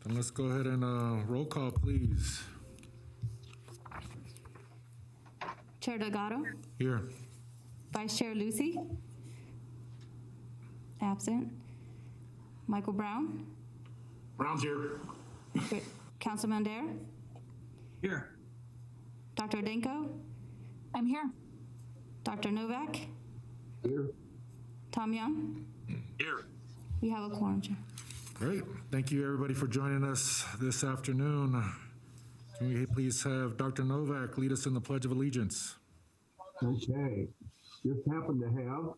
And let's go ahead and roll call, please. Chair Delgado, Here. Vice Chair Lucy, absent. Michael Brown, Brown's here. Councilman Dare, Here. Dr. Odenko, I'm here. Dr. Novak, Here. Tom Young. Here. We have a quorum, Chair. Great. Thank you, everybody, for joining us this afternoon. Can we please have Dr. Novak lead us in the Pledge of Allegiance? Okay, just happen to have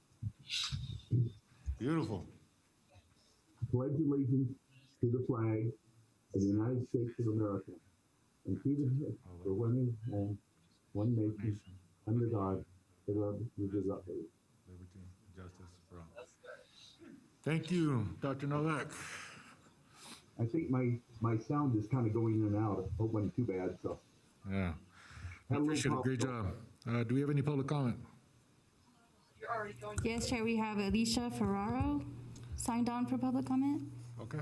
Beautiful. pledge allegiance to the flag of the United States of America and to the for one nation, under God, with his upheld. Liberty and justice for all. Thank you, Dr. Novak. I think my sound is kind of going in and out. Hope it wasn't too bad. So Yeah. I appreciate it. Great job. Do we have any public comment? Yes, Chair, we have Alicia Ferraro signed on for public comment. Okay.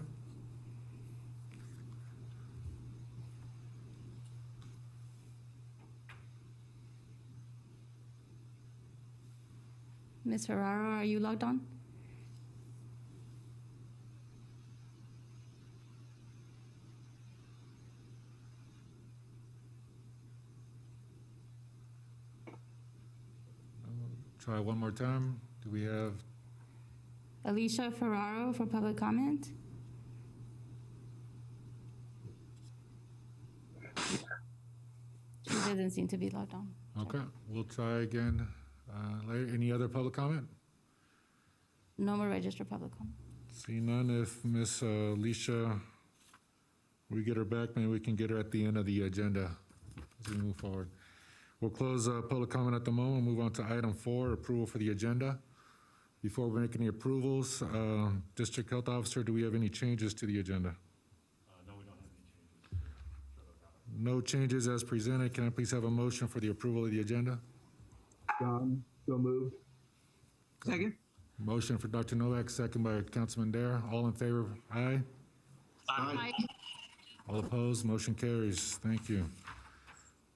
Ms. Ferraro, are you logged on? Try one more time. Do we have? Alicia Ferraro for public comment. She doesn't seem to be logged on. Okay, we'll try again later. Any other public comment? No more registered public comment. See none. If Miss Alicia, we get her back, maybe we can get her at the end of the agenda as we move forward. We'll close public comment at the moment. Move on to item 4, approval for the agenda. Before we make any approvals, District Health Officer, do we have any changes to the agenda? No, we don't have any changes. No changes as presented. Can I please have a motion for the approval of the agenda? John, so moved. Second. Motion for Dr. Novak, second by Councilman Dare. All in favor? Aye. Aye. All opposed? Motion carries. Thank you.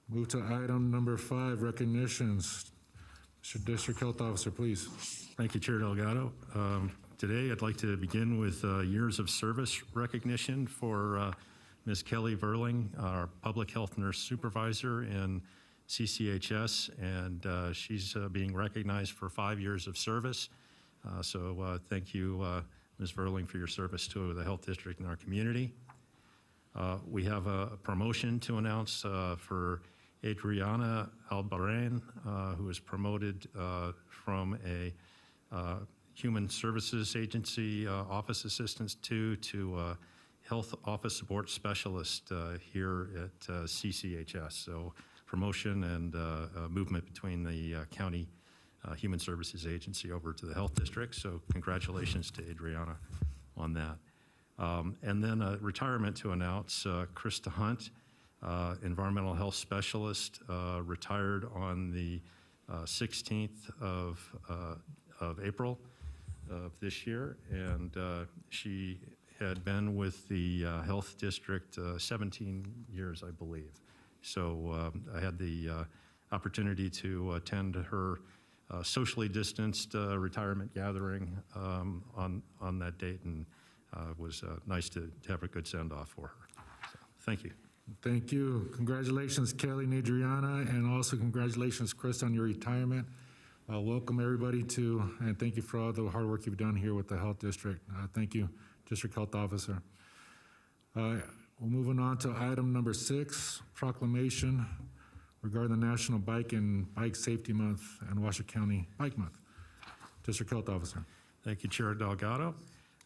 Move to item number 5, recognitions. Mr. District Health Officer, please. Thank you, Chair Delgado. Today, I'd like to begin with years of service recognition for Ms. Kelly Verling, our Public Health Nurse Supervisor in CCHS, and she's being recognized for 5 years of service. So thank you, Ms. Verling, for your service to the Health District and our community. We have a promotion to announce for Adriana Albarrán, who is promoted from a Human Services Agency office assistant to Health Office Support Specialist here at CCHS. So promotion and movement between the county Human Services Agency over to the Health District. So congratulations to Adriana on that. And then a retirement to announce, Krista Hunt, Environmental Health Specialist, retired on the 16th of April of this year, and she had been with the Health District 17 years, I believe. So I had the opportunity to attend her socially distanced retirement gathering on that date, and it was nice to have a good send-off for her. So, thank you. Thank you. Congratulations, Kelly and Adriana, and also congratulations, Chris, on your retirement. Welcome, everybody, and thank you for all the hard work you've done here with the Health District. Thank you, District Health Officer. We're moving on to item number 6, proclamation regarding the National Bike and Bike Safety Month and Washoe County Bike Month. District Health Officer. Thank you, Chair Delgado.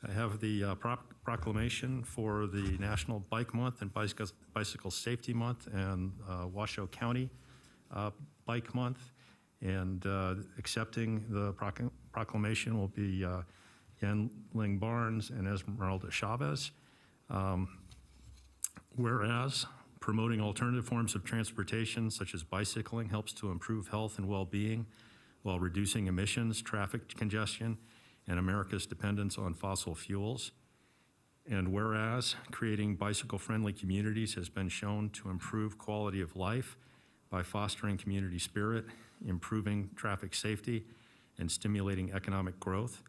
I have the proclamation for the National Bike Month and Bicycle Safety Month and Washoe County Bike Month. And accepting the proclamation will be Yen-Ling Barnes and Esmeralda Chavez. Whereas promoting alternative forms of transportation such as bicycling helps to improve health and well-being while reducing emissions, traffic congestion, and America's dependence on fossil fuels. And whereas creating bicycle-friendly communities has been shown to improve quality of life by fostering community spirit, improving traffic safety, and stimulating economic growth.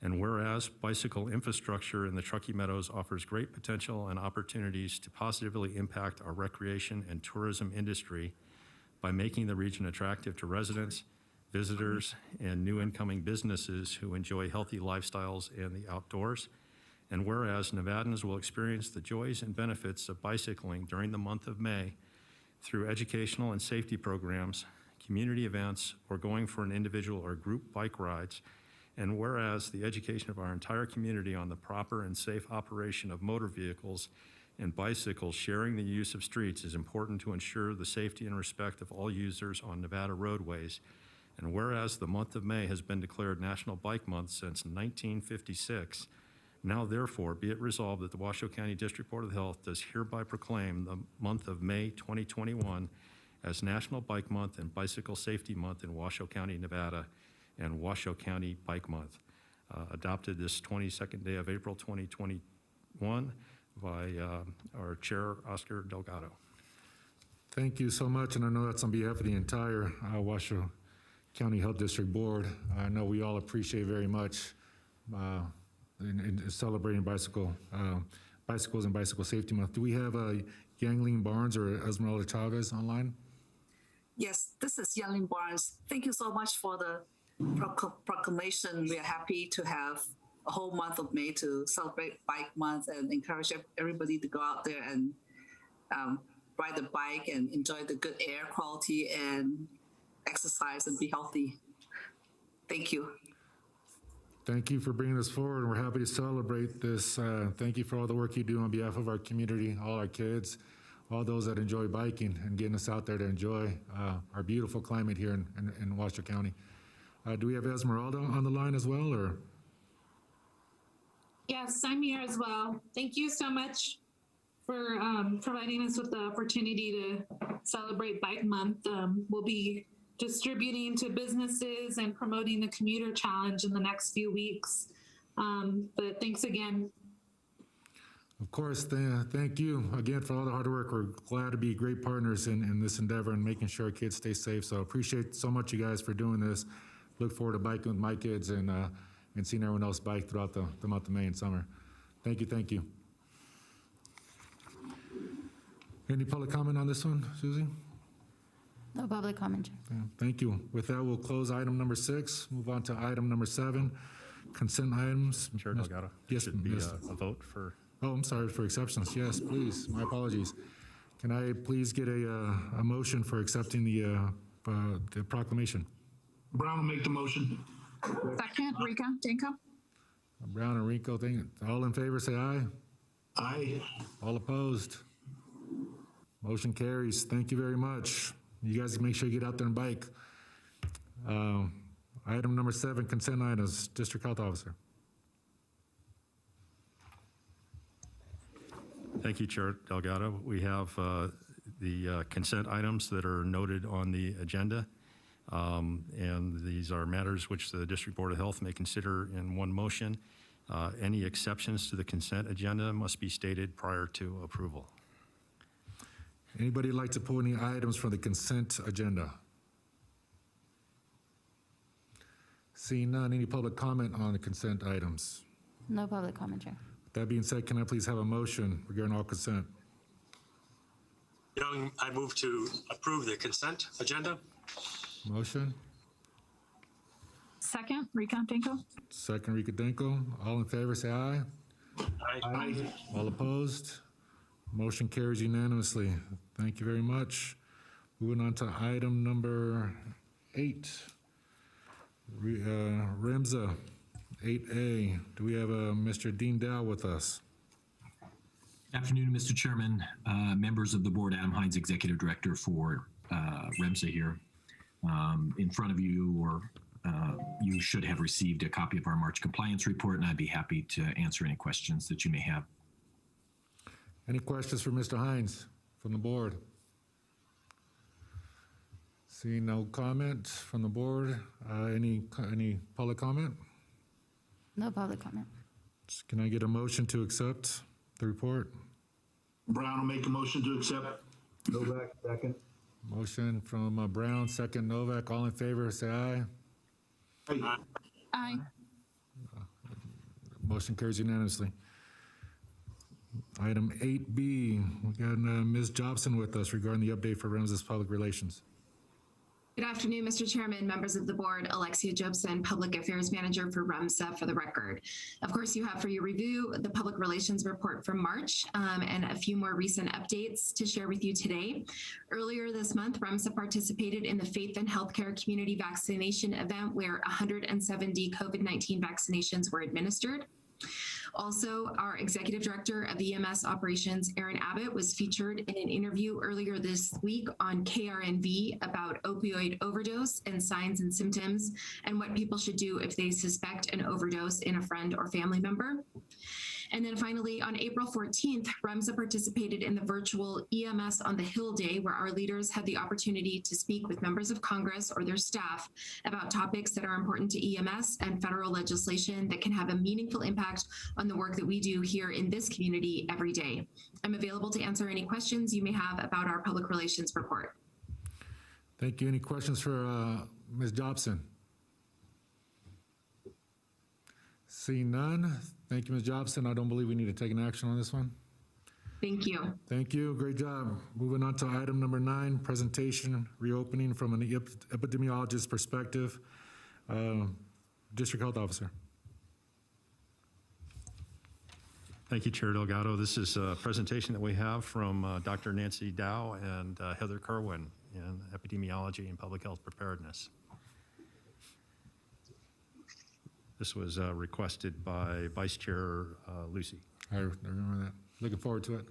And whereas bicycle infrastructure in the Truckee Meadows offers great potential and opportunities to positively impact our recreation and tourism industry by making the region attractive to residents, visitors, and new incoming businesses who enjoy healthy lifestyles and the outdoors. And whereas Nevadans will experience the joys and benefits of bicycling during the month of May through educational and safety programs, community events, or going for an individual or group bike rides. And whereas the education of our entire community on the proper and safe operation of motor vehicles and bicycles sharing the use of streets is important to ensure the safety and respect of all users on Nevada roadways. And whereas the month of May has been declared National Bike Month since 1956, now therefore be it resolved that the Washoe County District Board of Health does hereby proclaim the month of May 2021 as National Bike Month and Bicycle Safety Month in Washoe County, Nevada, and Washoe County Bike Month, adopted this 22nd day of April 2021 by our chair, Oscar Delgado. Thank you so much, and I know that's on behalf of the entire Washoe County Health District Board. I know we all appreciate very much in celebrating bicycles and Bicycle Safety Month. Do we have Yangling Barnes or Esmeralda Chavez online? Yes, this is Yangling Barnes. Thank you so much for the proclamation. We are happy to have a whole month of May to celebrate Bike Month and encourage everybody to go out there and ride the bike and enjoy the good air quality and exercise and be healthy. Thank you. Thank you for bringing this forward, and we're happy to celebrate this. Thank you for all the work you do on behalf of our community, all our kids, all those that enjoy biking and getting us out there to enjoy our beautiful climate here in Washoe County. Do we have Esmeralda on the line as well, or? Yes, I'm here as well. Thank you so much for providing us with the opportunity to celebrate Bike Month. We'll be distributing to businesses and promoting the Commuter Challenge in the next few weeks. But thanks again. Of course, thank you again for all the hard work. We're glad to be great partners in this endeavor and making sure our kids stay safe. So appreciate so much you guys for doing this. Look forward to biking with my kids and seeing everyone else bike throughout the month of May and summer. Thank you, thank you. Any public comment on this one, Susie? No public comment, Chair. Yeah, thank you. With that, we'll close item number 6, move on to item number 7, consent items. Chair Delgado? Yes, Should be Ms. a vote for. Oh, I'm sorry, for exceptions. Yes, please. My apologies. Can I please get a motion for accepting the proclamation? Brown will make the motion. Second, Rika Danko. Brown and Rico, all in favor, say aye. Aye. All opposed? Motion carries. Thank you very much. You guys make sure you get out there and bike. Item number 7, consent items. District Health Officer. Thank you, Chair Delgado. We have the consent items that are noted on the agenda. And these are matters which the District Board of Health may consider in one motion. Any exceptions to the consent agenda must be stated prior to approval. Anybody like to pull any items from the consent agenda? Seeing none, any public comment on the consent items? No public comment, Chair. That being said, can I please have a motion regarding all consent? Young, I move to approve the consent agenda. Motion? Second, Rika Danko. Second, Rika Denko. All in favor, say aye. Aye. All opposed? Motion carries unanimously. Thank you very much. Moving on to item number 8. REMSA 8A. Do we have Mr. Dean Dow with us? Afternoon, Mr. Chairman, members of the board. Adam Hines, Executive Director for REMSA here. In front of you, or you should have received a copy of our March compliance report, and I'd be happy to answer any questions that you may have. Any questions for Mr. Hines from the board? Seeing no comment from the board, any public comment? No public comment. Can I get a motion to accept the report? Brown will make a motion to accept. Novak, second. Motion from Brown, second Novak. All in favor, say aye. Aye. Aye. Motion carries unanimously. Item 8B, we got Ms. Jobson with us regarding the update for REMS's public relations. Good afternoon, Mr. Chairman, members of the board. Alexia Jobson, Public Affairs Manager for REMSA for the record. Of course, you have for your review the Public Relations Report from March and a few more recent updates to share with you today. Earlier this month, REMSA participated in the Faith and Healthcare Community Vaccination event where 170 COVID-19 vaccinations were administered. Also, our Executive Director of EMS Operations, Erin Abbott, was featured in an interview earlier this week on KRNV about opioid overdose and signs and symptoms and what people should do if they suspect an overdose in a friend or family member. And then finally, on April 14th, REMSA participated in the virtual EMS on the Hill Day, where our leaders had the opportunity to speak with members of Congress or their staff about topics that are important to EMS and federal legislation that can have a meaningful impact on the work that we do here in this community every day. I'm available to answer any questions you may have about our public relations report. Thank you. Any questions for Ms. Jobson? Seeing none, thank you, Ms. Jobson. I don't believe we need to take an action on this one. Thank you. Thank you. Great job. Moving on to item number 9, presentation, reopening from an epidemiologist perspective. District Health Officer. Thank you, Chair Delgado. This is a presentation that we have from Dr. Nancy Dow and Heather Kerwin in epidemiology and public health preparedness. This was requested by Vice Chair Lucy. I remember that. Looking forward to it.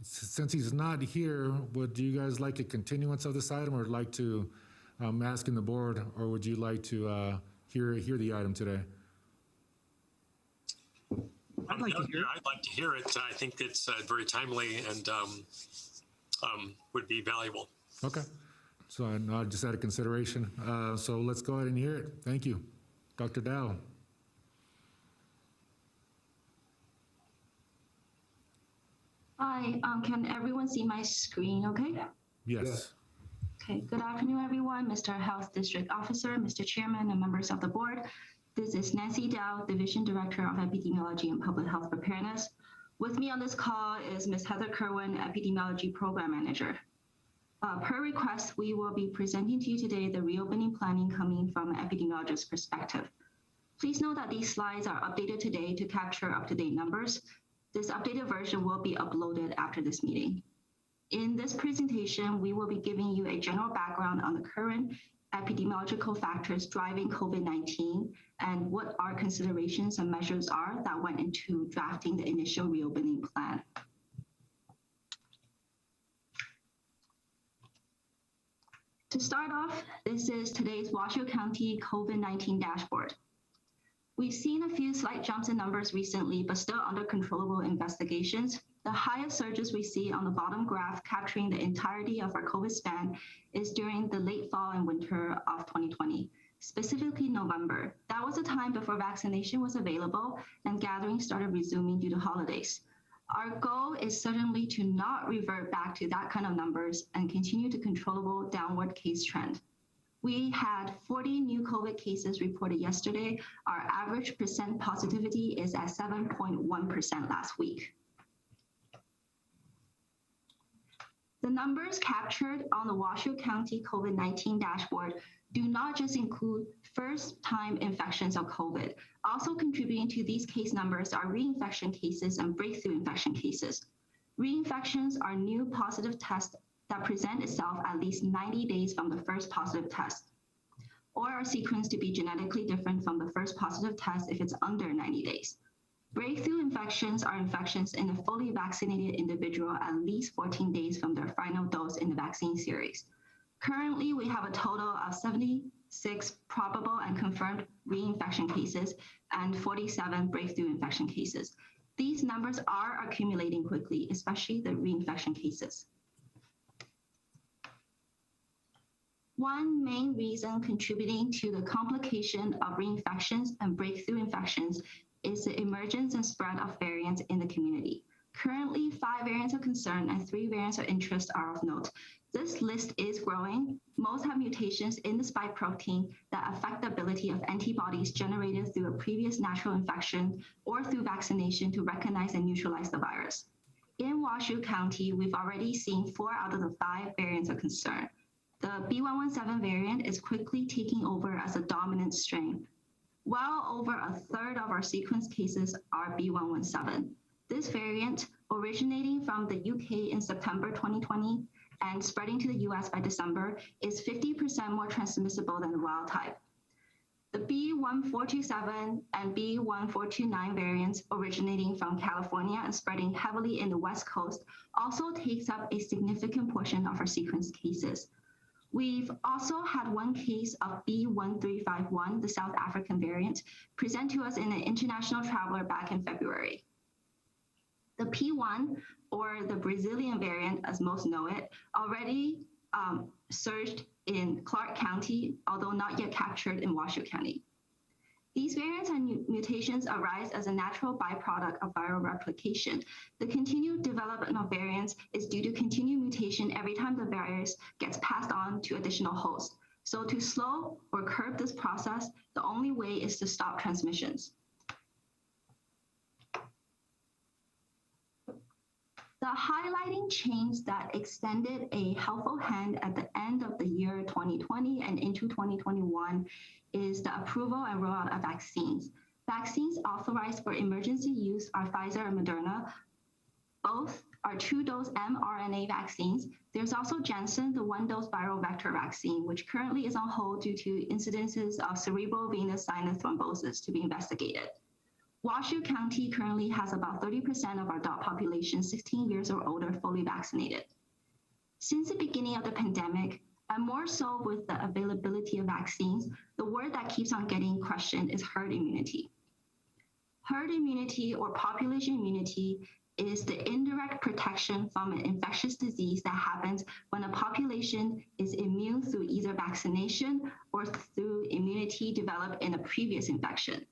Since he's not here, would you guys like a continuance of this item or like to ask in the board, or would you like to hear the item today? I'd like to hear it. I think it's very timely and would be valuable. Okay. So I just had a consideration. So let's go ahead and hear it. Thank you. Dr. Dow. Hi, can everyone see my screen okay? Yes. Okay, good afternoon, everyone. Mr. Health District Officer, Mr. Chairman, and members of the board. This is Nancy Dow, Division Director of Epidemiology and Public Health Preparedness. With me on this call is Ms. Heather Kerwin, Epidemiology Program Manager. Per request, we will be presenting to you today the reopening planning coming from an epidemiologist's perspective. Please note that these slides are updated today to capture up-to-date numbers. This updated version will be uploaded after this meeting. In this presentation, we will be giving you a general background on the current epidemiological factors driving COVID-19 and what our considerations and measures are that went into drafting the initial reopening plan. To start off, this is today's Washoe County COVID-19 dashboard. We've seen a few slight jumps in numbers recently, but still under controllable investigations. The highest surges we see on the bottom graph capturing the entirety of our COVID span is during the late fall and winter of 2020, specifically November. That was a time before vaccination was available and gatherings started resuming due to holidays. Our goal is certainly to not revert back to that kind of numbers and continue the controllable downward case trend. We had 40 new COVID cases reported yesterday. Our average percent positivity is at 7.1% last week. The numbers captured on the Washoe County COVID-19 dashboard do not just include first-time infections of COVID. Also contributing to these case numbers are reinfection cases and breakthrough infection cases. Reinfections are new positive tests that present itself at least 90 days from the first positive test, or are sequenced to be genetically different from the first positive test if it's under 90 days. Breakthrough infections are infections in a fully vaccinated individual at least 14 days from their final dose in the vaccine series. Currently, we have a total of 76 probable and confirmed reinfection cases and 47 breakthrough infection cases. These numbers are accumulating quickly, especially the reinfection cases. One main reason contributing to the complication of reinfections and breakthrough infections is the emergence and spread of variants in the community. Currently, 5 variants of concern and 3 variants of interest are of note. This list is growing. Most have mutations in the spike protein that affect the ability of antibodies generated through a previous natural infection or through vaccination to recognize and neutralize the virus. In Washoe County, we've already seen 4 out of the 5 variants of concern. The B117 variant is quickly taking over as a dominant strain. Well over a third of our sequence cases are B117. This variant, originating from the UK in September 2020 and spreading to the US by December, is 50% more transmissible than the wild type. The B1427 and B1429 variants originating from California and spreading heavily in the West Coast also takes up a significant portion of our sequence cases. We've also had 1 case of B1351, the South African variant, present to us in an international traveler back in February. The P1, or the Brazilian variant, as most know it, already surged in Clark County, although not yet captured in Washoe County. These variants and mutations arise as a natural byproduct of viral replication. The continued development of variants is due to continued mutation every time the virus gets passed on to additional hosts. So to slow or curb this process, the only way is to stop transmissions. The highlighting change that extended a helpful hand at the end of the year 2020 and into 2021 is the approval and rollout of vaccines. Vaccines authorized for emergency use are Pfizer and Moderna. Both are 2-dose mRNA vaccines. There's also Janssen, the 1-dose viral vector vaccine, which currently is on hold due to incidences of cerebral venous sinus thrombosis to be investigated. Washoe County currently has about 30% of our adult population 16 years or older fully vaccinated. Since the beginning of the pandemic, and more so with the availability of vaccines, the word that keeps on getting questioned is herd immunity. Herd immunity or population immunity is the indirect protection from an infectious disease that happens when a population is immune through either vaccination or through immunity developed in a previous infection.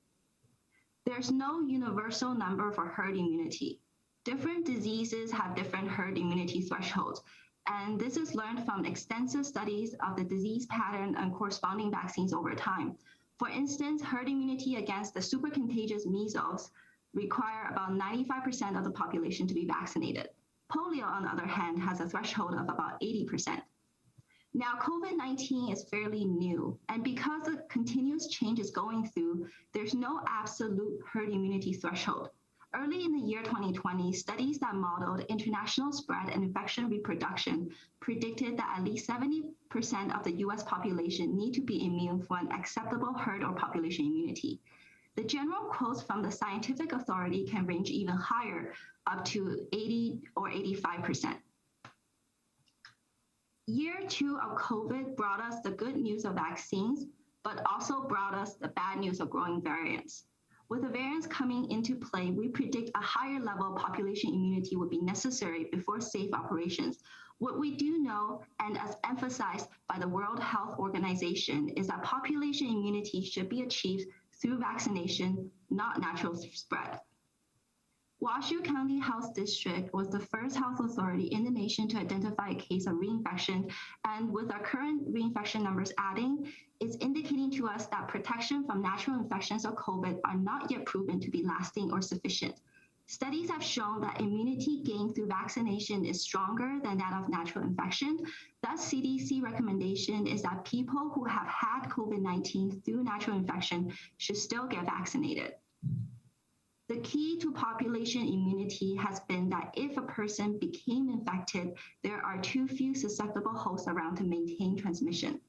There's no universal number for herd immunity. Different diseases have different herd immunity thresholds, and this is learned from extensive studies of the disease pattern and corresponding vaccines over time. For instance, herd immunity against the super contagious measles require about 95% of the population to be vaccinated. Polio, on the other hand, has a threshold of about 80%. Now, COVID-19 is fairly new, and because the continuous change is going through, there's no absolute herd immunity threshold. Early in the year 2020, studies that modeled international spread and infection reproduction predicted that at least 70% of the US population need to be immune for an acceptable herd or population immunity. The general quotes from the scientific authority can range even higher, up to 80 or 85%. Year 2 of COVID brought us the good news of vaccines, but also brought us the bad news of growing variants. With the variants coming into play, we predict a higher level of population immunity would be necessary before safe operations. What we do know, and as emphasized by the World Health Organization, is that population immunity should be achieved through vaccination, not natural spread. Washoe County Health District was the first health authority in the nation to identify a case of reinfection, and with our current reinfection numbers adding, it's indicating to us that protection from natural infections of COVID are not yet proven to be lasting or sufficient. Studies have shown that immunity gained through vaccination is stronger than that of natural infection. Thus, CDC recommendation is that people who have had COVID-19 through natural infection should still get vaccinated. The key to population immunity has been that if a person became infected, there are too few susceptible hosts around to maintain transmission.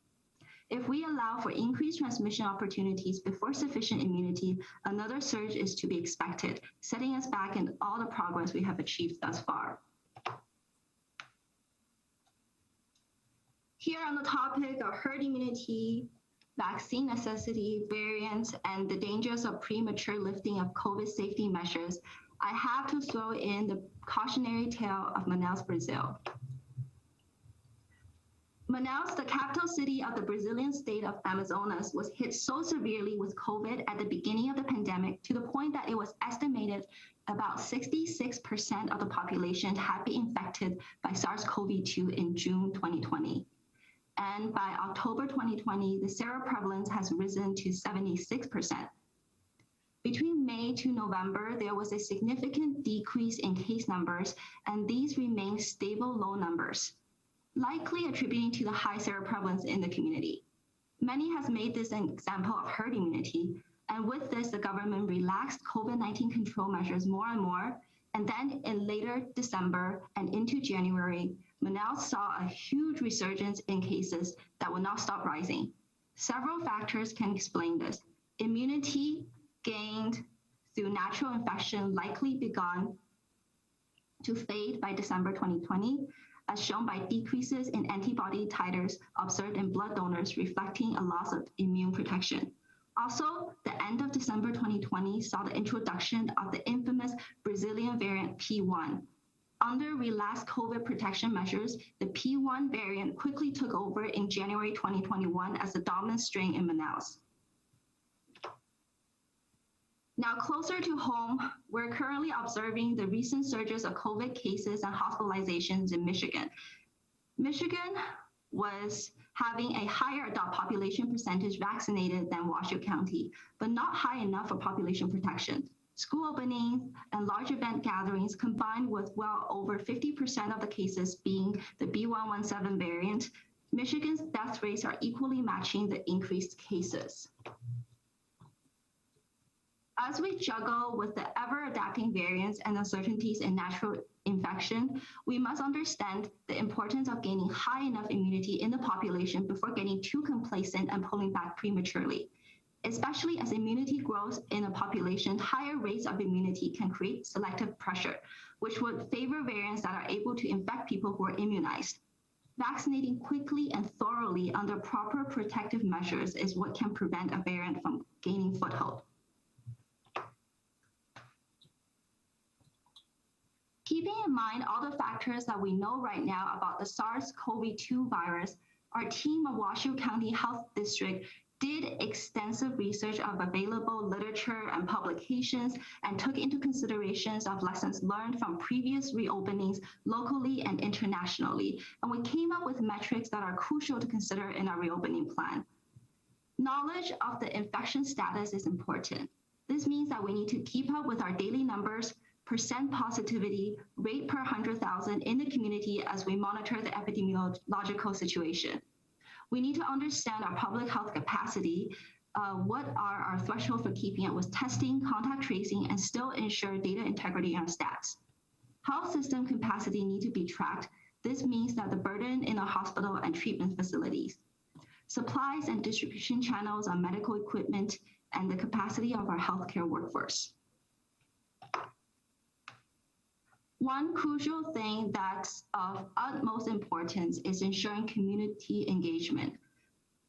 If we allow for increased transmission opportunities before sufficient immunity, another surge is to be expected, setting us back in all the progress we have achieved thus far. Here on the topic of herd immunity, vaccine necessity, variants, and the dangers of premature lifting of COVID safety measures, I have to throw in the cautionary tale of Manaus, Brazil. Manaus, the capital city of the Brazilian state of Amazonas, was hit so severely with COVID at the beginning of the pandemic to the point that it was estimated about 66% of the population had been infected by SARS-CoV-2 in June 2020. And by October 2020, the seroprevalence has risen to 76%. Between May to November, there was a significant decrease in case numbers, and these remain stable low numbers, likely attributing to the high seroprevalence in the community. Many has made this an example of herd immunity, and with this, the government relaxed COVID-19 control measures more and more, and then in later December and into January, Manaus saw a huge resurgence in cases that will not stop rising. Several factors can explain this. Immunity gained through natural infection likely begun to fade by December 2020, as shown by decreases in antibody titers observed in blood donors, reflecting a loss of immune protection. Also, the end of December 2020 saw the introduction of the infamous Brazilian variant P1. Under relaxed COVID protection measures, the P1 variant quickly took over in January 2021 as the dominant strain in Manaus. Now, closer to home, we're currently observing the recent surges of COVID cases and hospitalizations in Michigan. Michigan was having a higher adult population percentage vaccinated than Washoe County, but not high enough for population protection. School openings and large event gatherings combined with well over 50% of the cases being the B117 variant, Michigan's death rates are equally matching the increased cases. As we juggle with the ever-adapting variants and uncertainties in natural infection, we must understand the importance of gaining high enough immunity in the population before getting too complacent and pulling back prematurely. Especially as immunity grows in a population, higher rates of immunity can create selective pressure, which would favor variants that are able to infect people who are immunized. Vaccinating quickly and thoroughly under proper protective measures is what can prevent a variant from gaining foothold. Keeping in mind all the factors that we know right now about the SARS-CoV-2 virus, our team of Washoe County Health District did extensive research of available literature and publications and took into considerations of lessons learned from previous reopenings locally and internationally. And we came up with metrics that are crucial to consider in our reopening plan. Knowledge of the infection status is important. This means that we need to keep up with our daily numbers, percent positivity, rate per 100,000 in the community as we monitor the epidemiological situation. We need to understand our public health capacity, what are our thresholds for keeping up with testing, contact tracing, and still ensure data integrity in our stats. Health system capacity need to be tracked. This means that the burden in our hospital and treatment facilities, supplies and distribution channels on medical equipment, and the capacity of our healthcare workforce. One crucial thing that's of utmost importance is ensuring community engagement.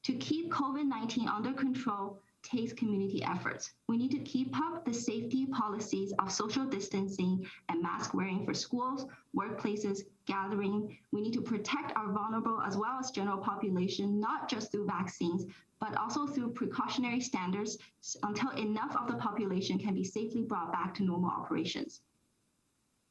To keep COVID-19 under control takes community efforts. We need to keep up the safety policies of social distancing and mask wearing for schools, workplaces, gathering. We need to protect our vulnerable as well as general population, not just through vaccines, but also through precautionary standards until enough of the population can be safely brought back to normal operations.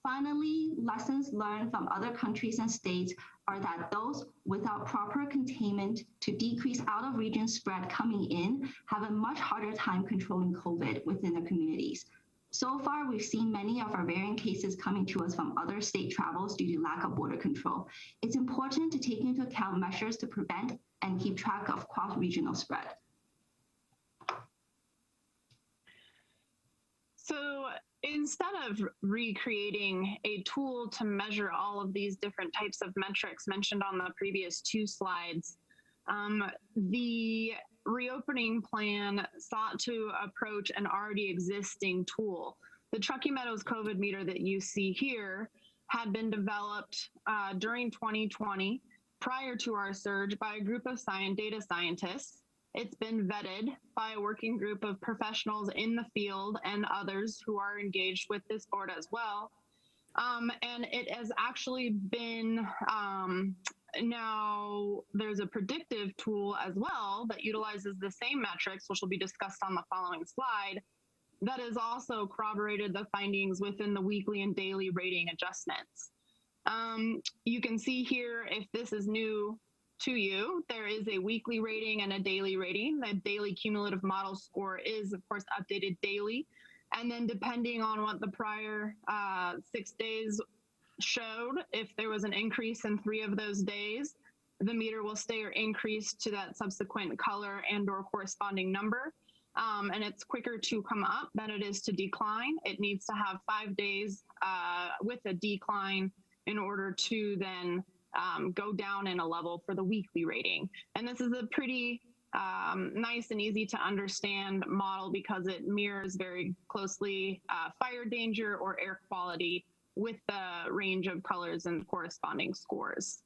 Finally, lessons learned from other countries and states are that those without proper containment to decrease out-of-region spread coming in have a much harder time controlling COVID within their communities. So far, we've seen many of our variant cases coming to us from other state travels due to lack of border control. It's important to take into account measures to prevent and keep track of cross-regional spread. So instead of recreating a tool to measure all of these different types of metrics mentioned on the previous two slides, the reopening plan sought to approach an already existing tool. The Truckee Meadows COVID meter that you see here had been developed during 2020 prior to our surge by a group of data scientists. It's been vetted by a working group of professionals in the field and others who are engaged with this board as well. And it has actually been Now, there's a predictive tool as well that utilizes the same metrics, which will be discussed on the following slide, that has also corroborated the findings within the weekly and daily rating adjustments. You can see here, if this is new to you, there is a weekly rating and a daily rating. The daily cumulative model score is, of course, updated daily. And then depending on what the prior 6 days showed, if there was an increase in 3 of those days, the meter will stay or increase to that subsequent color and or corresponding number. And it's quicker to come up than it is to decline. It needs to have 5 days with a decline in order to then go down in a level for the weekly rating. And this is a pretty nice and easy to understand model because it mirrors very closely fire danger or air quality with the range of colors and corresponding scores.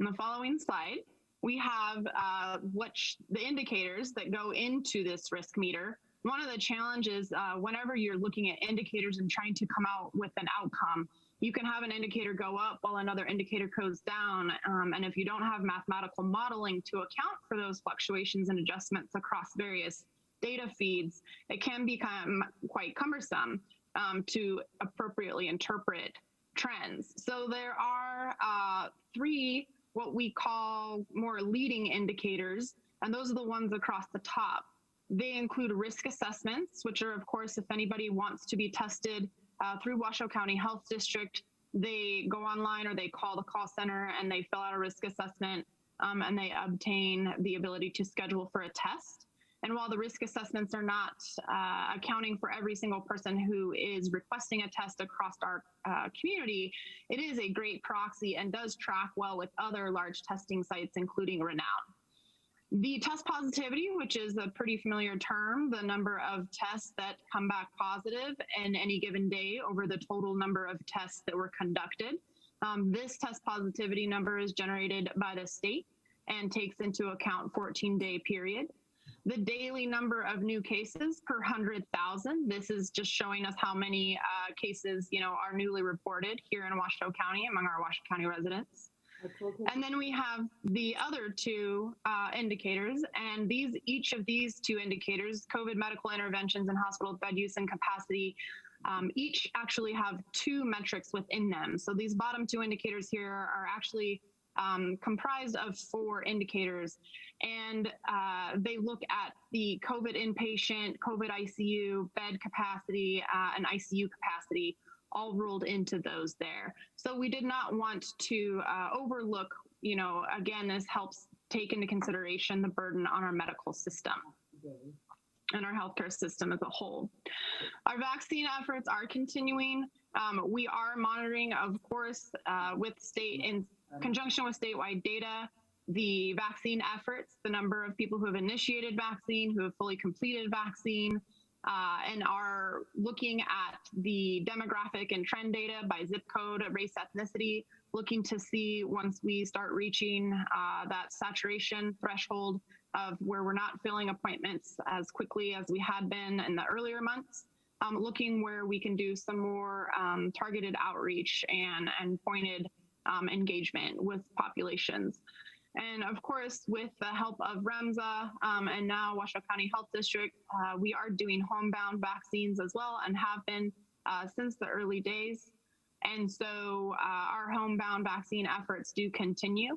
In the following slide, we have the indicators that go into this risk meter. One of the challenges whenever you're looking at indicators and trying to come out with an outcome, you can have an indicator go up while another indicator goes down. And if you don't have mathematical modeling to account for those fluctuations and adjustments across various data feeds, it can become quite cumbersome to appropriately interpret trends. So there are 3 what we call more leading indicators, and those are the ones across the top. They include risk assessments, which are, of course, if anybody wants to be tested through Washoe County Health District, they go online or they call the call center and they fill out a risk assessment and they obtain the ability to schedule for a test. And while the risk assessments are not accounting for every single person who is requesting a test across our community, it is a great proxy and does track well with other large testing sites, including Renown. The test positivity, which is a pretty familiar term, the number of tests that come back positive in any given day over the total number of tests that were conducted. This test positivity number is generated by the state and takes into account 14-day period. The daily number of new cases per 100,000. This is just showing us how many cases, are newly reported here in Washoe County among our Washoe County residents. And then we have the other 2 indicators, and each of these 2 indicators, COVID medical interventions and hospital bed use and capacity, each actually have 2 metrics within them. So these bottom 2 indicators here are actually comprised of 4 indicators, and they look at the COVID inpatient, COVID ICU, bed capacity, and ICU capacity, all rolled into those there. So we did not want to overlook, again, this helps take into consideration the burden on our medical system and our healthcare system as a whole. Our vaccine efforts are continuing. We are monitoring, of course, with state in conjunction with statewide data, the vaccine efforts, the number of people who have initiated vaccine, who have fully completed vaccine, and are looking at the demographic and trend data by zip code, race, ethnicity, looking to see once we start reaching that saturation threshold of where we're not filling appointments as quickly as we had been in the earlier months, looking where we can do some more targeted outreach and pointed engagement with populations. And of course, with the help of REMSA and now Washoe County Health District, we are doing homebound vaccines as well and have been since the early days. And so our homebound vaccine efforts do continue.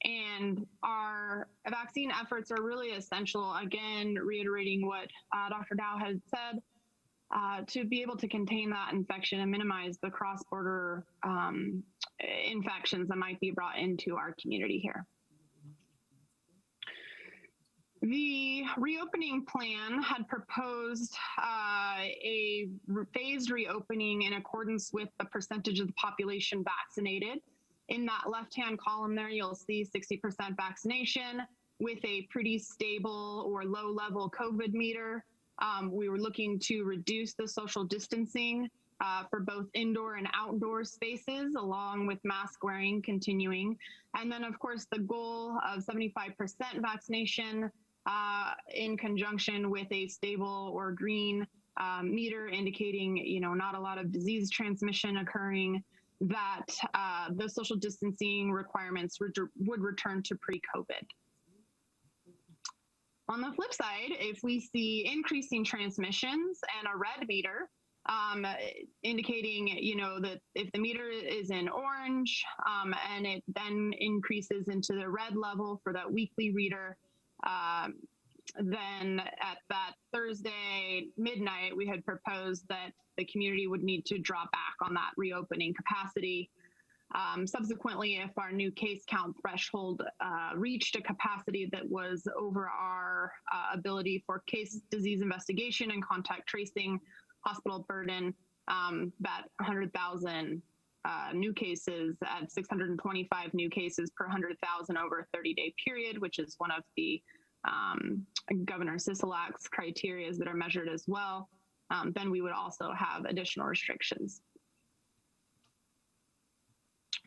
And our vaccine efforts are really essential, again, reiterating what Dr. Dow had said, to be able to contain that infection and minimize the cross-border infections that might be brought into our community here. The reopening plan had proposed a phased reopening in accordance with the percentage of the population vaccinated. In that left-hand column there, you'll see 60% vaccination with a pretty stable or low-level COVID meter. We were looking to reduce the social distancing for both indoor and outdoor spaces, along with mask wearing continuing. And then, of course, the goal of 75% vaccination in conjunction with a stable or green meter indicating, not a lot of disease transmission occurring. that the social distancing requirements would return to pre-COVID. On the flip side, if we see increasing transmissions and a red meter, indicating, that if the meter is in orange and it then increases into the red level for that weekly reader, then at that Thursday midnight, we had proposed that the community would need to draw back on that reopening capacity. Subsequently, if our new case count threshold reached a capacity that was over our ability for case disease investigation and contact tracing, hospital burden, that 100,000 new cases at 625 new cases per 100,000 over a 30-day period, which is one of the Governor Sisolak's criteria that are measured as well, then we would also have additional restrictions.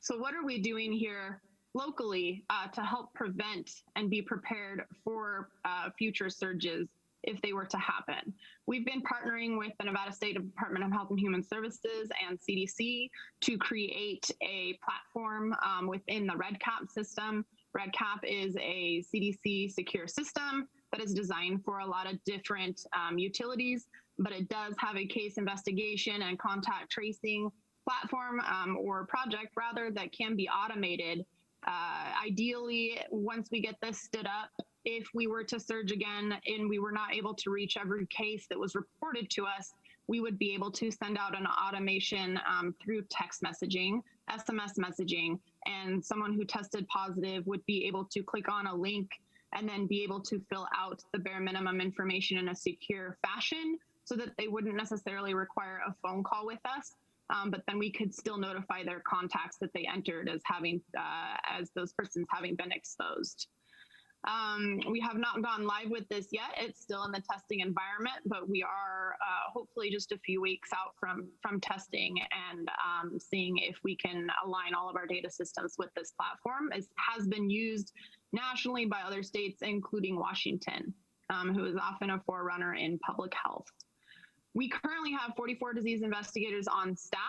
So what are we doing here locally to help prevent and be prepared for future surges if they were to happen? We've been partnering with the Nevada State Department of Health and Human Services and CDC to create a platform within the REDCap system. REDCap is a CDC secure system that is designed for a lot of different utilities, but it does have a case investigation and contact tracing platform or project rather that can be automated. Ideally, once we get this stood up, if we were to surge again and we were not able to reach every case that was reported to us, we would be able to send out an automation through text messaging, SMS messaging, and someone who tested positive would be able to click on a link and then be able to fill out the bare minimum information in a secure fashion so that they wouldn't necessarily require a phone call with us. But then we could still notify their contacts that they entered as having, as those persons having been exposed. We have not gone live with this yet. It's still in the testing environment, but we are hopefully just a few weeks out from testing and seeing if we can align all of our data systems with this platform. It has been used nationally by other states, including Washington, who is often a forerunner in public health. We currently have 44 disease investigators on staff.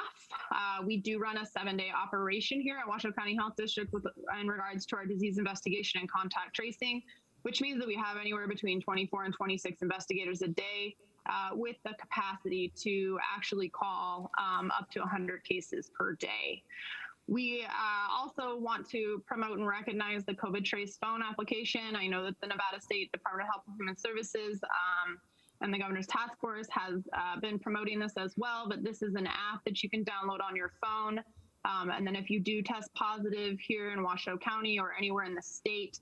We do run a 7-day operation here at Washoe County Health District in regards to our disease investigation and contact tracing, which means that we have anywhere between 24 and 26 investigators a day with the capacity to actually call up to 100 cases per day. We also want to promote and recognize the COVID Trace phone application. I know that the Nevada State Department of Health and Human Services and the Governor's Task Force has been promoting this as well, but this is an app that you can download on your phone. And then if you do test positive here in Washoe County or anywhere in the state,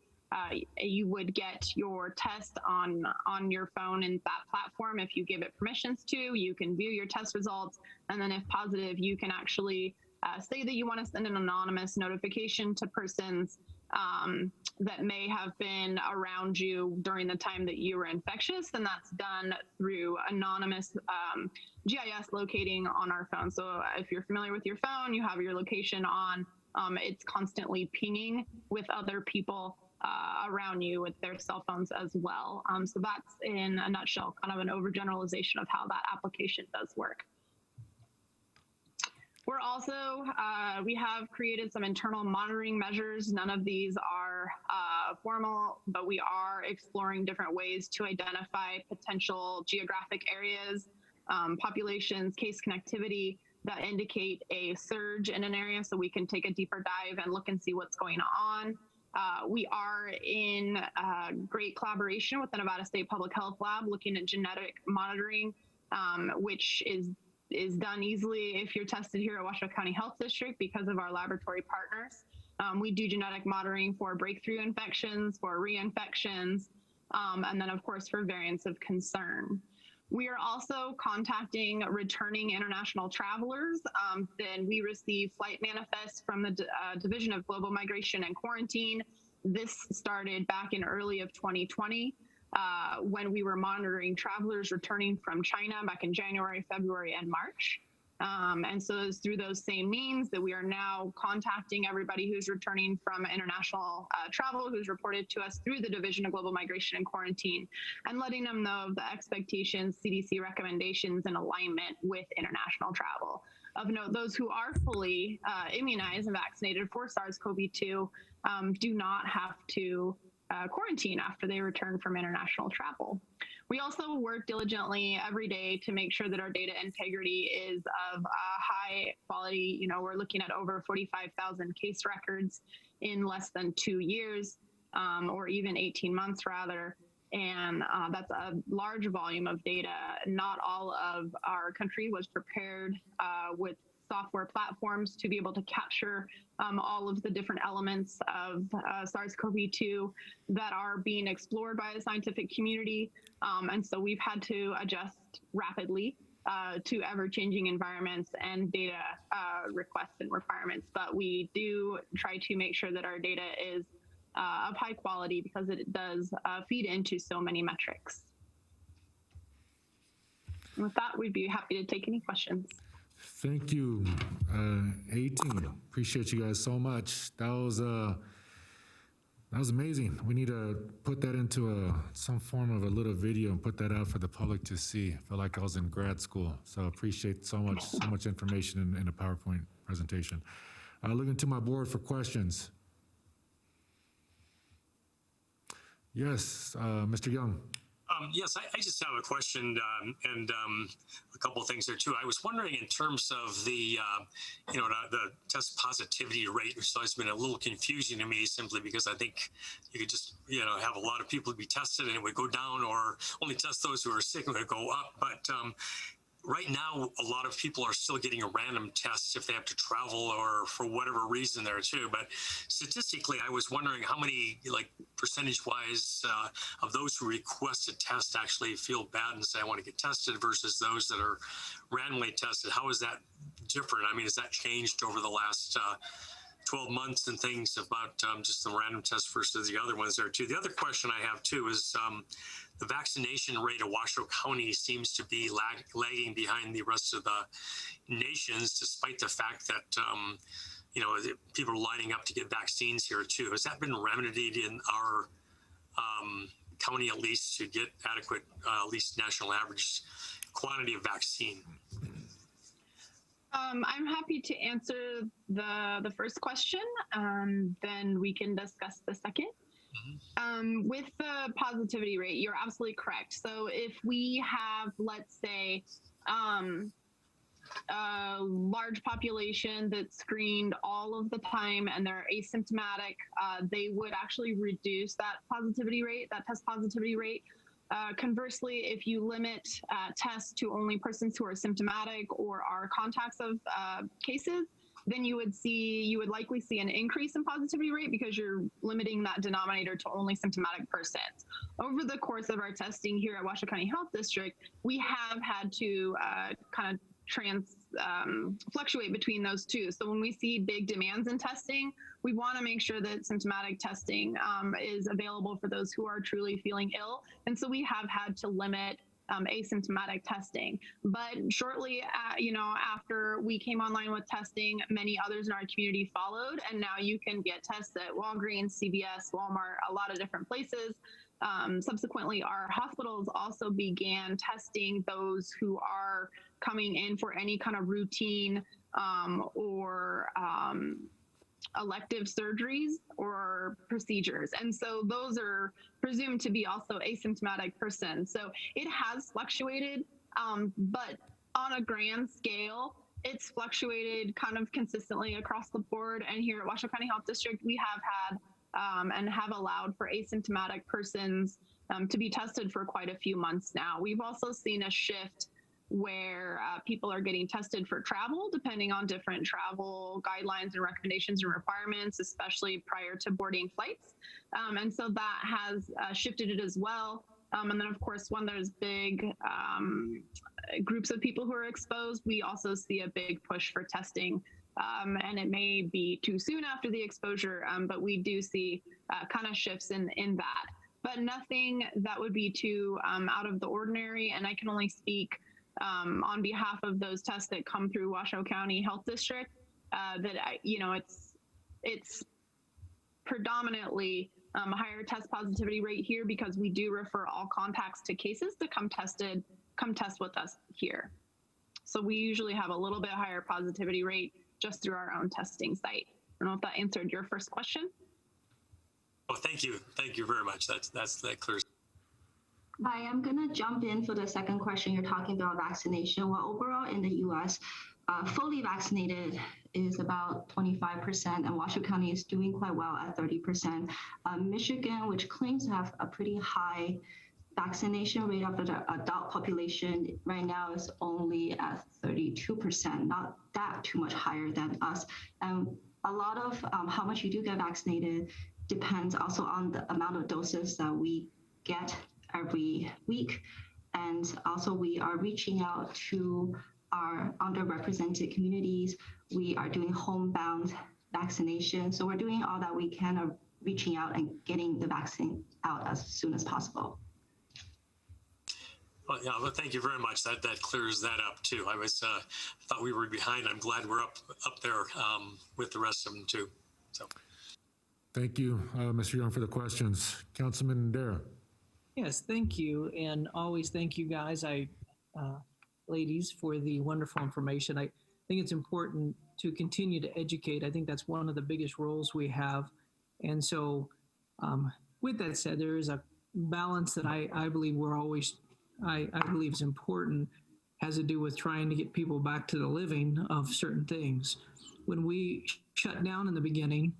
you would get your test on your phone in that platform. If you give it permissions to, you can view your test results. And then if positive, you can actually say that you want to send an anonymous notification to persons that may have been around you during the time that you were infectious, and that's done through anonymous GIS locating on our phone. So if you're familiar with your phone, you have your location on, it's constantly pinging with other people around you with their cell phones as well. So that's in a nutshell, kind of an overgeneralization of how that application does work. We're also, we have created some internal monitoring measures. None of these are formal, but we are exploring different ways to identify potential geographic areas, populations, case connectivity that indicate a surge in an area so we can take a deeper dive and look and see what's going on. We are in great collaboration with the Nevada State Public Health Lab looking at genetic monitoring, which is done easily if you're tested here at Washoe County Health District because of our laboratory partners. We do genetic monitoring for breakthrough infections, for reinfections, and then of course for variants of concern. We are also contacting returning international travelers. Then we receive flight manifests from the Division of Global Migration and Quarantine. This started back in early of 2020. When we were monitoring travelers returning from China back in January, February, and March. And so it's through those same means that we are now contacting everybody who's returning from international travel, who's reported to us through the Division of Global Migration and Quarantine, and letting them know of the expectations, CDC recommendations in alignment with international travel. Of note, those who are fully immunized and vaccinated for SARS-CoV-2 do not have to quarantine after they return from international travel. We also work diligently every day to make sure that our data integrity is of high quality. You know, we're looking at over 45,000 case records in less than 2 years, or even 18 months rather. And that's a large volume of data. Not all of our country was prepared with software platforms to be able to capture all of the different elements of SARS-CoV-2 that are being explored by the scientific community. And so we've had to adjust rapidly to ever-changing environments and data requests and requirements. But we do try to make sure that our data is of high quality because it does feed into so many metrics. And with that, we'd be happy to take any questions. Thank you, 18. Appreciate you guys so much. That was amazing. We need to put that into some form of a little video and put that out for the public to see. I feel like I was in grad school, so appreciate so much information in a PowerPoint presentation. Looking to my board for questions. Yes, Mr. Young. Yes, I just have a question and a couple of things there too. I was wondering in terms of the test positivity rate, which has been a little confusing to me simply because I think you could just, have a lot of people be tested and it would go down, or only test those who are sick and it would go up. But right now, a lot of people are still getting a random test if they have to travel or for whatever reason there too. But statistically, I was wondering how many, percentage-wise, of those who request a test actually feel bad and say, I want to get tested versus those that are randomly tested. How is that different? I mean, has that changed over the last 12 months and things about just the random test versus the other ones there too? The other question I have too is the vaccination rate of Washoe County seems to be lagging behind the rest of the nations, despite the fact that people are lining up to get vaccines here too. Has that been remedied in our county at least to get adequate, at least national average quantity of vaccine? I'm happy to answer the first question, then we can discuss the second. With the positivity rate, you're absolutely correct. So if we have, let's say, a large population that's screened all of the time and they're asymptomatic, they would actually reduce that positivity rate, that test positivity rate. Conversely, if you limit tests to only persons who are symptomatic or are contacts of cases, then you would likely see an increase in positivity rate because you're limiting that denominator to only symptomatic persons. Over the course of our testing here at Washoe County Health District, we have had to kind of fluctuate between those two. So when we see big demands in testing, we want to make sure that symptomatic testing is available for those who are truly feeling ill. And so we have had to limit asymptomatic testing. But shortly, after we came online with testing, many others in our community followed, and now you can get tests at Walgreens, CVS, Walmart, a lot of different places. Subsequently, our hospitals also began testing those who are coming in for any kind of routine or elective surgeries or procedures. And so those are presumed to be also asymptomatic persons. So it has fluctuated, but on a grand scale, it's fluctuated kind of consistently across the board. And here at Washoe County Health District, we have had and have allowed for asymptomatic persons to be tested for quite a few months now. We've also seen a shift where people are getting tested for travel, depending on different travel guidelines and recommendations and requirements, especially prior to boarding flights. And so that has shifted it as well. And then, of course, when there's big groups of people who are exposed, we also see a big push for testing. And it may be too soon after the exposure, but we do see kind of shifts in that. But nothing that would be too out of the ordinary. And I can only speak on behalf of those tests that come through Washoe County Health District, it's predominantly a higher test positivity rate here because we do refer all contacts to cases to come test with us here. So we usually have a little bit higher positivity rate just through our own testing site. I don't know if that answered your first question. Oh, thank you. Thank you very much. That clears. Hi, I'm going to jump in for the second question. You're talking about vaccination. Well, overall in the U.S., fully vaccinated is about 25%, and Washoe County is doing quite well at 30%. Michigan, which claims to have a pretty high vaccination rate of the adult population, right now is only at 32%, not that too much higher than us. And a lot of how much you do get vaccinated depends also on the amount of doses that we get every week. And also we are reaching out to our underrepresented communities. We are doing homebound vaccination. So we're doing all that we can of reaching out and getting the vaccine out as soon as possible. Well, yeah, well, thank you very much. That clears that up too. I was thought we were behind. I'm glad we're up there with the rest of them too. So, Thank you, Mr. Young, for the questions. Councilman Dara. Yes, thank you, and always thank you guys, ladies, for the wonderful information. I think it's important to continue to educate. I think that's one of the biggest roles we have, and so with that said, there is a balance that I believe I believe is important, has to do with trying to get people back to the living of certain things. When we shut down in the beginning,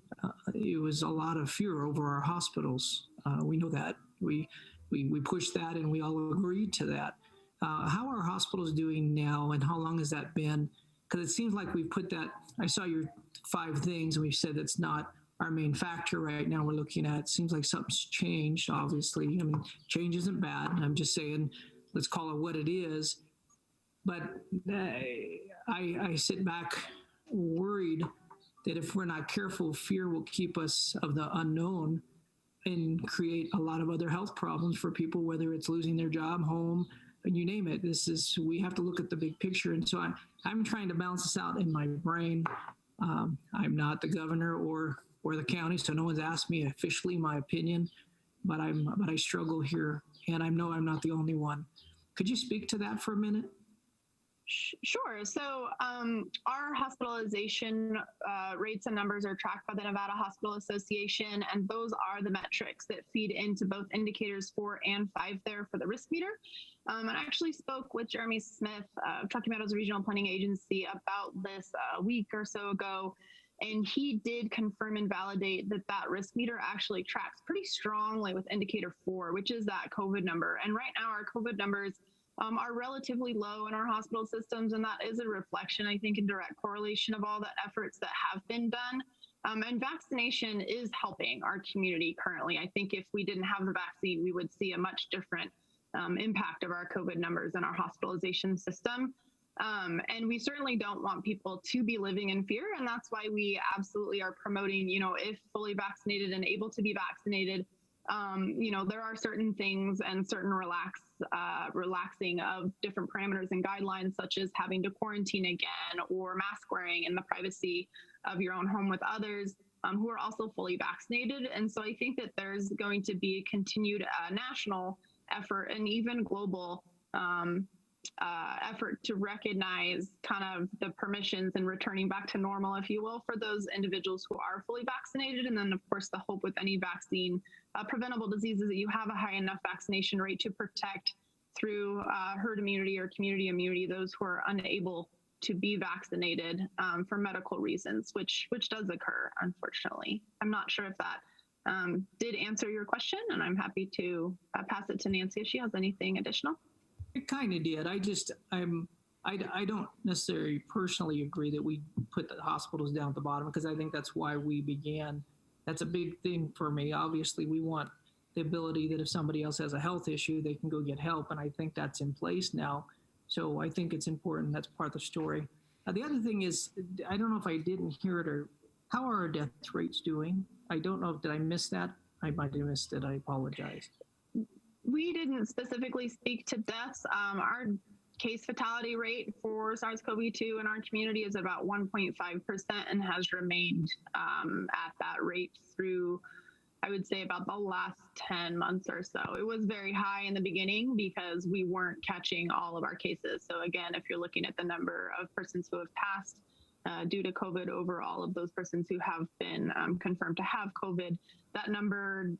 it was a lot of fear over our hospitals. We know that. We pushed that and we all agreed to that. How are hospitals doing now and how long has that been? Because it seems like we've put that, I saw your 5 things and we've said that's not our main factor right now we're looking at. It seems like something's changed, obviously. I mean, change isn't bad. I'm just saying, let's call it what it is. But I sit back worried that if we're not careful, fear will keep us of the unknown and create a lot of other health problems for people, whether it's losing their job, home, and you name it. We have to look at the big picture. And so I'm trying to balance this out in my brain. I'm not the governor or the county, so no one's asked me officially my opinion, but I struggle here, and I know I'm not the only one. Could you speak to that for a minute? Sure. So our hospitalization rates and numbers are tracked by the Nevada Hospital Association, and those are the metrics that feed into both indicators 4 and 5 there for the risk meter. And I actually spoke with Jeremy Smith, Truckee Meadows Regional Planning Agency, about this a week or so ago, and he did confirm and validate that risk meter actually tracks pretty strongly with indicator 4, which is that COVID number. And right now our COVID numbers are relatively low in our hospital systems, and that is a reflection, I think, in direct correlation of all the efforts that have been done. And vaccination is helping our community currently. I think if we didn't have the vaccine, we would see a much different impact of our COVID numbers in our hospitalization system. And we certainly don't want people to be living in fear, and that's why we absolutely are promoting, if fully vaccinated and able to be vaccinated, there are certain things and certain relaxing of different parameters and guidelines, such as having to quarantine again or mask wearing in the privacy of your own home with others who are also fully vaccinated. And so I think that there's going to be a continued national effort and even global effort to recognize kind of the permissions and returning back to normal, if you will, for those individuals who are fully vaccinated. And then, of course, the hope with any vaccine, preventable diseases, that you have a high enough vaccination rate to protect through herd immunity or community immunity those who are unable to be vaccinated for medical reasons, which does occur, unfortunately. I'm not sure if that did answer your question, and I'm happy to pass it to Nancy if she has anything additional. It kind of did. I don't necessarily personally agree that we put the hospitals down at the bottom, because I think that's why we began. That's a big thing for me. Obviously, we want the ability that if somebody else has a health issue, they can go get help. And I think that's in place now. So I think it's important. That's part of the story. The other thing is, I don't know if I didn't hear it, or how are our death rates doing? I don't know. Did I miss that? I might have missed it. I apologize. We didn't specifically speak to deaths. Our case fatality rate for SARS-CoV-2 in our community is about 1.5% and has remained at that rate through, I would say, about the last 10 months or so. It was very high in the beginning because we weren't catching all of our cases. So again, if you're looking at the number of persons who have passed due to COVID over all of those persons who have been confirmed to have COVID, that number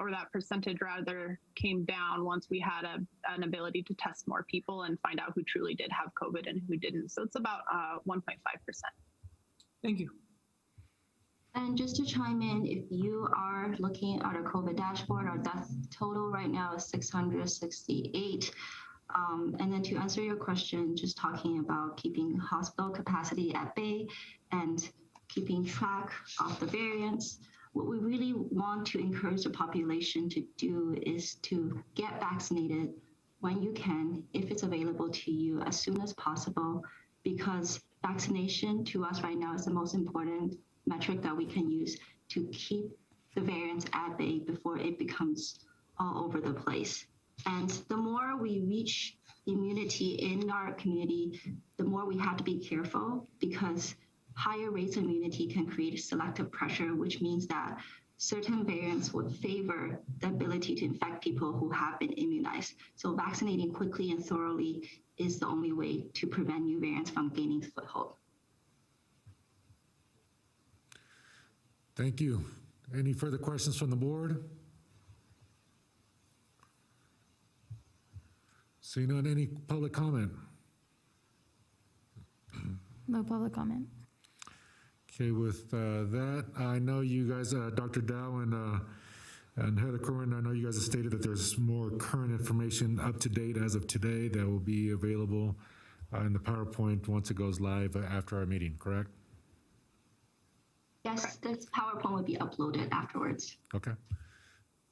or that percentage rather came down once we had an ability to test more people and find out who truly did have COVID and who didn't. So it's about 1.5%. Thank you. And just to chime in, if you are looking at our COVID dashboard, our death total right now is 668. And then to answer your question, just talking about keeping hospital capacity at bay and keeping track of the variants, what we really want to encourage the population to do is to get vaccinated when you can, if it's available to you as soon as possible, because vaccination to us right now is the most important metric that we can use to keep the variants at bay before it becomes all over the place. And the more we reach immunity in our community, the more we have to be careful, because higher rates of immunity can create selective pressure, which means that certain variants would favor the ability to infect people who have been immunized. So vaccinating quickly and thoroughly is the only way to prevent new variants from gaining foothold. Thank you. Any further questions from the board? Seeing none, any public comment? No public comment. Okay, with that, I know you guys, Dr. Dow and Heather Corwin, I know you guys have stated that there's more current information up to date as of today that will be available in the PowerPoint once it goes live after our meeting, correct? Yes, this PowerPoint will be uploaded afterwards. Okay.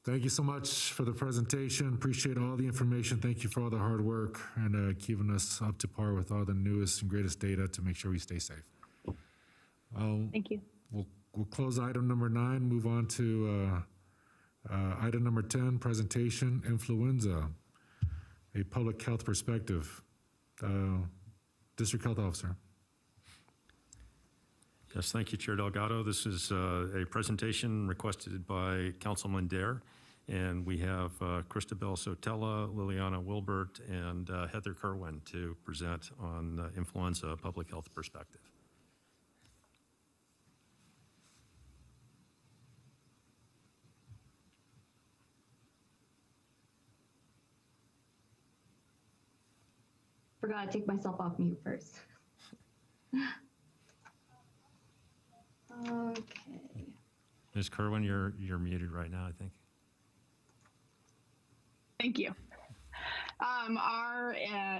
Thank you so much for the presentation. Appreciate all the information. Thank you for all the hard work and keeping us up to par with all the newest and greatest data to make sure we stay safe. Thank you. We'll close item number 9, move on to item number 10, presentation, influenza, a public health perspective. District Health Officer. Yes, thank you, Chair Delgado. This is a presentation requested by Councilman Dare, and we have Christabel Sotella, Liliana Wilbert, and Heather Kerwin to present on influenza public health perspective. Forgot to take myself off mute first. Okay. Ms. Kerwin, you're muted right now, I think. Thank you. Our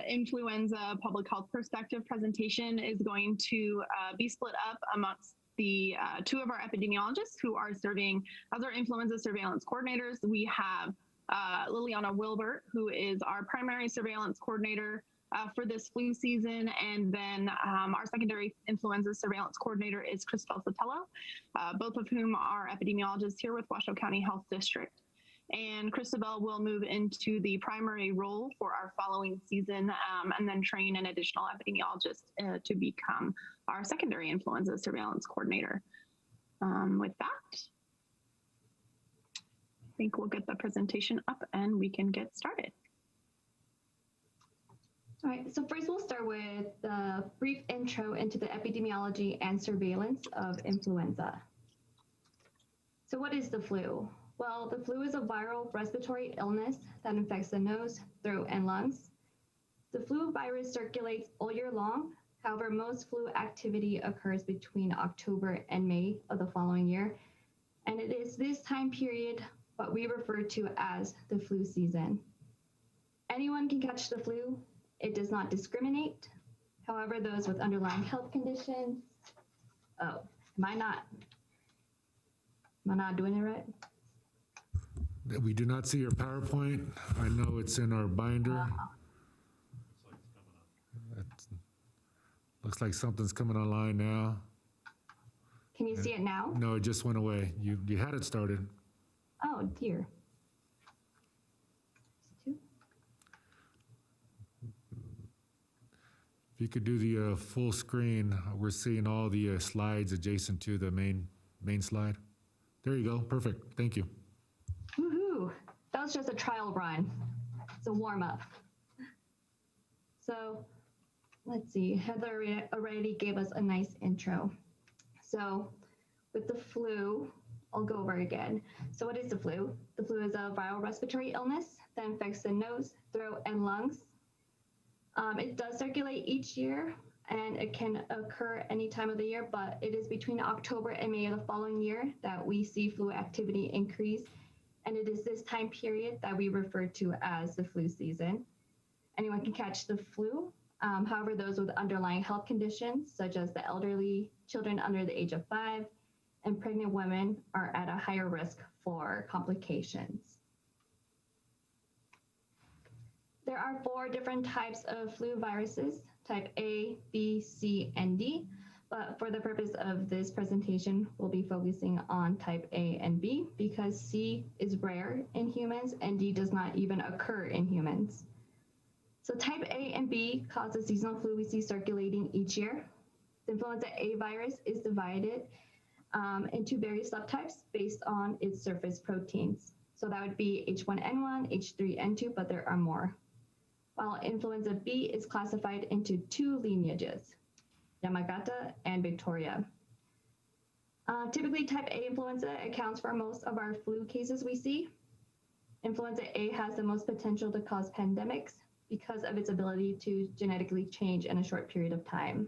influenza public health perspective presentation is going to be split up amongst the 2 of our epidemiologists who are serving as our influenza surveillance coordinators. We have Liliana Wilbert, who is our primary surveillance coordinator for this flu season, and then our secondary influenza surveillance coordinator is Christabel Sotella, both of whom are epidemiologists here with Washoe County Health District. And Christabel will move into the primary role for our following season and then train an additional epidemiologist to become our secondary influenza surveillance coordinator. With that, I think we'll get the presentation up and we can get started. All right, so first we'll start with the brief intro into the epidemiology and surveillance of influenza. So what is the flu? Well, the flu is a viral respiratory illness that infects the nose, throat, and lungs. The flu virus circulates all year long. However, most flu activity occurs between October and May of the following year. And it is this time period what we refer to as the flu season. Anyone can catch the flu. It does not discriminate. However, those with underlying health conditions, am I not doing it right? We do not see your PowerPoint. I know it's in our binder. Looks like something's coming online now. Can you see it now? No, it just went away. You had it started. Oh, dear. If you could do the full screen, we're seeing all the slides adjacent to the main slide. There you go. Perfect. Thank you. Woohoo! That was just a trial run. It's a warm up. So let's see. Heather already gave us a nice intro. So with the flu, I'll go over again. So what is the flu? The flu is a viral respiratory illness that infects the nose, throat, and lungs. It does circulate each year, and it can occur any time of the year, but it is between October and May of the following year that we see flu activity increase, and it is this time period that we refer to as the flu season. Anyone can catch the flu. However, those with underlying health conditions, such as the elderly, children under the age of 5, and pregnant women are at a higher risk for complications. There are 4 different types of flu viruses, type A, B, C, and D, but for the purpose of this presentation, we'll be focusing on type A and B because C is rare in humans and D does not even occur in humans. So type A and B cause the seasonal flu we see circulating each year. The influenza A virus is divided into various subtypes based on its surface proteins. So that would be H1N1, H3N2, but there are more. While influenza B is classified into 2 lineages, Yamagata and Victoria. Typically, type A influenza accounts for most of our flu cases we see. Influenza A has the most potential to cause pandemics because of its ability to genetically change in a short period of time.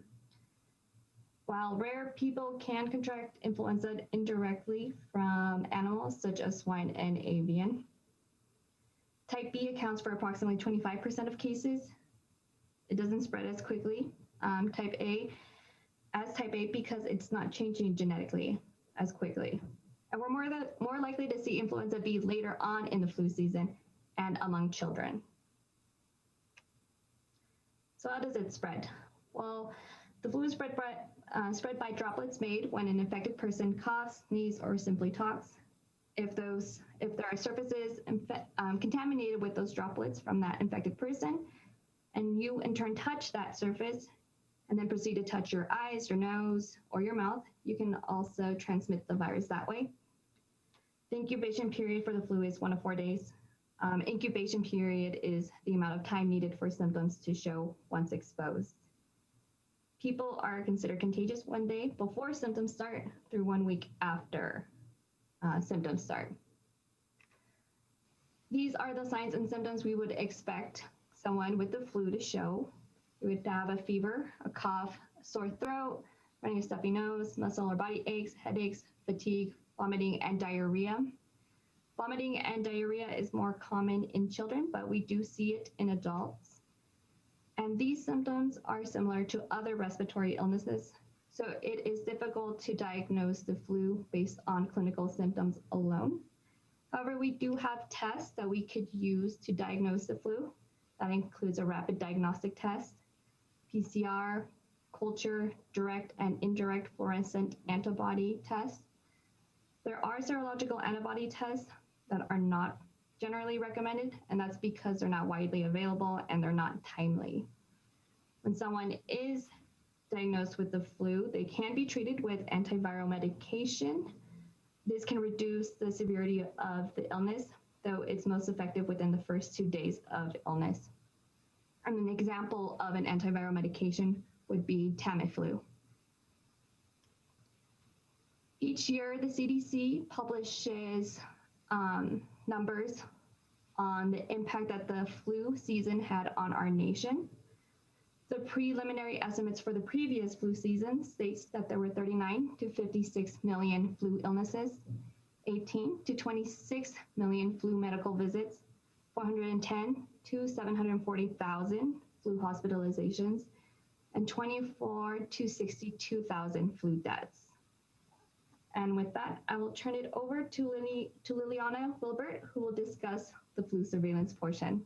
While rare, people can contract influenza indirectly from animals such as swine and avian. Type B accounts for approximately 25% of cases. It doesn't spread as quickly. Type A because it's not changing genetically as quickly. And we're more likely to see influenza B later on in the flu season and among children. So how does it spread? Well, the flu is spread by droplets made when an infected person coughs, sneezes, or simply talks. If there are surfaces contaminated with those droplets from that infected person, and you in turn touch that surface, and then proceed to touch your eyes, your nose, or your mouth, you can also transmit the virus that way. The incubation period for the flu is 1 to 4 days. Incubation period is the amount of time needed for symptoms to show once exposed. People are considered contagious 1 day before symptoms start through 1 week after symptoms start. These are the signs and symptoms we would expect someone with the flu to show. You would have a fever, a cough, a sore throat, running a stuffy nose, muscle or body aches, headaches, fatigue, vomiting, and diarrhea. Vomiting and diarrhea is more common in children, but we do see it in adults. And these symptoms are similar to other respiratory illnesses, so it is difficult to diagnose the flu based on clinical symptoms alone. However, we do have tests that we could use to diagnose the flu. That includes a rapid diagnostic test, PCR, culture, direct and indirect fluorescent antibody tests. There are serological antibody tests that are not generally recommended, and that's because they're not widely available and they're not timely. When someone is diagnosed with the flu, they can be treated with antiviral medication. This can reduce the severity of the illness, though it's most effective within the first 2 days of illness. And an example of an antiviral medication would be Tamiflu. Each year, the CDC publishes numbers on the impact that the flu season had on our nation. The preliminary estimates for the previous flu season states that there were 39 to 56 million flu illnesses, 18 to 26 million flu medical visits, 410 to 740,000 flu hospitalizations, and 24 to 62,000 flu deaths. And with that, I will turn it over to Liliana Wilbert, who will discuss the flu surveillance portion.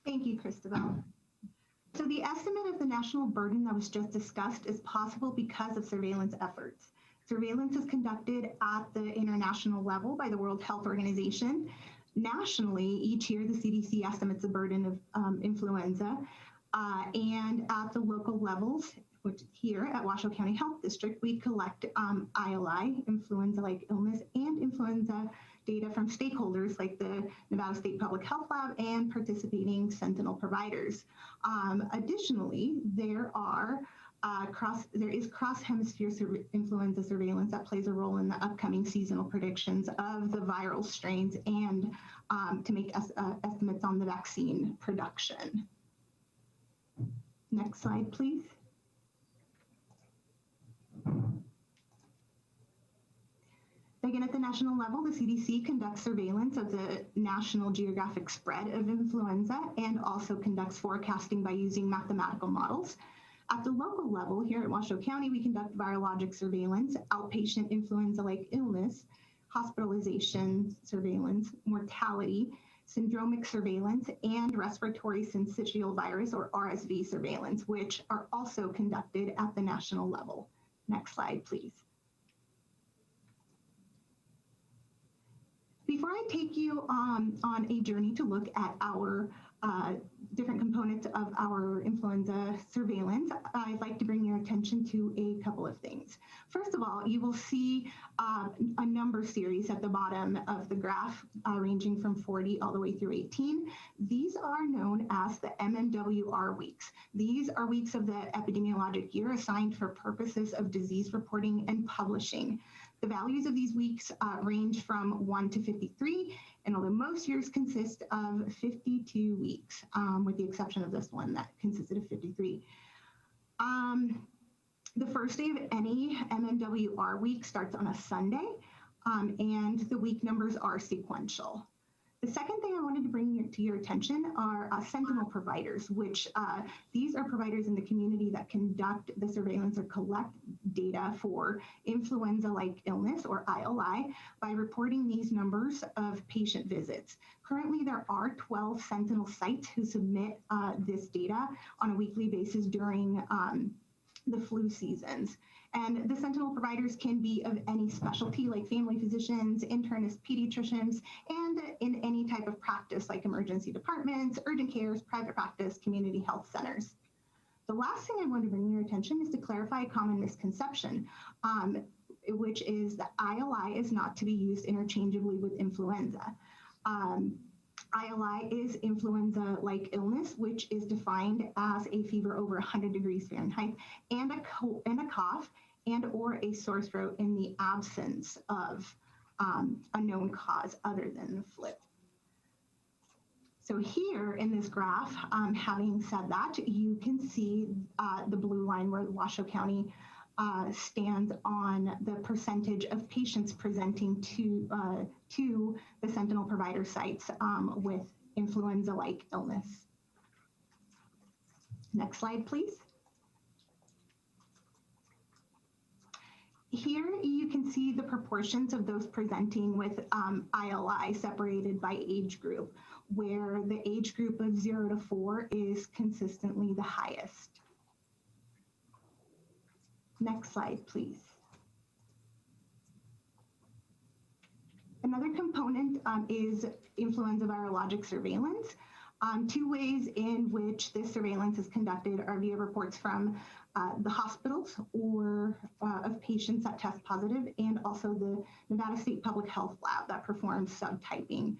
Thank you, Christabel. So the estimate of the national burden that was just discussed is possible because of surveillance efforts. Surveillance is conducted at the international level by the World Health Organization. Nationally, each year the CDC estimates the burden of influenza And at the local levels, which here at Washoe County Health District, we collect ILI, influenza-like illness, and influenza data from stakeholders like the Nevada State Public Health Lab and participating Sentinel providers. Additionally, there is cross-hemisphere influenza surveillance that plays a role in the upcoming seasonal predictions of the viral strains and to make estimates on the vaccine production. Next slide, please. Again, at the national level, the CDC conducts surveillance of the national geographic spread of influenza and also conducts forecasting by using mathematical models. At the local level, here at Washoe County, we conduct virologic surveillance, outpatient influenza-like illness, hospitalization surveillance, mortality, syndromic surveillance, and respiratory syncytial virus, or RSV surveillance, which are also conducted at the national level. Next slide, please. Before I take you on a journey to look at our different components of our influenza surveillance, I'd like to bring your attention to a couple of things. First of all, you will see a number series at the bottom of the graph ranging from 40 all the way through 18. These are known as the MMWR weeks. These are weeks of the epidemiologic year assigned for purposes of disease reporting and publishing. The values of these weeks range from 1 to 53, and although most years consist of 52 weeks, with the exception of this one that consisted of 53. The first day of any MMWR week starts on a Sunday, and the week numbers are sequential. The second thing I wanted to bring to your attention are Sentinel providers, which these are providers in the community that conduct the surveillance or collect data for influenza-like illness, or ILI, by reporting these numbers of patient visits. Currently, there are 12 Sentinel sites who submit this data on a weekly basis during the flu seasons. And the Sentinel providers can be of any specialty, like family physicians, internists, pediatricians, and in any type of practice like emergency departments, urgent cares, private practice, community health centers. The last thing I want to bring your attention is to clarify a common misconception, which is that ILI is not to be used interchangeably with influenza. ILI is influenza-like illness, which is defined as a fever over 100 degrees Fahrenheit and a cough and or a sore throat in the absence of a known cause other than the flu. So here in this graph, having said that, you can see the blue line where Washoe County stands on the percentage of patients presenting to the Sentinel provider sites with influenza-like illness. Next slide, please. Here you can see the proportions of those presenting with ILI separated by age group, where the age group of 0 to 4 is consistently the highest. Next slide, please. Another component is influenza virologic surveillance. Two ways in which this surveillance is conducted are via reports from the hospitals or of patients that test positive, and also the Nevada State Public Health Lab that performs subtyping,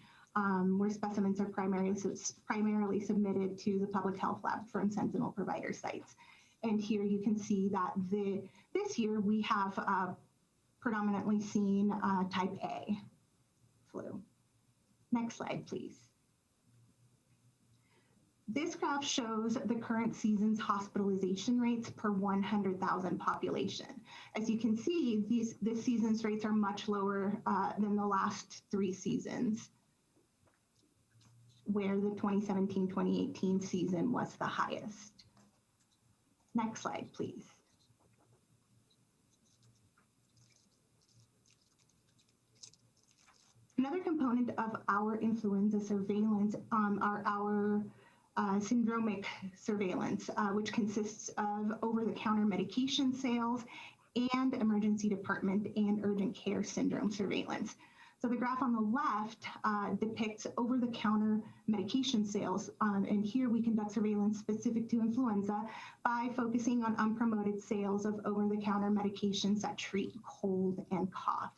where specimens are primarily submitted to the Public Health Lab from Sentinel provider sites. And here you can see that this year we have predominantly seen type A flu. Next slide, please. This graph shows the current season's hospitalization rates per 100,000 population. As you can see, this season's rates are much lower than the last 3 seasons, where the 2017-2018 season was the highest. Next slide, please. Another component of our influenza surveillance are our syndromic surveillance, which consists of over-the-counter medication sales and emergency department and urgent care syndrome surveillance. So the graph on the left depicts over-the-counter medication sales. And here we conduct surveillance specific to influenza by focusing on unpromoted sales of over-the-counter medications that treat cold and cough.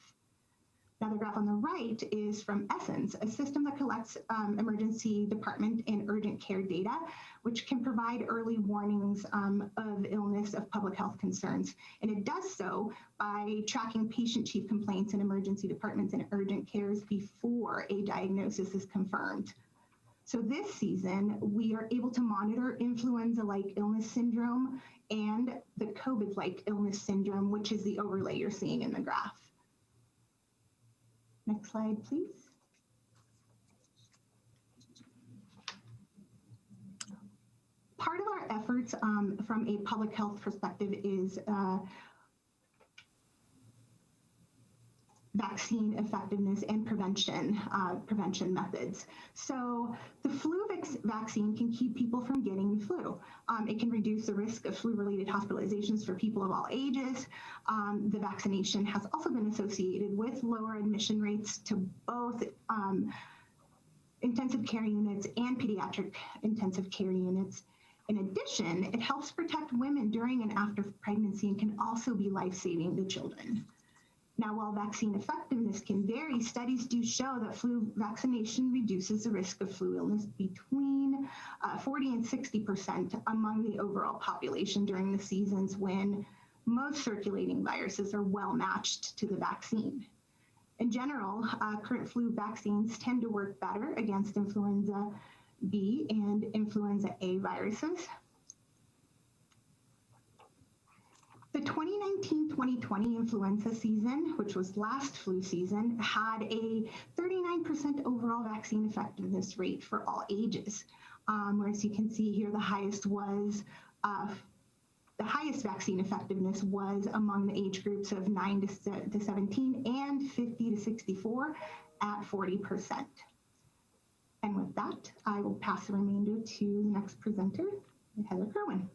Now the graph on the right is from Essence, a system that collects emergency department and urgent care data, which can provide early warnings of illness of public health concerns. And it does so by tracking patient chief complaints in emergency departments and urgent cares before a diagnosis is confirmed. So this season, we are able to monitor influenza-like illness syndrome and the COVID-like illness syndrome, which is the overlay you're seeing in the graph. Next slide, please. Part of our efforts from a public health perspective is vaccine effectiveness and prevention methods. So the flu vaccine can keep people from getting the flu. It can reduce the risk of flu-related hospitalizations for people of all ages. The vaccination has also been associated with lower admission rates to both intensive care units and pediatric intensive care units. In addition, it helps protect women during and after pregnancy and can also be life-saving to children. Now, while vaccine effectiveness can vary, studies do show that flu vaccination reduces the risk of flu illness between 40 and 60% among the overall population during the seasons when most circulating viruses are well matched to the vaccine. In general, current flu vaccines tend to work better against influenza B and influenza A viruses. The 2019-2020 influenza season, which was last flu season, had a 39% overall vaccine effectiveness rate for all ages. Whereas you can see here, the highest vaccine effectiveness was among the age groups of 9 to 17 and 50 to 64 at 40%. And with that, I will pass the remainder to the next presenter, Heather Kerwin.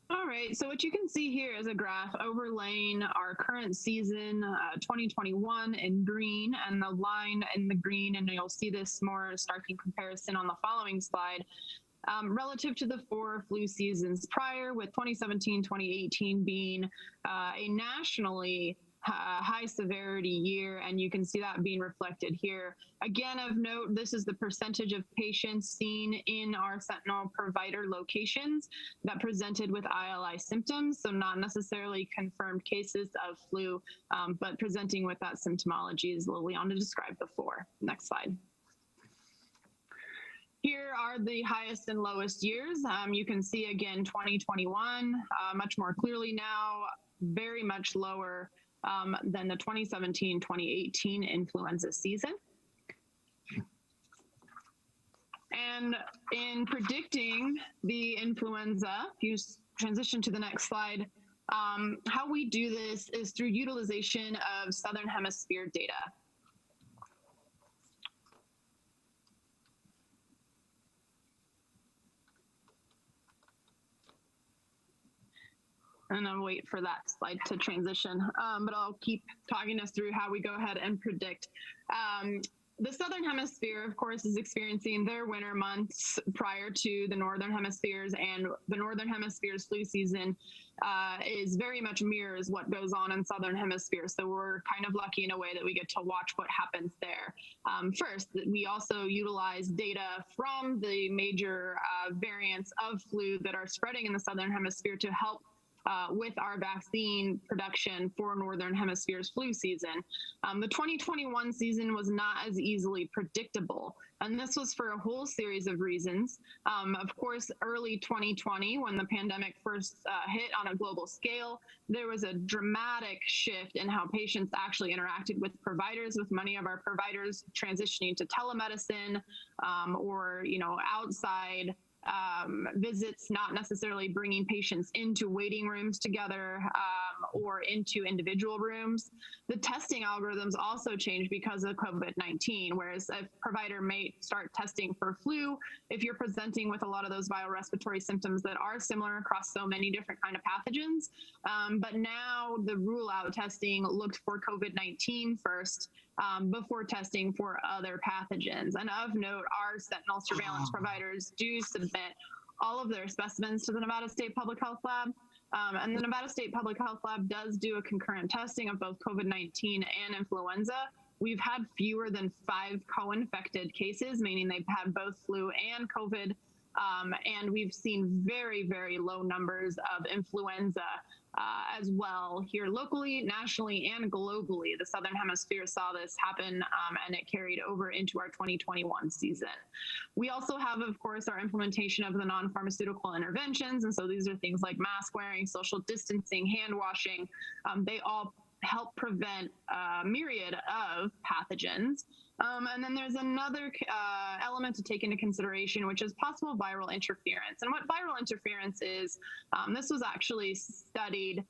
All right, so what you can see here is a graph overlaying our current season 2021 in green and the line in the green, and you'll see this more stark in comparison on the following slide, relative to the 4 flu seasons prior, with 2017-2018 being a nationally high severity year, and you can see that being reflected here. Again, of note, this is the percentage of patients seen in our Sentinel provider locations that presented with ILI symptoms, so not necessarily confirmed cases of flu, but presenting with that symptomology as Liliana described before. Next slide. Here are the highest and lowest years. You can see again 2021 much more clearly now, very much lower than the 2017-2018 influenza season. And in predicting the influenza, if you transition to the next slide, how we do this is through utilization of Southern Hemisphere data. And I'll wait for that slide to transition, but I'll keep talking us through how we go ahead and predict. The Southern Hemisphere, of course, is experiencing their winter months prior to the Northern Hemispheres, and the Northern Hemisphere's flu season is very much mirrors what goes on in Southern Hemisphere. So we're kind of lucky in a way that we get to watch what happens there. First, we also utilize data from the major variants of flu that are spreading in the Southern Hemisphere to help with our vaccine production for Northern Hemisphere's flu season. The 2021 season was not as easily predictable, and this was for a whole series of reasons. Of course, early 2020, when the pandemic first hit on a global scale, there was a dramatic shift in how patients actually interacted with providers, with many of our providers transitioning to telemedicine or outside visits, not necessarily bringing patients into waiting rooms together, or into individual rooms. The testing algorithms also change because of COVID-19, whereas a provider may start testing for flu if you're presenting with a lot of those viral respiratory symptoms that are similar across so many different kind of pathogens. But now the rule out testing looked for COVID-19 first before testing for other pathogens. And of note, our Sentinel surveillance providers do submit all of their specimens to the Nevada State Public Health Lab. And the Nevada State Public Health Lab does do a concurrent testing of both COVID-19 and influenza. We've had fewer than 5 co-infected cases, meaning they've had both flu and COVID. And we've seen very, very low numbers of influenza as well here locally, nationally, and globally. The Southern Hemisphere saw this happen and it carried over into our 2021 season. We also have, of course, our implementation of the non-pharmaceutical interventions. And so these are things like mask wearing, social distancing, hand washing. They all help prevent a myriad of pathogens. And then there's another element to take into consideration, which is possible viral interference. And what viral interference is, this was actually studied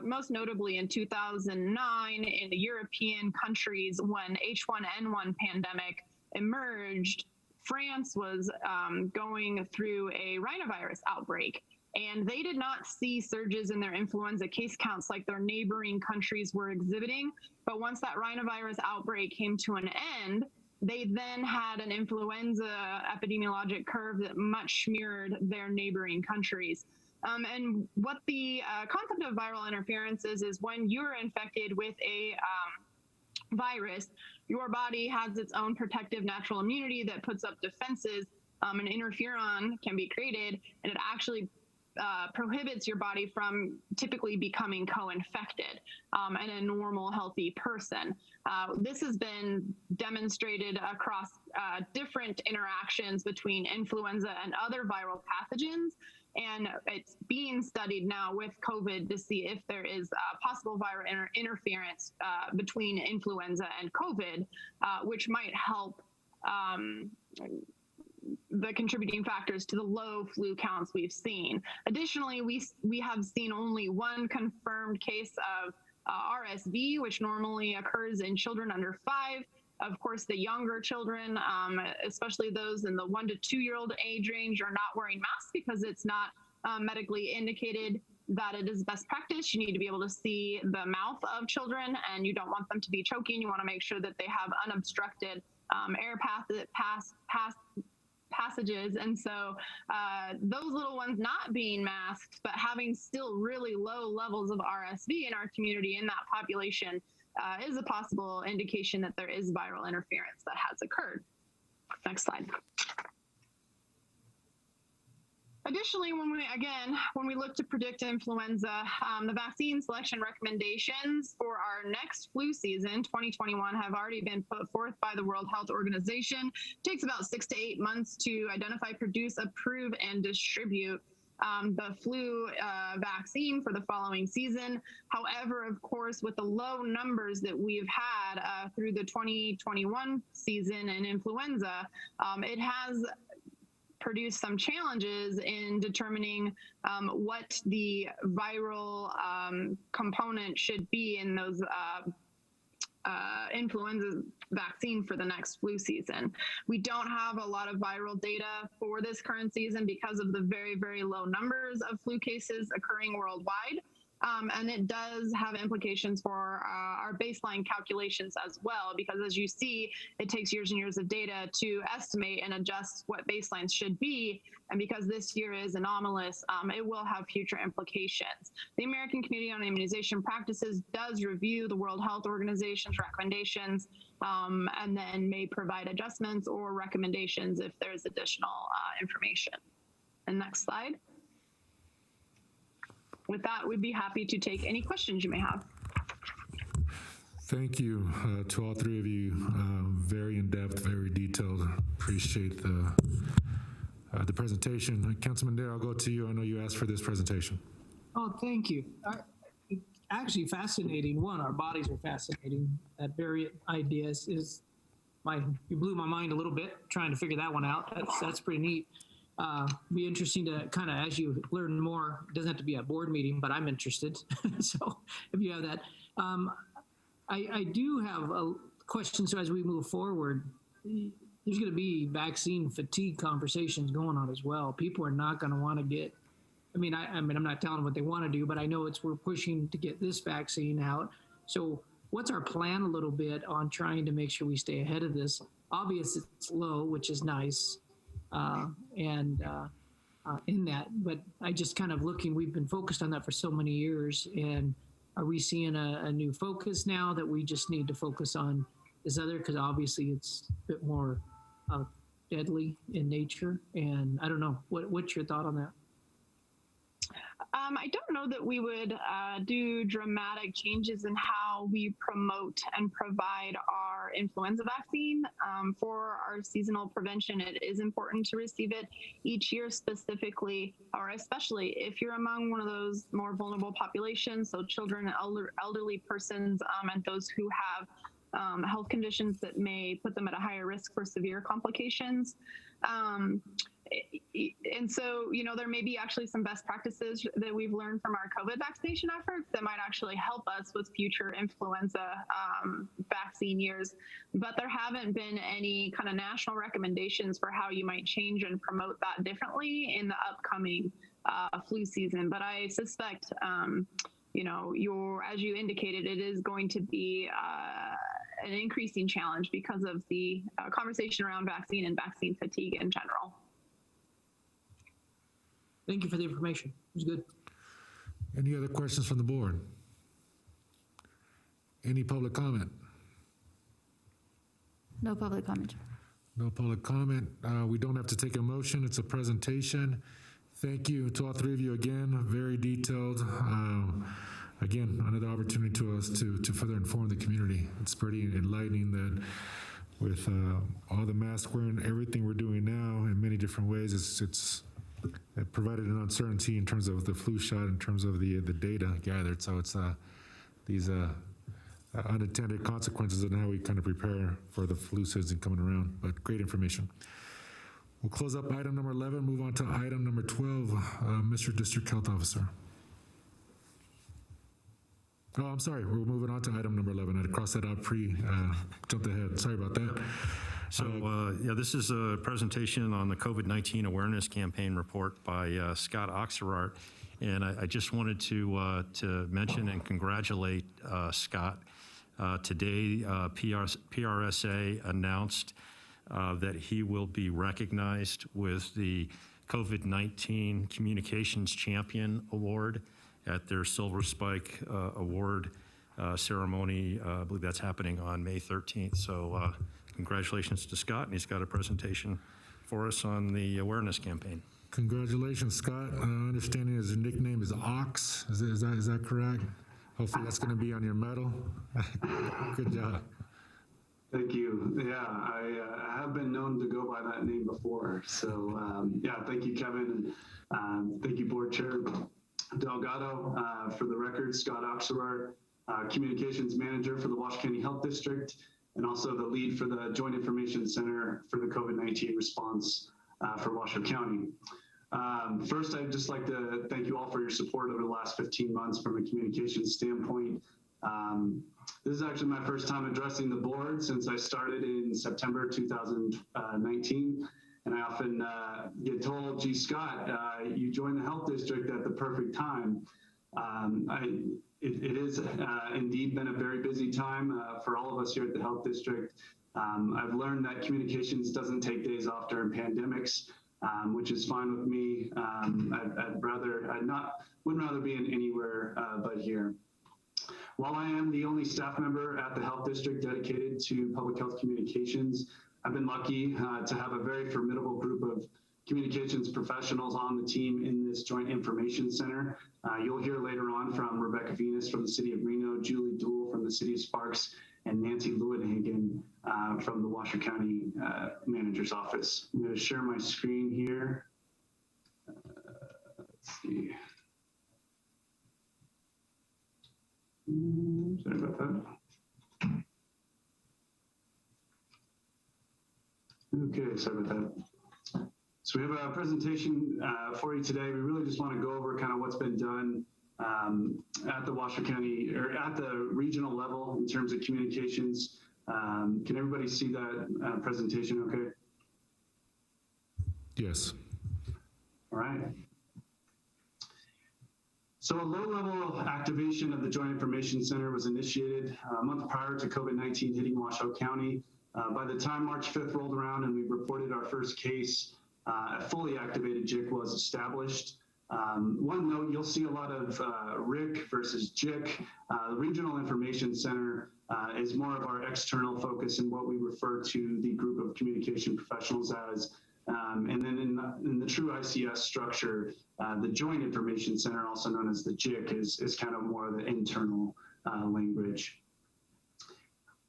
most notably in 2009 in the European countries when H1N1 pandemic emerged. France was going through a rhinovirus outbreak. And they did not see surges in their influenza case counts like their neighboring countries were exhibiting. But once that rhinovirus outbreak came to an end, they then had an influenza epidemiologic curve that much mirrored their neighboring countries. And what the concept of viral interference is when you're infected with a virus, your body has its own protective natural immunity that puts up defenses. An interferon can be created, and it actually prohibits your body from typically becoming co-infected in a normal, healthy person. This has been demonstrated across different interactions between influenza and other viral pathogens. And it's being studied now with COVID to see if there is possible viral interference between influenza and COVID, which might help the contributing factors to the low flu counts we've seen. Additionally, we have seen only one confirmed case of RSV, which normally occurs in children under 5. Of course, the younger children, especially those in the 1 to 2 year old age range, are not wearing masks because it's not medically indicated that it is best practice. You need to be able to see the mouth of children, and you don't want them to be choking. You want to make sure that they have unobstructed air passages. And so those little ones not being masked, but having still really low levels of RSV in our community, in that population, is a possible indication that there is viral interference that has occurred. Next slide. Additionally, when we look to predict influenza, the vaccine selection recommendations for our next flu season, 2021, have already been put forth by the World Health Organization. It takes about 6 to 8 months to identify, produce, approve, and distribute the flu vaccine for the following season. However, of course, with the low numbers that we've had through the 2021 season in influenza, it has produced some challenges in determining what the viral component should be in those influenza vaccine for the next flu season. We don't have a lot of viral data for this current season because of the very, very low numbers of flu cases occurring worldwide. And it does have implications for our baseline calculations as well, because as you see, it takes years and years of data to estimate and adjust what baselines should be. And because this year is anomalous, it will have future implications. The American Committee on Immunization Practices does review the World Health Organization's recommendations and then may provide adjustments or recommendations if there's additional information. And next slide. With that, we'd be happy to take any questions you may have. Thank you to all three of you. Very in-depth, very detailed. Appreciate the presentation. Councilman Dare, I'll go to you. I know you asked for this presentation. Oh, thank you. Actually fascinating. One, our bodies are fascinating. That very idea you blew my mind a little bit trying to figure that one out. That's pretty neat. Be interesting to kind of, as you learn more, it doesn't have to be a board meeting, but I'm interested. So if you have that, I do have a question. So as we move forward, there's going to be vaccine fatigue conversations going on as well. People are not going to want to get, I mean, I'm not telling them what they want to do, but I know we're pushing to get this vaccine out. So what's our plan a little bit on trying to make sure we stay ahead of this? Obviously, it's low, which is nice. In that, but I just kind of looking, we've been focused on that for so many years, and are we seeing a new focus now that we just need to focus on this other, because obviously it's a bit more deadly in nature, and I don't know, what's your thought on that? I don't know that we would do dramatic changes in how we promote and provide our influenza vaccine. For our seasonal prevention, it is important to receive it each year, specifically, or especially if you're among one of those more vulnerable populations, so children, elderly persons, and those who have health conditions that may put them at a higher risk for severe complications. And so, there may be actually some best practices that we've learned from our COVID vaccination efforts that might actually help us with future influenza vaccine years. But there haven't been any kind of national recommendations for how you might change and promote that differently in the upcoming flu season. But I suspect, as you indicated, it is going to be an increasing challenge because of the conversation around vaccine and vaccine fatigue in general. Thank you for the information. It was good. Any other questions from the board? Any public comment? No public comment. No public comment. We don't have to take a motion. It's a presentation. Thank you to all three of you again. Very detailed. Again, another opportunity to us to further inform the community. It's pretty enlightening that with all the mask wearing, everything we're doing now in many different ways, it provided an uncertainty in terms of the flu shot, in terms of the data gathered. So it's these unintended consequences and how we kind of prepare for the flu season coming around. But great information. We'll close up item number 11, move on to item number 12. Mr. District Health Officer. Oh, I'm sorry. We're moving on to item number 11. I crossed that out jumped ahead. Sorry about that. So, this is a presentation on the COVID-19 awareness campaign report by Scott Oxerart. And I just wanted to mention and congratulate Scott. Today, PRSA announced that he will be recognized with the COVID-19 Communications Champion Award at their Silver Spike Award ceremony. I believe that's happening on May 13th. So congratulations to Scott, and he's got a presentation for us on the awareness campaign. Congratulations, Scott. Understanding his nickname is Ox. Is that correct? Hopefully that's going to be on your medal. Good job. Thank you. Yeah, I have been known to go by that name before. So thank you, Kevin. And thank you, Board Chair Delgado. For the record, Scott Oxerart, Communications Manager for the Washoe County Health District, and also the lead for the Joint Information Center for the COVID-19 response for Washoe County. First, I'd just like to thank you all for your support over the last 15 months from a communications standpoint. This is actually my first time addressing the board since I started in September 2019. And I often get told, gee, Scott, you joined the health district at the perfect time. It is indeed been a very busy time for all of us here at the health district. I've learned that communications doesn't take days off during pandemics, which is fine with me. Wouldn't rather be in anywhere but here. While I am the only staff member at the health district dedicated to public health communications, I've been lucky to have a very formidable group of communications professionals on the team in this Joint Information Center. You'll hear later on from Rebecca Venus from the City of Reno, Julie Dool from the City of Sparks, and Nancy Lewinhagen from the Washoe County Manager's Office. I'm going to share my screen here. Let's see. Sorry about that. Okay, sorry about that. So we have a presentation for you today. We really just want to go over kind of what's been done at the Washoe County or at the regional level in terms of communications. Can everybody see that presentation okay? Yes. All right. So a low-level activation of the Joint Information Center was initiated a month prior to COVID-19 hitting Washoe County. By the time March 5th rolled around and we reported our first case, a fully activated JIC was established. One note, you'll see a lot of RIC versus JIC. The Regional Information Center is more of our external focus and what we refer to the group of communication professionals as. And then in the true ICS structure, the Joint Information Center, also known as the JIC, is kind of more of the internal language.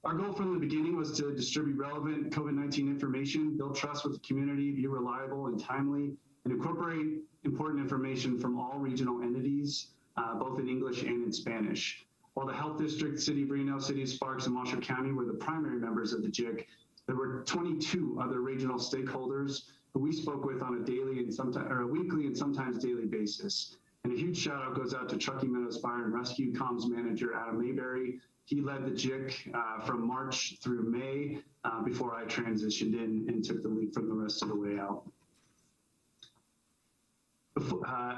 Our goal from the beginning was to distribute relevant COVID-19 information, build trust with the community, be reliable and timely, and incorporate important information from all regional entities, both in English and in Spanish. While the Health District, City of Reno, City of Sparks, and Washoe County were the primary members of the JIC, there were 22 other regional stakeholders who we spoke with on a daily and sometimes or a weekly and sometimes daily basis. And a huge shout out goes out to Truckee Meadows Fire and Rescue Comms Manager Adam Mayberry. He led the JIC from March through May before I transitioned in and took the lead from the rest of the way out.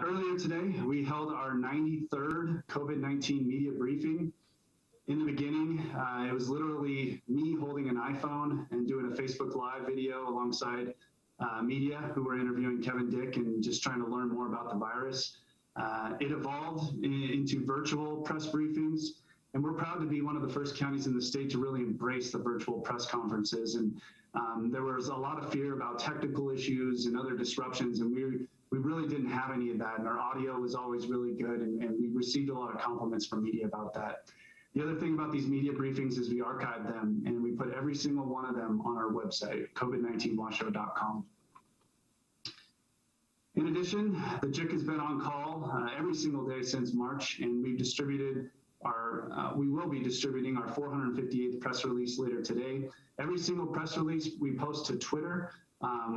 Earlier today, we held our 93rd COVID-19 media briefing. In the beginning, it was literally me holding an iPhone and doing a Facebook Live video alongside media who were interviewing Kevin Dick and just trying to learn more about the virus. It evolved into virtual press briefings, and we're proud to be one of the first counties in the state to really embrace the virtual press conferences. And there was a lot of fear about technical issues and other disruptions, and we really didn't have any of that. And our audio was always really good, and we received a lot of compliments from media about that. The other thing about these media briefings is we archive them, and we put every single one of them on our website, covid19washoe.com. In addition, the JIC has been on call every single day since March, and we've distributed we will be distributing our 458th press release later today. Every single press release we post to Twitter.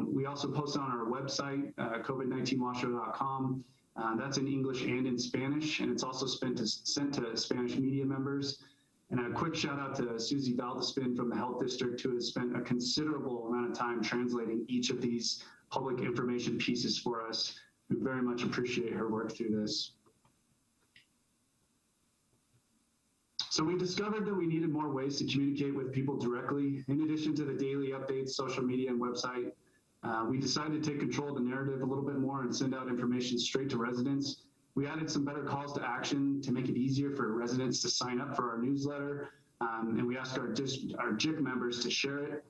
We also post on our website, covid19washoe.com. That's in English and in Spanish, and it's also sent to Spanish media members. And a quick shout out to Susie Valdespin from the Health District, who has spent a considerable amount of time translating each of these public information pieces for us. We very much appreciate her work through this. So we discovered that we needed more ways to communicate with people directly. In addition to the daily updates, social media, and website, we decided to take control of the narrative a little bit more and send out information straight to residents. We added some better calls to action to make it easier for residents to sign up for our newsletter, and we asked our JIC members to share it.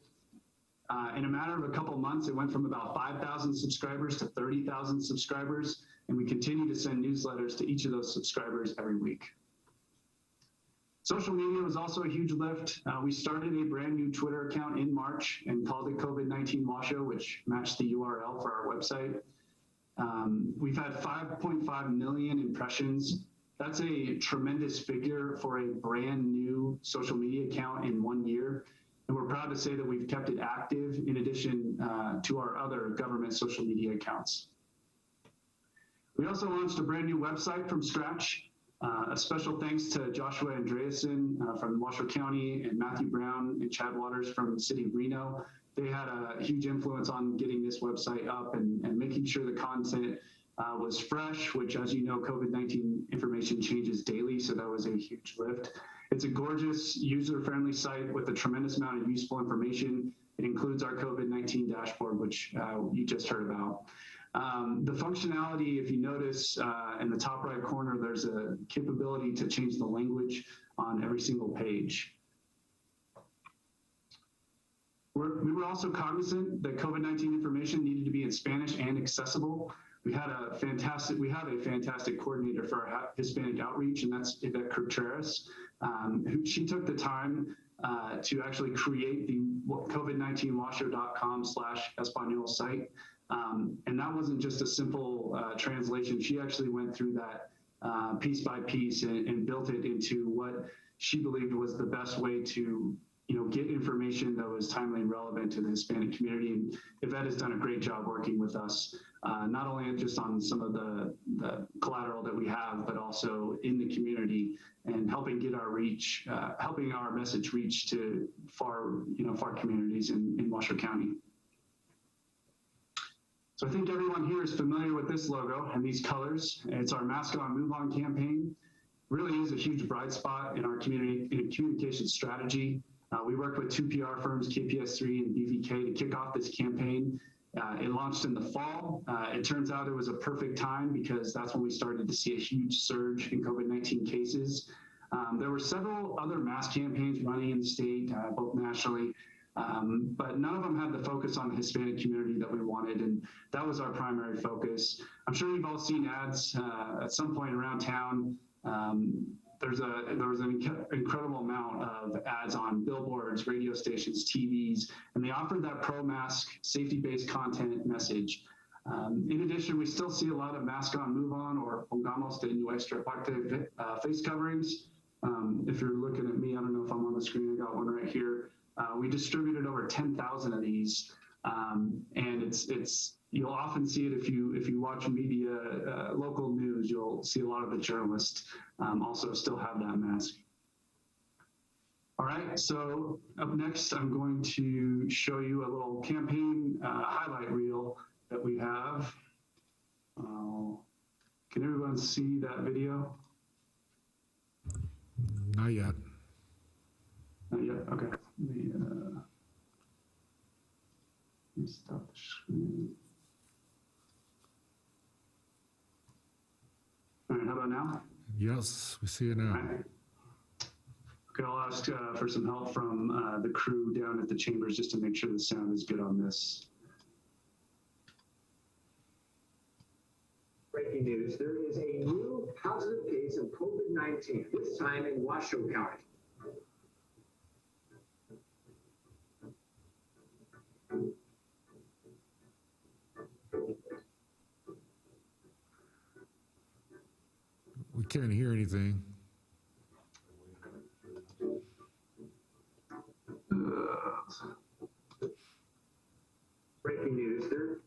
In a matter of a couple months, it went from about 5,000 subscribers to 30,000 subscribers, and we continue to send newsletters to each of those subscribers every week. Social media was also a huge lift. We started a brand new Twitter account in March and called it COVID-19 Washoe, which matched the URL for our website. We've had 5.5 million impressions. That's a tremendous figure for a brand new social media account in 1 year. And we're proud to say that we've kept it active in addition to our other government social media accounts. We also launched a brand new website from scratch. A special thanks to Joshua Andreasen from Washoe County and Matthew Brown and Chad Waters from the City of Reno. They had a huge influence on getting this website up and making sure the content was fresh, which, as you know, COVID-19 information changes daily, so that was a huge lift. It's a gorgeous, user-friendly site with a tremendous amount of useful information. It includes our COVID-19 dashboard, which you just heard about. The functionality, if you notice in the top right corner, there's a capability to change the language on every single page. We were also cognizant that COVID-19 information needed to be in Spanish and accessible. We have a fantastic coordinator for our Hispanic outreach, and that's Yvette Contreras. She took the time to actually create the covid19washoe.com/Espanol site. And that wasn't just a simple translation. She actually went through that piece by piece and built it into what she believed was the best way to get information that was timely and relevant to the Hispanic community. And Yvette has done a great job working with us, not only just on some of the collateral that we have, but also in the community and helping get our reach, helping our message reach to far communities in Washoe County. So I think everyone here is familiar with this logo and these colors. It's our Mask On, Move On campaign. Really is a huge bright spot in our communication strategy. We worked with 2 PR firms, KPS3 and BVK, to kick off this campaign. It launched in the fall. It turns out it was a perfect time because that's when we started to see a huge surge in COVID-19 cases. There were several other mask campaigns running in the state, both nationally, but none of them had the focus on the Hispanic community that we wanted, and that was our primary focus. I'm sure you've all seen ads at some point around town. There was an incredible amount of ads on billboards, radio stations, TVs, and they offered that pro-mask, safety-based content message. In addition, we still see a lot of Mask On, Move On, or Pongamos de Nuestra Parte face coverings. If you're looking at me, I don't know if I'm on the screen, I got one right here. We distributed over 10,000 of these, and you'll often see it if you watch media, local news. You'll see a lot of the journalists also still have that mask. All right, so up next, I'm going to show you a little campaign highlight reel that we have. Can everyone see that video? Not yet. Not yet. Okay. Let me stop the screen. All right, how about now? Yes, we see it now. Right. Okay, I'll ask for some help from the crew down at the chambers just to make sure the sound is good on this. Breaking news, there is a new positive case of COVID-19, this time in Washoe County. We can't hear anything. Breaking news, there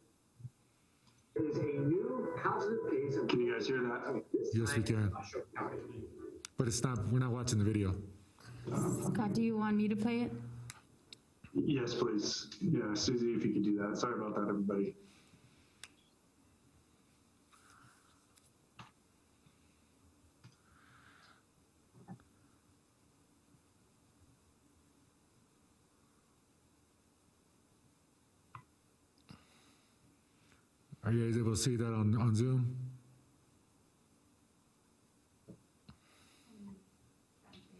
is a new positive case of. Can you guys hear that? Yes, we can. But it's not, we're not watching the video. Scott, do you want me to play it? Yes, please. Yeah, Susie, if you could do that. Sorry about that, everybody. Are you guys able to see that on Zoom?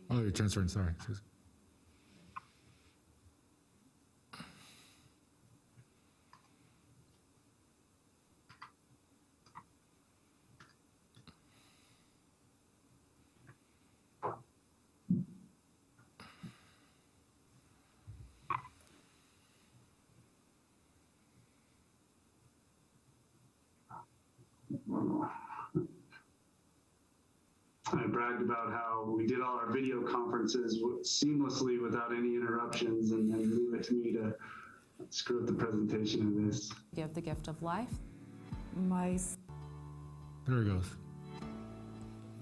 Oh, you're transferring, sorry. I bragged about how we did all our video conferences seamlessly without any interruptions, and then leave it to me to screw up the presentation of this. Give the gift of life. There it goes.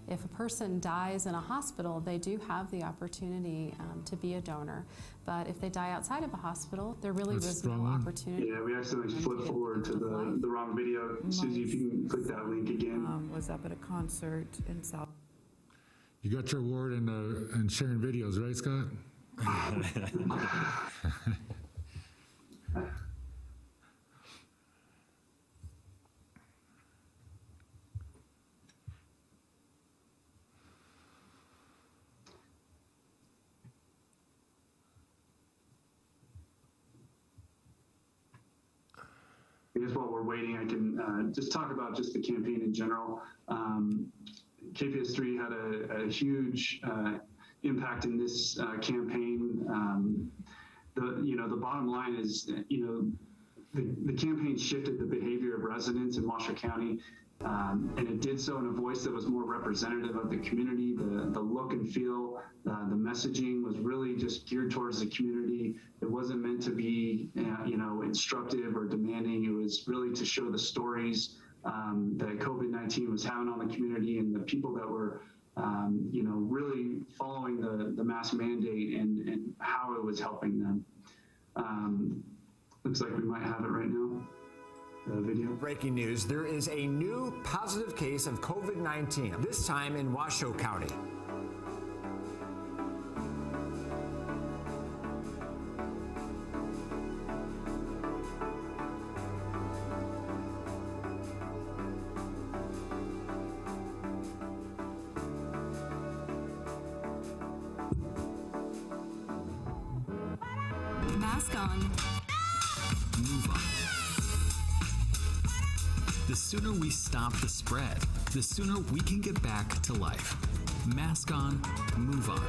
If a person dies in a hospital, they do have the opportunity to be a donor. But if they die outside of a hospital, there really was no opportunity. Yeah, we accidentally flipped forward to the wrong video. Susie, if you can click that link again. Was up at a concert in South. You got your award in sharing videos, right, Scott? I guess while we're waiting, I can just talk about just the campaign in general. KPS3 had a huge impact in this campaign. The bottom line is, the campaign shifted the behavior of residents in Washoe County. And it did so in a voice that was more representative of the community. The look and feel, the messaging was really just geared towards the community. It wasn't meant to be, instructive or demanding. It was really to show the stories that COVID-19 was having on the community and the people that were, really following the mask mandate and how it was helping them. Looks like we might have it right now. Video. Breaking news, there is a new positive case of COVID-19, this time in Washoe County. Mask on. Move on. The sooner we stop the spread, the sooner we can get back to life. Mask on, move on.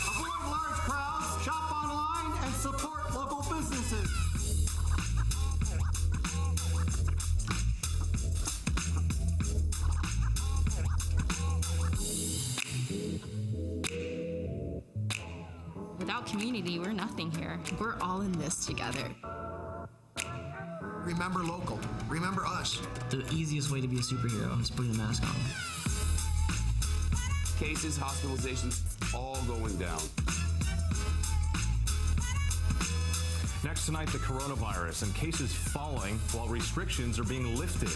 Avoid large crowds, shop online, and support local businesses. Without community, we're nothing here. We're all in this together. Remember local. Remember us. The easiest way to be a superhero is putting a mask on. Cases, hospitalizations, all going down. Next tonight, the coronavirus and cases falling while restrictions are being lifted.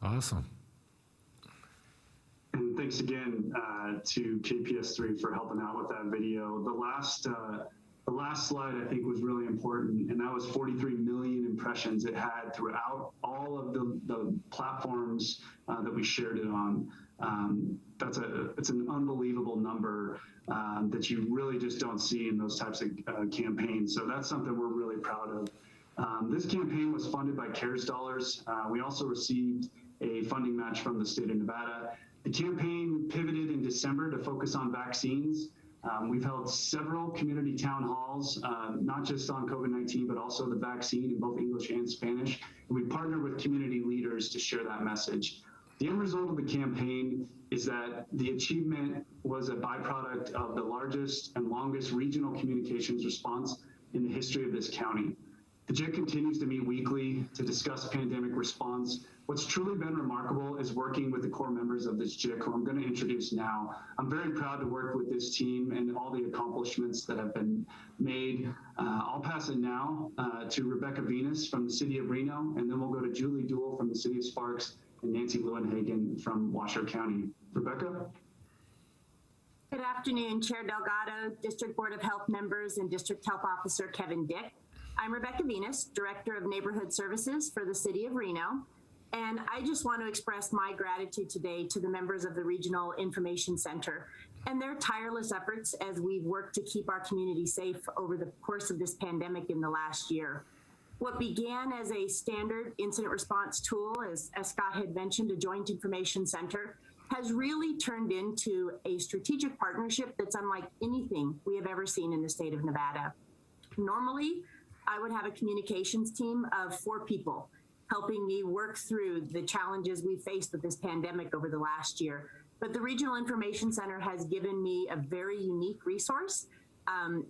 Awesome. And thanks again to KPS3 for helping out with that video. The last slide I think was really important, and that was 43 million impressions it had throughout all of the platforms that we shared it on. It's an unbelievable number that you really just don't see in those types of campaigns. So that's something we're really proud of. This campaign was funded by CARES dollars. We also received a funding match from the state of Nevada. The campaign pivoted in December to focus on vaccines. We've held several community town halls, not just on COVID-19, but also the vaccine in both English and Spanish. And we partnered with community leaders to share that message. The end result of the campaign is that the achievement was a byproduct of the largest and longest regional communications response in the history of this county. The JIC continues to meet weekly to discuss pandemic response. What's truly been remarkable is working with the core members of this JIC, who I'm going to introduce now. I'm very proud to work with this team and all the accomplishments that have been made. I'll pass it now to Rebecca Venus from the city of Reno, and then we'll go to Julie Duell from the city of Sparks and Nancy Lewinhagen from Washoe County. Rebecca? Good afternoon, Chair Delgado, District Board of Health members, and District Health Officer Kevin Dick. I'm Rebecca Venus, Director of Neighborhood Services for the City of Reno. And I just want to express my gratitude today to the members of the Regional Information Center and their tireless efforts as we've worked to keep our community safe over the course of this pandemic in the last year. What began as a standard incident response tool, as Scott had mentioned, a joint information center, has really turned into a strategic partnership that's unlike anything we have ever seen in the state of Nevada. Normally, I would have a communications team of 4 people helping me work through the challenges we faced with this pandemic over the last year. But the Regional Information Center has given me a very unique resource.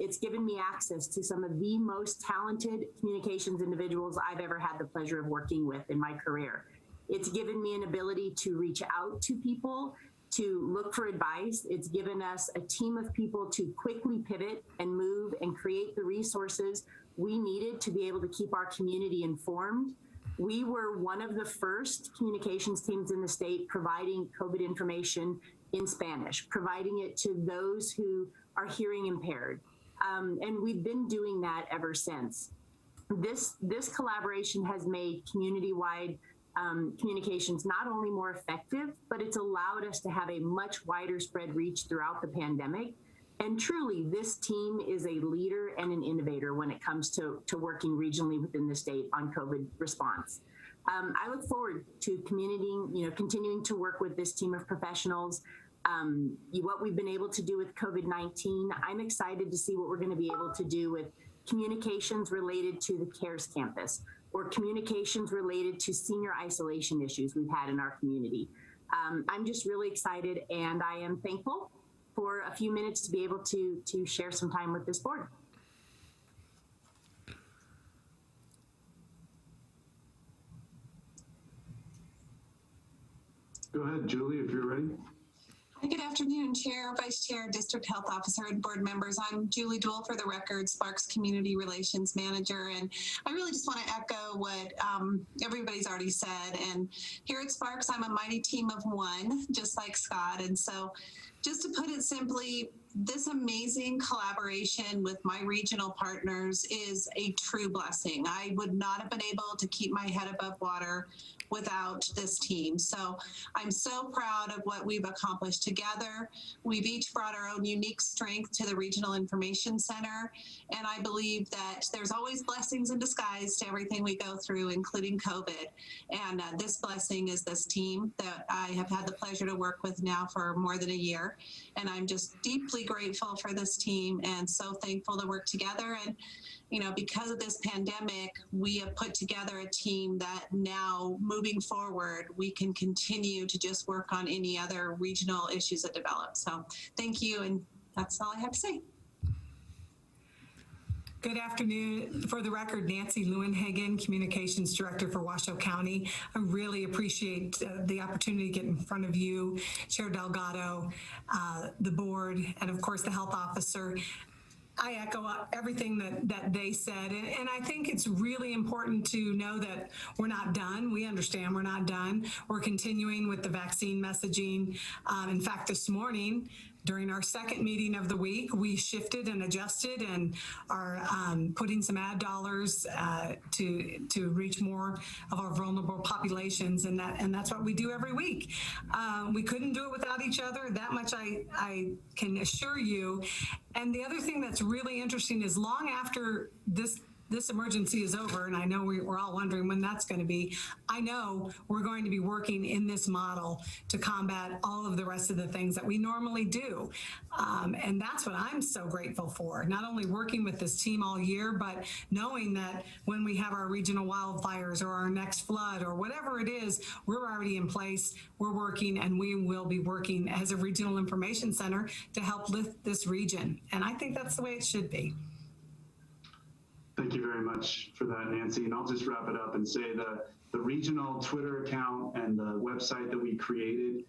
It's given me access to some of the most talented communications individuals I've ever had the pleasure of working with in my career. It's given me an ability to reach out to people, to look for advice. It's given us a team of people to quickly pivot and move and create the resources we needed to be able to keep our community informed. We were one of the first communications teams in the state providing COVID information in Spanish, providing it to those who are hearing impaired. And we've been doing that ever since. This collaboration has made community-wide communications not only more effective, but it's allowed us to have a much wider spread reach throughout the pandemic. And truly, this team is a leader and an innovator when it comes to working regionally within the state on COVID response. I look forward to continuing to work with this team of professionals. What we've been able to do with COVID-19, I'm excited to see what we're going to be able to do with communications related to the CARES campus or communications related to senior isolation issues we've had in our community. I'm just really excited, and I am thankful for a few minutes to be able to share some time with this board. Go ahead, Julie, if you're ready. Good afternoon, Chair, Vice Chair, District Health Officer, and board members. I'm Julie Dwell, for the record, Sparks Community Relations Manager, and I really just want to echo what everybody's already said. And here at Sparks, I'm a mighty team of one, just like Scott. And so just to put it simply, this amazing collaboration with my regional partners is a true blessing. I would not have been able to keep my head above water without this team. So I'm so proud of what we've accomplished together. We've each brought our own unique strength to the Regional Information Center. And I believe that there's always blessings in disguise to everything we go through, including COVID. And this blessing is this team that I have had the pleasure to work with now for more than a year. And I'm just deeply grateful for this team and so thankful to work together. And because of this pandemic, we have put together a team that now, moving forward, we can continue to just work on any other regional issues that develop. So thank you, and that's all I have to say. Good afternoon. For the record, Nancy Lewinhagen, Communications Director for Washoe County. I really appreciate the opportunity to get in front of you, Chair Delgado, the board, and of course the health officer. I echo everything that they said, and I think it's really important to know that we're not done. We understand we're not done. We're continuing with the vaccine messaging. In fact, this morning, during our second meeting of the week, we shifted and adjusted and are putting some ad dollars to reach more of our vulnerable populations, and that's what we do every week. We couldn't do it without each other. That much I can assure you. And the other thing that's really interesting is long after this emergency is over, and I know we're all wondering when that's going to be, I know we're going to be working in this model to combat all of the rest of the things that we normally do. And that's what I'm so grateful for, not only working with this team all year, but knowing that when we have our regional wildfires or our next flood or whatever it is, we're already in place, we're working, and we will be working as a regional information center to help lift this region. And I think that's the way it should be. Thank you very much for that, Nancy. And I'll just wrap it up and say the regional Twitter account and the website that we created,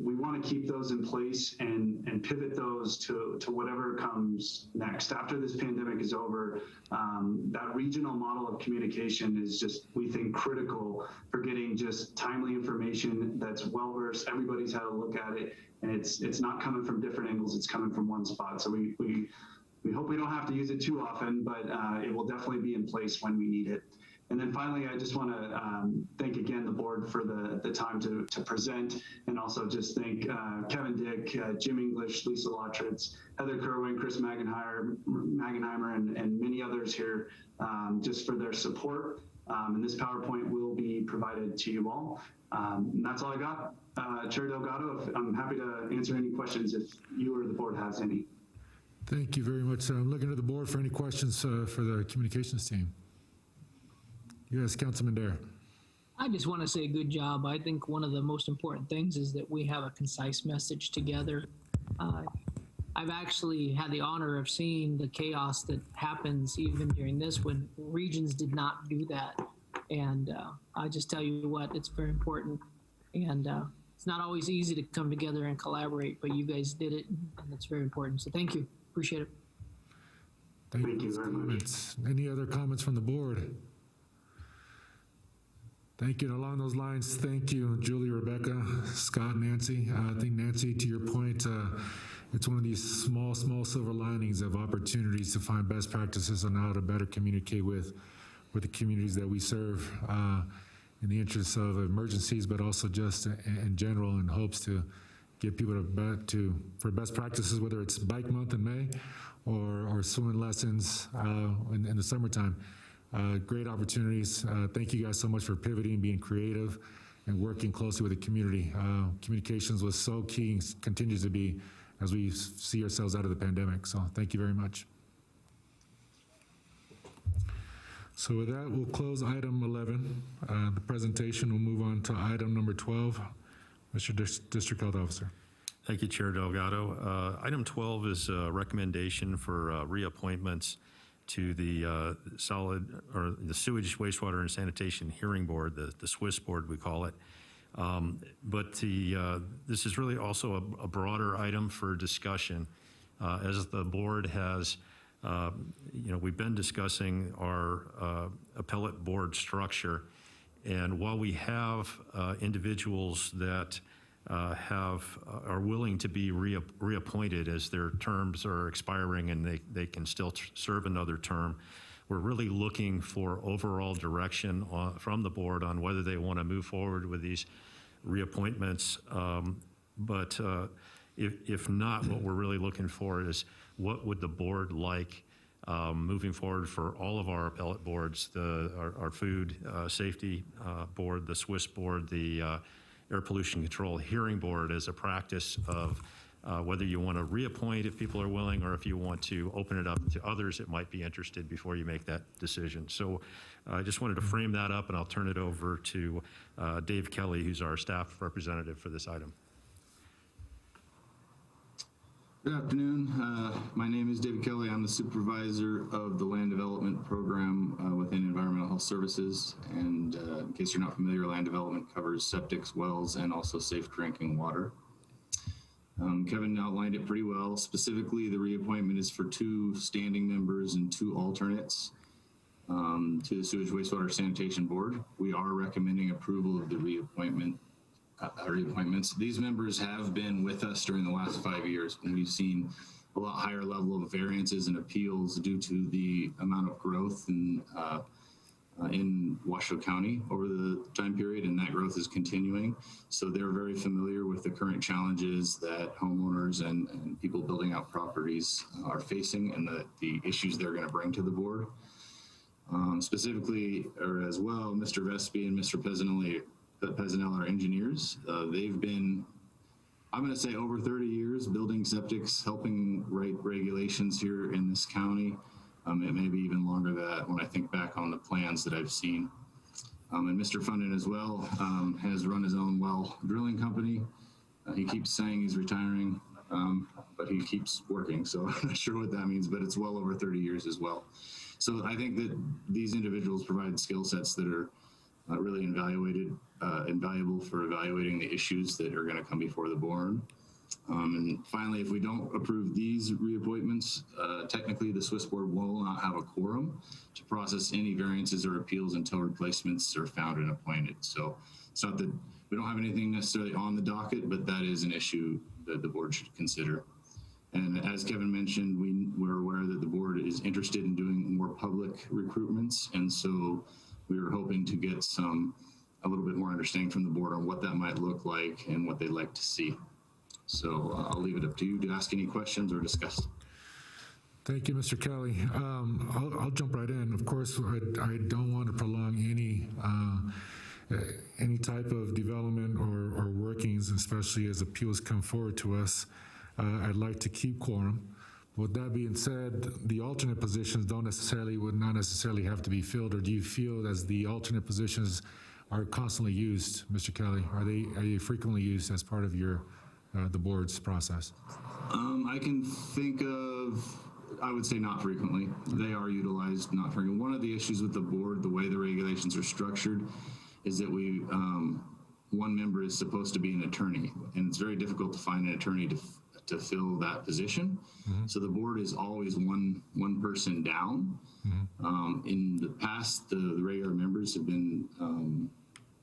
we want to keep those in place and pivot those to whatever comes next. After this pandemic is over, that regional model of communication is just, we think, critical for getting just timely information that's well-versed. Everybody's had a look at it, and it's not coming from different angles. It's coming from one spot. So we hope we don't have to use it too often, but it will definitely be in place when we need it. And then finally, I just want to thank again the board for the time to present, and also just thank Kevin Dick, Jim English, Lisa Lautritz, Heather Kerwin, Chris Magenheimer, and many others here just for their support. And this PowerPoint will be provided to you all. And that's all I got. Chair Delgado, I'm happy to answer any questions if you or the board has any. Thank you very much. I'm looking to the board for any questions for the communications team. Yes, Councilman Dare. I just want to say good job. I think one of the most important things is that we have a concise message together. I've actually had the honor of seeing the chaos that happens even during this when regions did not do that. And I just tell you what, it's very important. And it's not always easy to come together and collaborate, but you guys did it, and it's very important. So thank you. Appreciate it. Thank you very much. Any other comments from the board? Thank you. And along those lines, thank you, Julie, Rebecca, Scott, Nancy. I think, Nancy, to your point, it's one of these small silver linings of opportunities to find best practices on how to better communicate with the communities that we serve in the interests of emergencies, but also just in general, in hopes to get people for best practices, whether it's bike month in May or swimming lessons in the summertime. Great opportunities. Thank you guys so much for pivoting, being creative, and working closely with the community. Communications was so key and continues to be as we see ourselves out of the pandemic. So thank you very much. So with that, we'll close item 11, the presentation. We'll move on to item number 12. Mr. District Health Officer. Thank you, Chair Delgado. Item 12 is a recommendation for reappointments to the the Sewage, Wastewater, and Sanitation Hearing Board, the SWIS board we call it. But this is really also a broader item for discussion. As the board has, we've been discussing our appellate board structure, and while we have individuals that are willing to be reappointed as their terms are expiring and they can still serve another term, we're really looking for overall direction from the board on whether they want to move forward with these reappointments. But if not, what we're really looking for is what would the board like moving forward for all of our appellate boards, our food safety board, the SWIS board, the Air Pollution Control Hearing Board, as a practice of whether you want to reappoint if people are willing, or if you want to open it up to others that might be interested before you make that decision. So I just wanted to frame that up, and I'll turn it over to Dave Kelly, who's our staff representative for this item. Good afternoon. My name is David Kelly. I'm the supervisor of the land development program within Environmental Health Services. And in case you're not familiar, land development covers septics, wells, and also safe drinking water. Kevin outlined it pretty well. Specifically, the reappointment is for 2 standing members and 2 alternates to the Sewage, Wastewater, Sanitation Board. We are recommending approval of the reappointments. These members have been with us during the last 5 years, and we've seen a lot higher level of variances and appeals due to the amount of growth in Washoe County over the time period, and that growth is continuing. So they're very familiar with the current challenges that homeowners and people building out properties are facing, and the issues they're going to bring to the board. Specifically, or as well, Mr. Vespi and Mr. Pezzanelli are engineers. They've been, I'm going to say, over 30 years building septics, helping write regulations here in this county. It may be even longer than that when I think back on the plans that I've seen. And Mr. Funden as well has run his own well drilling company. He keeps saying he's retiring, but he keeps working. So I'm not sure what that means, but it's well over 30 years as well. So I think that these individuals provide skill sets that are really invaluable for evaluating the issues that are going to come before the board. And finally, if we don't approve these reappointments, technically the SWIS board will not have a quorum to process any variances or appeals until replacements are found and appointed. So it's not that we don't have anything necessarily on the docket, but that is an issue that the board should consider. And as Kevin mentioned, we're aware that the board is interested in doing more public recruitments, and so we were hoping to get a little bit more understanding from the board on what that might look like and what they'd like to see. So I'll leave it up to you to ask any questions or discuss. Thank you, Mr. Kelly. I'll jump right in. Of course, I don't want to prolong any type of development or workings, especially as appeals come forward to us. I'd like to keep quorum. With that being said, the alternate positions would not necessarily have to be filled, or do you feel as the alternate positions are constantly used, Mr. Kelly? Are they frequently used as part of your the board's process? I can think of, I would say not frequently. They are utilized not frequently. One of the issues with the board, the way the regulations are structured, is that one member is supposed to be an attorney, and it's very difficult to find an attorney to to fill that position. So the board is always one person down. In the past, the regular members have been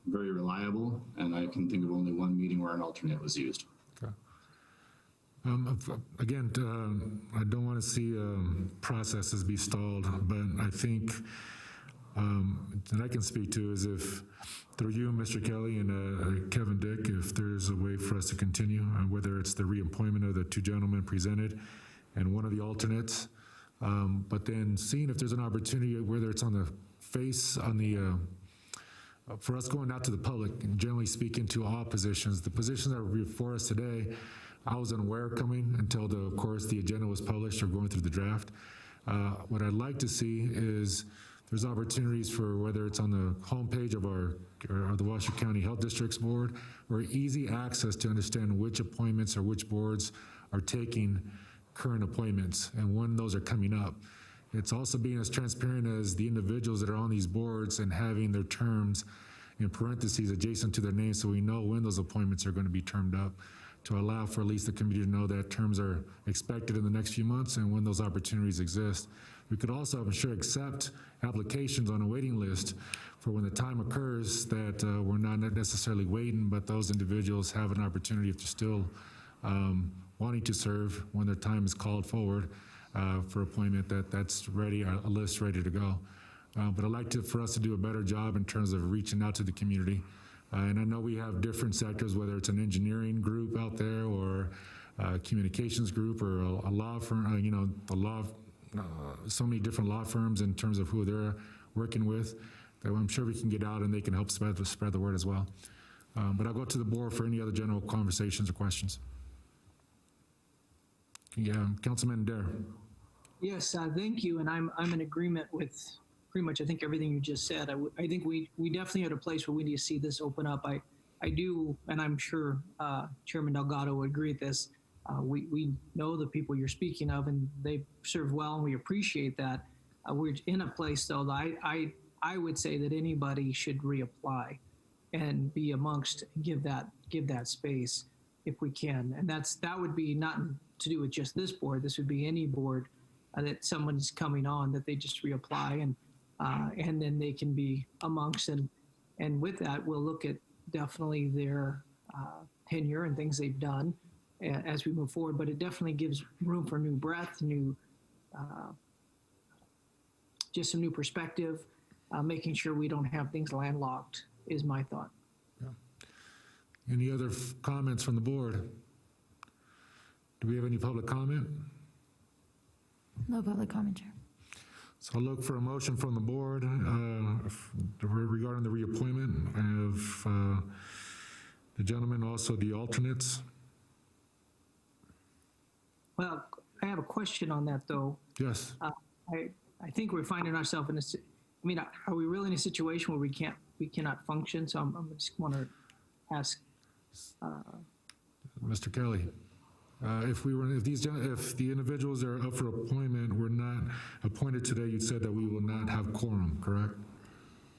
very reliable, and I can think of only one meeting where an alternate was used. Okay. Again, I don't want to see processes be stalled, but I think that I can speak to is if through you, Mr. Kelly, and Kevin Dick, if there's a way for us to continue, whether it's the reappointment of the two gentlemen presented and one of the alternates, but then seeing if there's an opportunity, whether it's on the face, on the for us going out to the public and generally speaking to all positions, the positions that are before us today, I was unaware coming until, of course, the agenda was published or going through the draft. What I'd like to see is there's opportunities for whether it's on the homepage of or the Washoe County Health Districts Board, or easy access to understand which appointments or which boards are taking current appointments and when those are coming up. It's also being as transparent as the individuals that are on these boards and having their terms in parentheses adjacent to their name so we know when those appointments are going to be termed up, to allow for at least the community to know that terms are expected in the next few months and when those opportunities exist. We could also, I'm sure, accept applications on a waiting list for when the time occurs that we're not necessarily waiting, but those individuals have an opportunity if they're still wanting to serve when their time is called forward for appointment, that's ready, a list ready to go. But I'd like for us to do a better job in terms of reaching out to the community. And I know we have different sectors, whether it's an engineering group out there or a communications group or a law firm, so many different law firms in terms of who they're working with, that I'm sure we can get out and they can help spread the word as well. But I'll go to the board for any other general conversations or questions. Yeah, Councilman Dare. Yes, thank you, and I'm in agreement with pretty much I think everything you just said. I think we definitely at a place where we need to see this open up. I do, and I'm sure Chairman Delgado would agree with this. We know the people you're speaking of, and they serve well, and we appreciate that. We're in a place though that I would say that anybody should reapply and be amongst, give that space if we can, and that would be not to do with just this board. This would be any board that someone's coming on, that they just reapply and then they can be amongst, and with that we'll look at definitely their tenure and things they've done as we move forward. But it definitely gives room for new breath, just some new perspective, making sure we don't have things landlocked is my thought. Yeah. Any other comments from the board? Do we have any public comment? No public comment, Chair. So I'll look for a motion from the board regarding the reappointment of the gentleman, also the alternates. Well, I have a question on that though. Yes. I think we're finding ourselves in are we really in a situation where we cannot function? So I'm just want to ask Mr. Kelly. If the individuals that are up for appointment were not appointed today, you said that we will not have quorum, correct?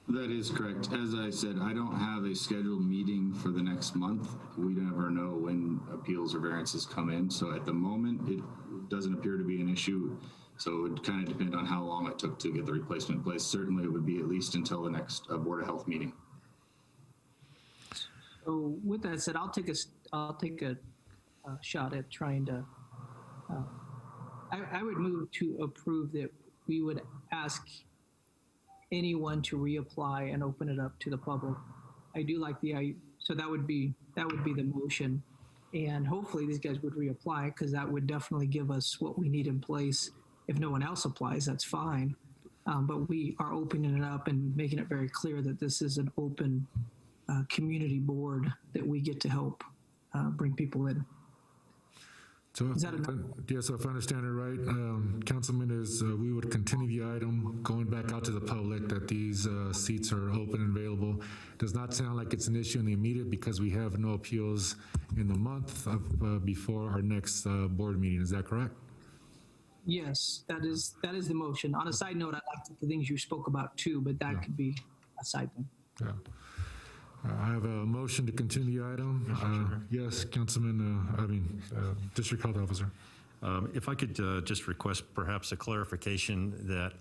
That is correct. As I said, I don't have a scheduled meeting for the next month. We never know when appeals or variances come in. So at the moment, it doesn't appear to be an issue. So it would kind of depend on how long it took to get the replacement in place. Certainly, it would be at least until the next Board of Health meeting. So with that said, I'll take a shot at trying to. I would move to approve that we would ask anyone to reapply and open it up to the public. I do like so that would be the motion, and hopefully these guys would reapply, because that would definitely give us what we need in place. If no one else applies, that's fine, but we are opening it up and making it very clear that this is an open community board that we get to help bring people in. So if I understand it right, Councilman, is we would continue the item going back out to the public that these seats are open and available. Does not sound like it's an issue in the immediate because we have no appeals in the month of before our next board meeting. Is that correct? Yes, that is the motion. On a side note, I like the things you spoke about too, but that could be a side thing. Yeah. I have a motion to continue the item. Yes, Councilman, District Health Officer. If I could just request perhaps a clarification that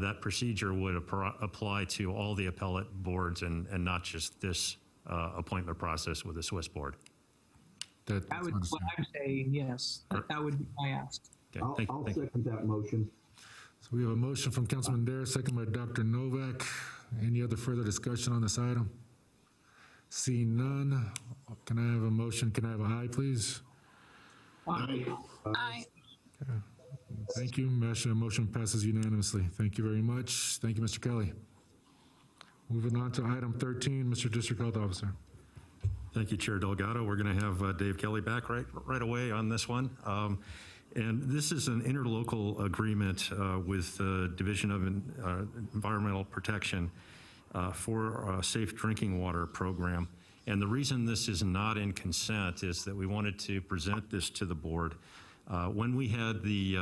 that procedure would apply to all the appellate boards and not just this appointment process with the Swiss board. What I'm saying, yes, that would be my ask. Okay, I'll second that motion. So we have a motion from Councilman Dare, second by Dr. Novak. Any other further discussion on this item? Seeing none, can I have a motion? Can I have an aye, please? Aye. Aye. Okay. Thank you. Motion passes unanimously. Thank you very much. Thank you, Mr. Kelly. Moving on to item 13, Mr. District Health Officer. Thank you, Chair Delgado. We're going to have Dave Kelly back right away on this one. And this is an interlocal agreement with the Division of Environmental Protection for a safe drinking water program. And the reason this is not in consent is that we wanted to present this to the board. When we had the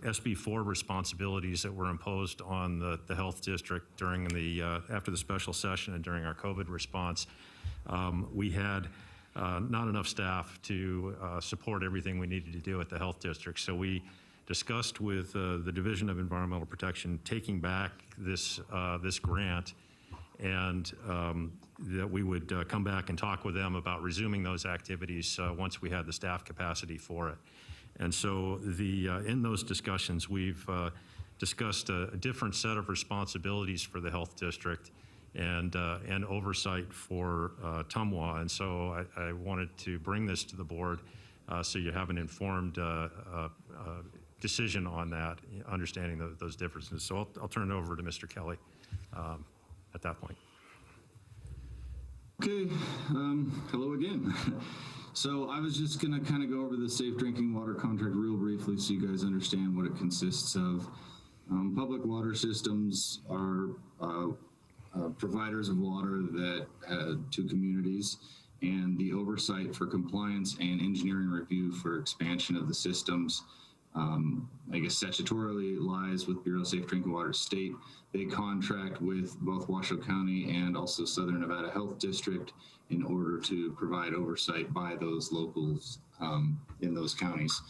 SB4 responsibilities that were imposed on the health district during after the special session and during our COVID response, we had not enough staff to support everything we needed to do at the health district. So we discussed with the Division of Environmental Protection taking back this grant, and that we would come back and talk with them about resuming those activities once we had the staff capacity for it. And so in those discussions, we've discussed a different set of responsibilities for the health district and oversight for TUMWA. And so I wanted to bring this to the board so you have an informed decision on that, understanding those differences. So I'll turn it over to Mr. Kelly at that point. Okay, hello again. So I was just gonna kind of go over the safe drinking water contract real briefly so you guys understand what it consists of. Public water systems are providers of water that to communities, and the oversight for compliance and engineering review for expansion of the systems, I guess statutorily lies with Bureau of Safe Drinking Water State. They contract with both Washoe County and also Southern Nevada Health District in order to provide oversight by those locals in those counties.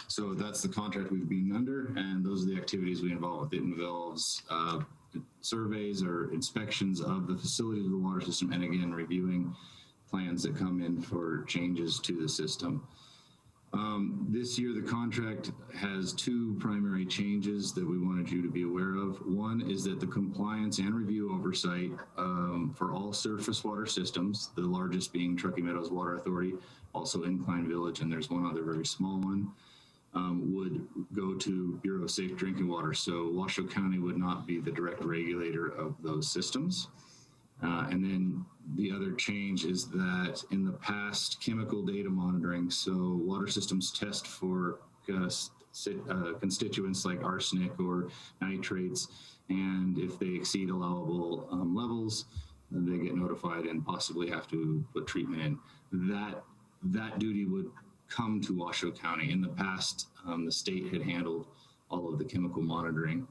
So that's the contract we've been under, and those are the activities we involve with. It involves surveys or inspections of the facilities of the water system, and again, reviewing plans that come in for changes to the system. This year, the contract has two primary changes that we wanted you to be aware of. One is that the compliance and review oversight for all surface water systems, the largest being Truckee Meadows Water Authority, also Incline Village, and there's one other very small one, would go to Bureau of Safe Drinking Water. So Washoe County would not be the direct regulator of those systems. And then the other change is that in the past, chemical data monitoring, so water systems test for constituents like arsenic or nitrates, and if they exceed allowable levels, then they get notified and possibly have to put treatment in. That duty would come to Washoe County. In the past, the state had handled all of the chemical monitoring.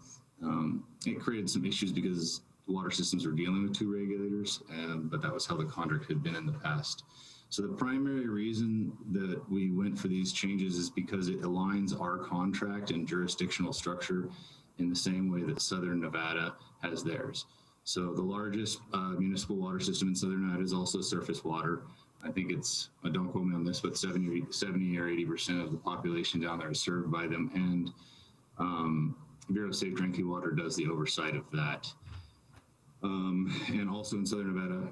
It created some issues because the water systems were dealing with two regulators, but that was how the contract had been in the past. So the primary reason that we went for these changes is because it aligns our contract and jurisdictional structure in the same way that Southern Nevada has theirs. So the largest municipal water system in Southern Nevada is also surface water. I think it's, don't quote me on this, but 70 or 80% of the population down there is served by them, and Bureau of Safe Drinking Water does the oversight of that. And also in Southern Nevada,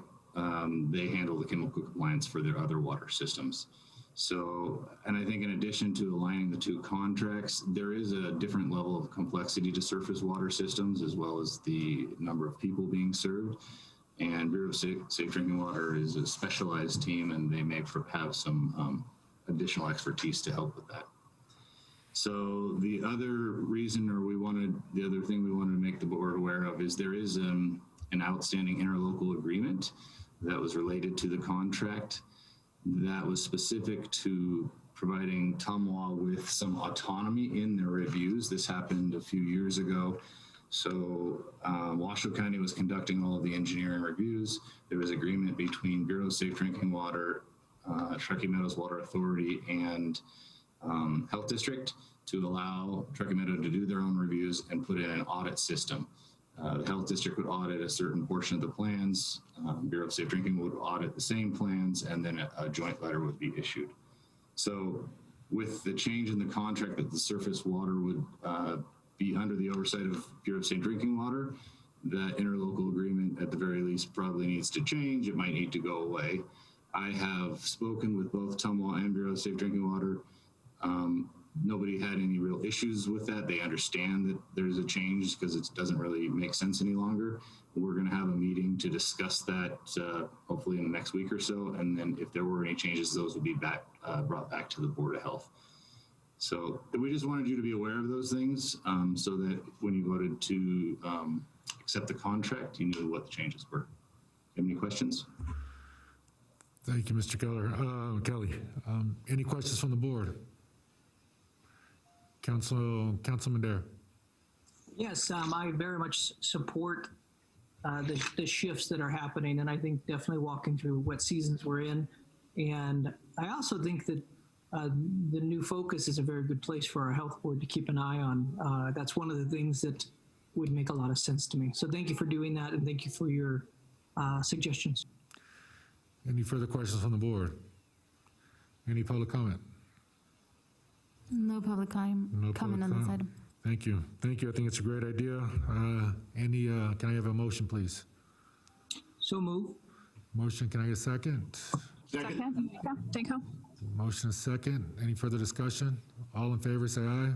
they handle the chemical compliance for their other water systems. So, and I think in addition to aligning the two contracts, there is a different level of complexity to surface water systems, as well as the number of people being served. And Bureau of Safe Drinking Water is a specialized team, and they may have some additional expertise to help with that. So the other reason, or the other thing we wanted to make the board aware of is there is an outstanding interlocal agreement that was related to the contract that was specific to providing TUMWA with some autonomy in their reviews. This happened a few years ago. So Washoe County was conducting all of the engineering reviews. There was agreement between Bureau of Safe Drinking Water, Truckee Meadows Water Authority, and Health District to allow Truckee Meadow to do their own reviews and put in an audit system. The Health District would audit a certain portion of the plans, Bureau of Safe Drinking would audit the same plans, and then a joint letter would be issued. So with the change in the contract that the surface water would be under the oversight of Bureau of Safe Drinking Water, that interlocal agreement at the very least probably needs to change. It might need to go away. I have spoken with both Tumwa and Bureau of Safe Drinking Water. Nobody had any real issues with that. They understand that there's a change because it doesn't really make sense any longer. We're going to have a meeting to discuss that hopefully in the next week or so. And then if there were any changes, those would be brought back to the Board of Health. So we just wanted you to be aware of those things so that when you voted to accept the contract, you knew what the changes were. Have any questions? Thank you, Mr. Kelly. Any questions from the board? Councilman Dare. Yes, I very much support the shifts that are happening, and I think definitely walking through what seasons we're in. And I also think that the new focus is a very good place for our health board to keep an eye on. That's one of the things that would make a lot of sense to me. So thank you for doing that, and thank you for your suggestions. Any further questions from the board? Any public comment? No public comment on this item. Thank you. Thank you. I think it's a great idea. Can I have a motion, please? So move. Motion. Can I get a second? Second. Dinko. Motion is second. Any further discussion? All in favor, say aye.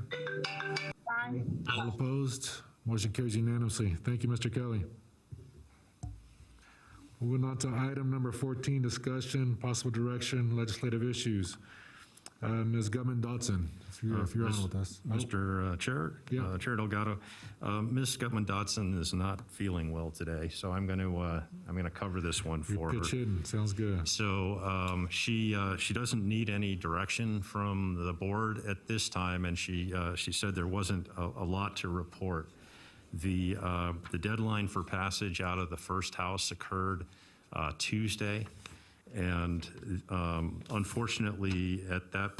Aye. All opposed? Motion carries unanimously. Thank you, Mr. Kelly. Moving on to item number 14, discussion, possible direction, legislative issues. Ms. Gutman-Dotson, if you're on with us. Mr. Chair, Chair Delgado, Ms. Gutman-Dotson is not feeling well today, so I'm going to cover this one for her. Pitch in. Sounds good. So she doesn't need any direction from the board at this time, and she said there wasn't a lot to report. The deadline for passage out of the first house occurred Tuesday. And unfortunately, at that,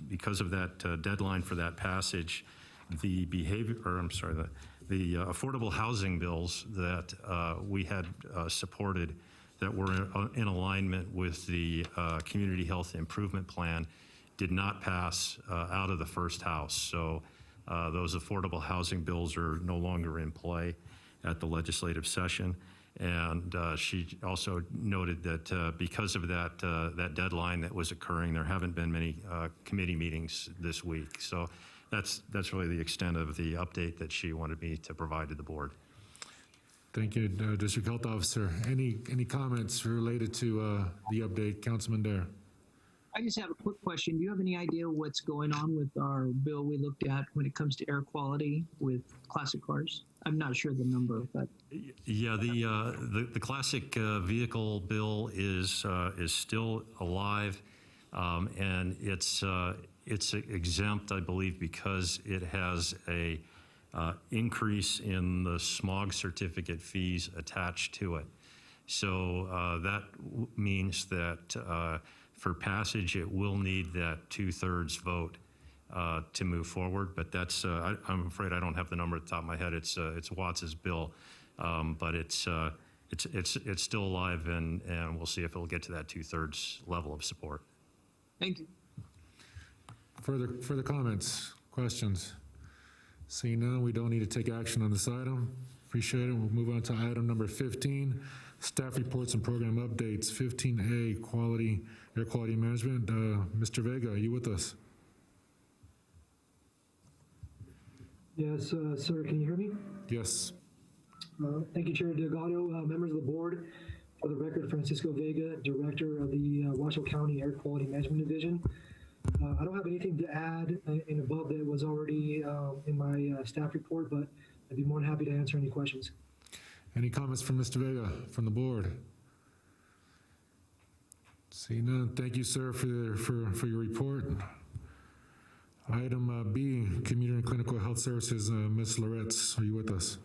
because of that deadline for that passage, the affordable housing bills that we had supported that were in alignment with the Community Health Improvement Plan did not pass out of the first house. So those affordable housing bills are no longer in play at the legislative session. And she also noted that because of that deadline that was occurring, there haven't been many committee meetings this week. So that's really the extent of the update that she wanted me to provide to the board. Thank you, District Health Officer. Any comments related to the update, Councilman Dare? I just have a quick question. Do you have any idea what's going on with our bill we looked at when it comes to air quality with classic cars? I'm not sure the number, but yeah, the classic vehicle bill is still alive, and it's exempt, I believe, because it has a increase in the smog certificate fees attached to it. So that means that for passage, it will need that 2/3 vote to move forward, but that's I'm afraid I don't have the number at the top of my head. It's Watts's bill, but it's still alive, and we'll see if it'll get to that 2/3 level of support. Thank you. Further comments, questions? Seeing none, we don't need to take action on this item. Appreciate it. We'll move on to item number 15, staff reports and program updates. 15A, air quality management. Mr. Vega, are you with us? Yes, sir. Can you hear me? Yes. Thank you, Chair Delgado, members of the board. For the record, Francisco Vega, Director of the Washoe County Air Quality Management Division. I don't have anything to add in above that was already in my staff report, but I'd be more than happy to answer any questions. Any comments from Mr. Vega from the board? See none. Thank you, sir, for your report. Item B, Community and Clinical Health Services, Ms. Loretz, are you with us?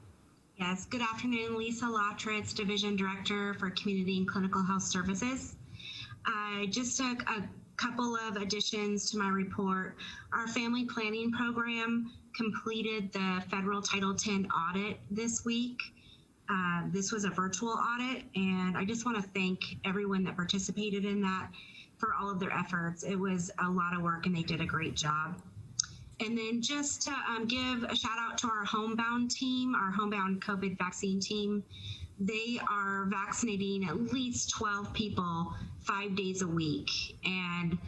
Yes, good afternoon. Lisa Lotritz, Division Director for Community and Clinical Health Services. I just took a couple of additions to my report. Our family planning program completed the federal Title X audit this week. This was a virtual audit, and I just want to thank everyone that participated in that for all of their efforts. It was a lot of work, and they did a great job. And then just to give a shout out to our homebound team, our homebound COVID vaccine team. They are vaccinating at least 12 people 5 days a week. And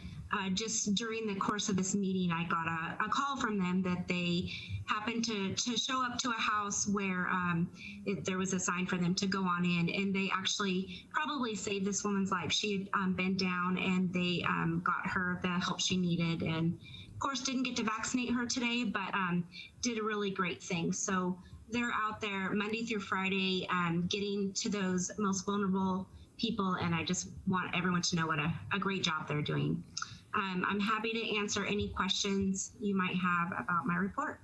just during the course of this meeting, I got a call from them that they happened to show up to a house where there was a sign for them to go on in, and they actually probably saved this woman's life. She had been down, and they got her the help she needed, and of course didn't get to vaccinate her today, but did a really great thing. So they're out there Monday through Friday getting to those most vulnerable people, and I just want everyone to know what a great job they're doing. I'm happy to answer any questions you might have about my report.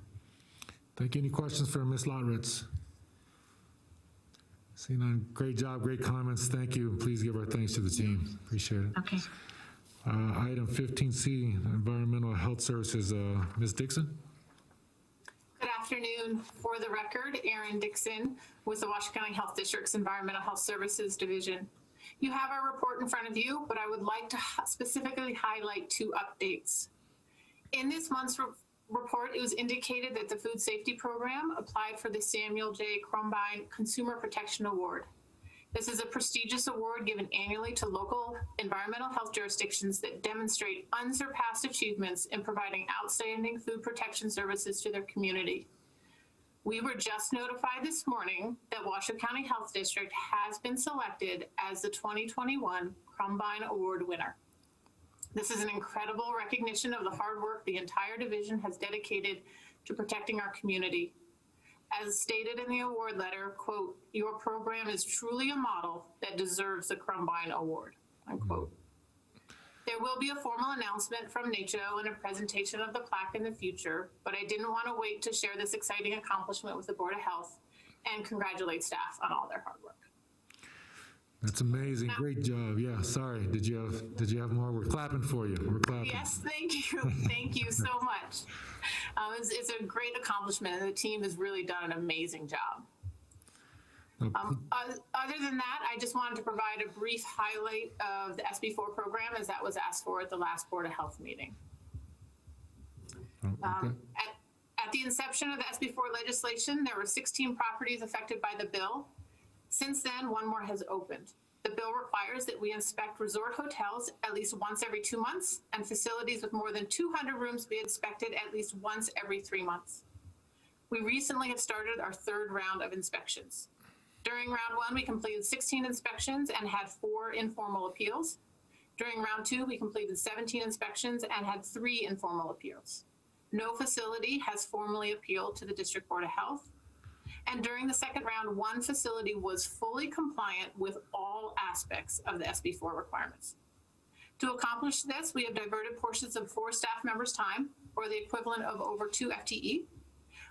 Thank you. Any questions for Ms. Lotritz? Seeing none, great job, great comments. Thank you. Please give our thanks to the team. Appreciate it. Okay. Item 15C, Environmental Health Services, Ms. Dixon. Good afternoon. For the record, Erin Dixon with the Washoe County Health District's Environmental Health Services Division. You have our report in front of you, but I would like to specifically highlight 2 updates. In this month's report, it was indicated that the Food Safety Program applied for the Samuel J. Crumbine Consumer Protection Award. This is a prestigious award given annually to local environmental health jurisdictions that demonstrate unsurpassed achievements in providing outstanding food protection services to their community. We were just notified this morning that Washoe County Health District has been selected as the 2021 Crumbine Award winner. This is an incredible recognition of the hard work the entire division has dedicated to protecting our community. As stated in the award letter, quote, "Your program is truly a model that deserves the Crumbine Award," unquote. There will be a formal announcement from NACHO and a presentation of the plaque in the future, but I didn't want to wait to share this exciting accomplishment with the Board of Health and congratulate staff on all their hard work. That's amazing. Great job. Yeah, sorry. Did you have more? We're clapping for you. We're clapping. Yes, thank you. Thank you so much. It's a great accomplishment, and the team has really done an amazing job. Other than that, I just wanted to provide a brief highlight of the SB4 program as that was asked for at the last Board of Health meeting. Okay. At the inception of the SB4 legislation, there were 16 properties affected by the bill. Since then, 1 more has opened. The bill requires that we inspect resort hotels at least once every 2 months, and facilities with more than 200 rooms be inspected at least once every 3 months. We recently have started our 3rd round of inspections. During round 1, we completed 16 inspections and had 4 informal appeals. During round 2, we completed 17 inspections and had 3 informal appeals. No facility has formally appealed to the District Board of Health. And during the 2nd round, 1 facility was fully compliant with all aspects of the SB4 requirements. To accomplish this, we have diverted portions of 4 staff members' time, or the equivalent of over 2 FTE.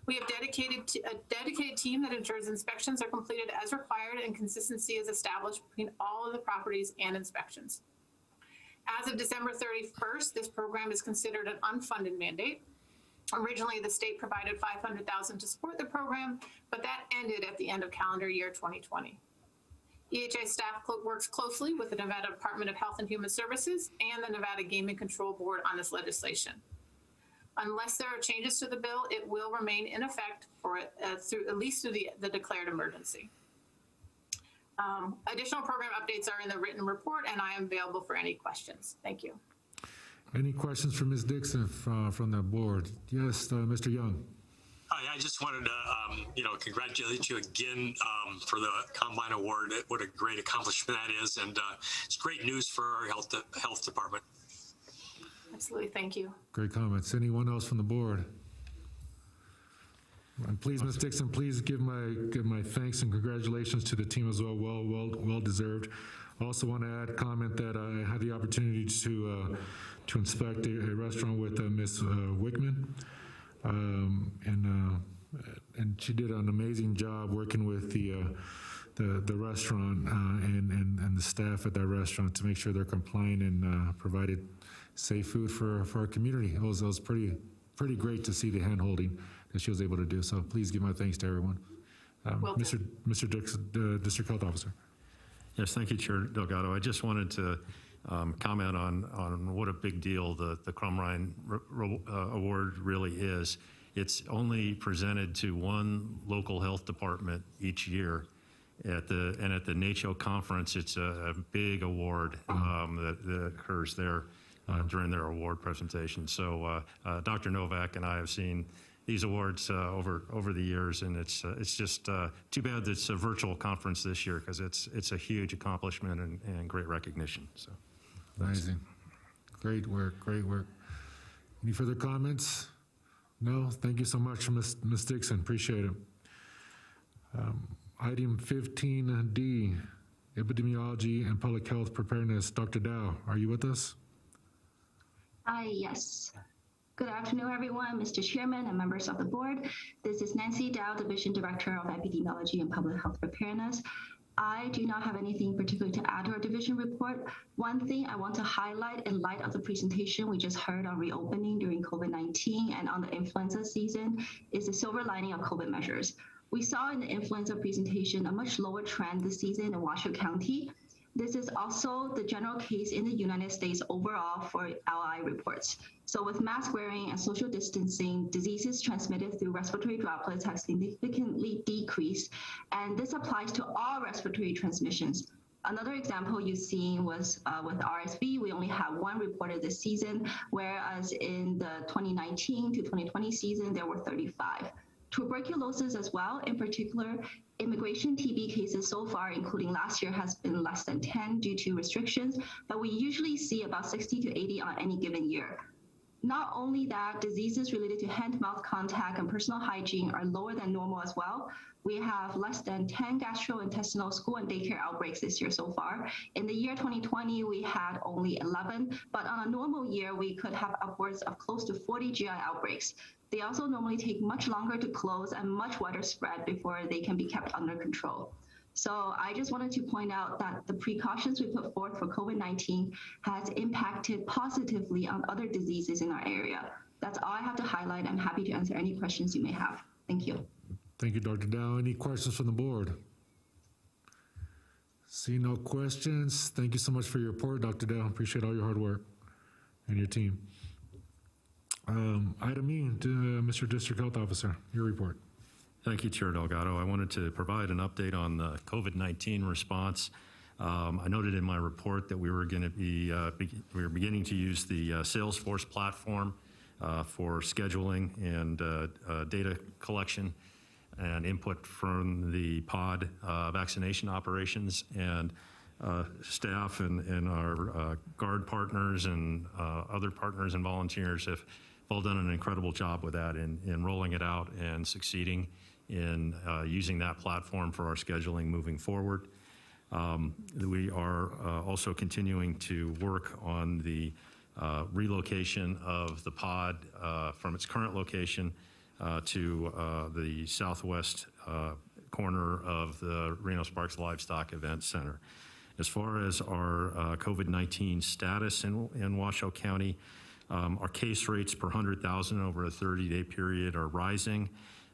We have a dedicated team that ensures inspections are completed as required and consistency is established between all of the properties and inspections. As of December 31st, this program is considered an unfunded mandate. Originally, the state provided $500,000 to support the program, but that ended at the end of calendar year 2020. EHA staff works closely with the Nevada Department of Health and Human Services and the Nevada Gaming Control Board on this legislation. Unless there are changes to the bill, it will remain in effect for at least through the declared emergency. Additional program updates are in the written report, and I am available for any questions. Thank you. Any questions for Ms. Dixon from the board? Yes, Mr. Young. Hi, I just wanted to, congratulate you again for the Combine Award. What a great accomplishment that is, and it's great news for our health department. Absolutely, thank you. Great comments. Anyone else from the board? And please, Ms. Dixon, please give my thanks and congratulations to the team as well. Well deserved. I also want to add a comment that I had the opportunity to to inspect a restaurant with Ms. Wickman. And she did an amazing job working with the restaurant and the staff at that restaurant to make sure they're compliant and provided safe food for our community. It was pretty great to see the hand holding that she was able to do. So please give my thanks to everyone. Mr. Dix, District Health Officer. Yes, thank you, Chair Delgado. I just wanted to comment on what a big deal the Crumrine Award really is. It's only presented to one local health department each year. At the NACHO conference, it's a big award that occurs there during their award presentation. So Dr. Novak and I have seen these awards over the years, and it's just too bad that it's a virtual conference this year, because it's a huge accomplishment and great recognition. So amazing, great work. Any further comments? No, thank you so much, Ms. Dixon. Appreciate it. Item 15D, epidemiology and public health preparedness. Dr. Dow, are you with us? Yes. Good afternoon, everyone, Mr. Chairman and members of the board. This is Nancy Dow, Division Director of Epidemiology and Public Health Preparedness. I do not have anything particular to add to our division report. One thing I want to highlight in light of the presentation we just heard on reopening during COVID-19 and on the influenza season is the silver lining of COVID measures. We saw in the influenza presentation a much lower trend this season in Washoe County. This is also the general case in the United States overall for LI reports. So with mask wearing and social distancing, diseases transmitted through respiratory droplets have significantly decreased, and this applies to all respiratory transmissions. Another example you've seen was with RSV, we only have one reported this season, whereas in the 2019 to 2020 season, there were 35. Tuberculosis as well, in particular, immigration TB cases so far, including last year, has been less than 10 due to restrictions, but we usually see about 60 to 80 on any given year. Not only that, diseases related to hand-mouth contact and personal hygiene are lower than normal as well. We have less than 10 gastrointestinal school and daycare outbreaks this year so far. In the year 2020, we had only 11, but on a normal year, we could have upwards of close to 40 GI outbreaks. They also normally take much longer to close and much wider spread before they can be kept under control. So I just wanted to point out that the precautions we put forth for COVID-19 has impacted positively on other diseases in our area. That's all I have to highlight. I'm happy to answer any questions you may have. Thank you. Thank you, Dr. Dow. Any questions from the board? See no questions. Thank you so much for your report, Dr. Dow. Appreciate all your hard work and your team. Item E, to Mr. District Health Officer, your report. Thank you, Chair Delgado. I wanted to provide an update on the COVID-19 response. I noted in my report that we were going to be we were beginning to use the Salesforce platform for scheduling and data collection and input from the pod vaccination operations, and staff and our guard partners and other partners and volunteers have all done an incredible job with that in rolling it out and succeeding in using that platform for our scheduling moving forward. We are also continuing to work on the relocation of the pod from its current location to the southwest corner of the Reno Sparks Livestock Event Center. As far as our COVID-19 status in Washoe County, our case rates per 100,000 over a 30-day period are rising.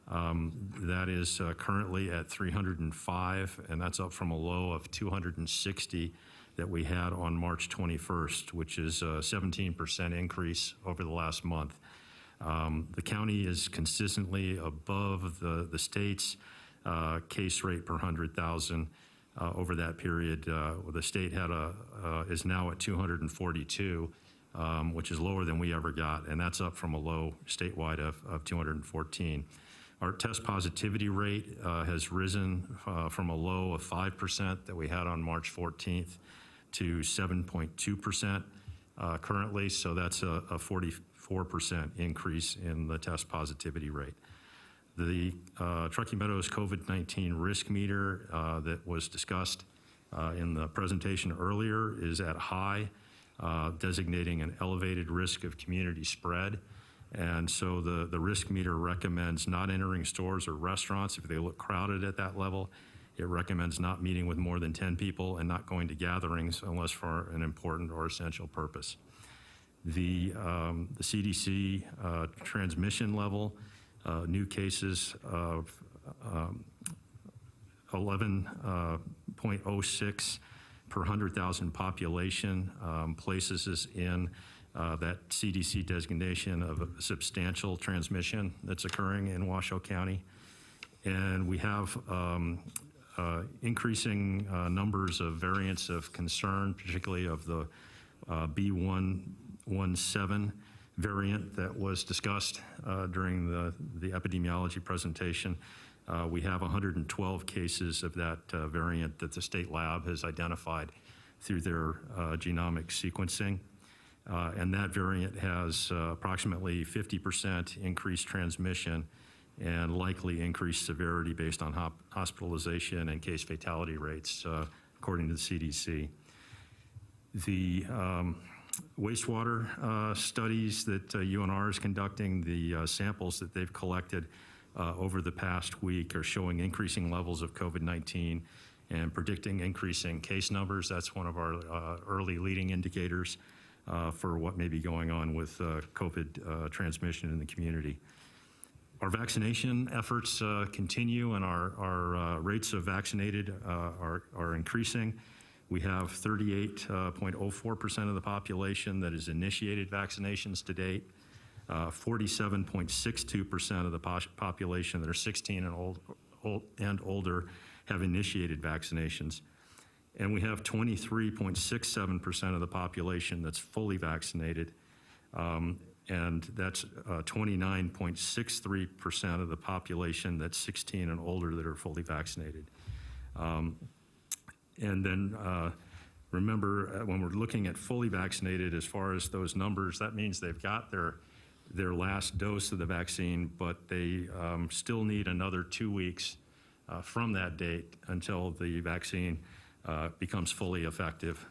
That is currently at 305, and that's up from a low of 260 that we had on March 21st, which is a 17% increase over the last month. The county is consistently above the state's case rate per 100,000 over that period. The state is now at 242. Which is lower than we ever got, and that's up from a low statewide of 214. Our test positivity rate has risen from a low of 5% that we had on March 14th to 7.2% currently, so that's a 44% increase in the test positivity rate. The Truckee Meadows COVID-19 risk meter that was discussed in the presentation earlier is at high. designating an elevated risk of community spread. And so the risk meter recommends not entering stores or restaurants if they look crowded at that level. It recommends not meeting with more than 10 people and not going to gatherings unless for an important or essential purpose. The CDC transmission level, new cases of 11.06 per 100,000 population, places us in that CDC designation of a substantial transmission that's occurring in Washoe County. And we have increasing numbers of variants of concern, particularly of the B117 variant that was discussed during the epidemiology presentation. We have 112 cases of that variant that the state lab has identified through their genomic sequencing. And that variant has approximately 50% increased transmission and likely increased severity based on hospitalization and case fatality rates, according to the CDC. The wastewater studies that UNR is conducting, the samples that they've collected over the past week are showing increasing levels of COVID-19 and predicting increasing case numbers. That's one of our early leading indicators for what may be going on with COVID transmission in the community. Our vaccination efforts continue, and our rates of vaccinated are increasing. We have 38.04% of the population that has initiated vaccinations to date. 47.62% of the population that are 16 and older have initiated vaccinations. And we have 23.67% of the population that's fully vaccinated. And that's 29.63% of the population that's 16 and older that are fully vaccinated. And then remember, when we're looking at fully vaccinated, as far as those numbers, that means they've got their last dose of the vaccine, but they still need another 2 weeks from that date until the vaccine becomes fully effective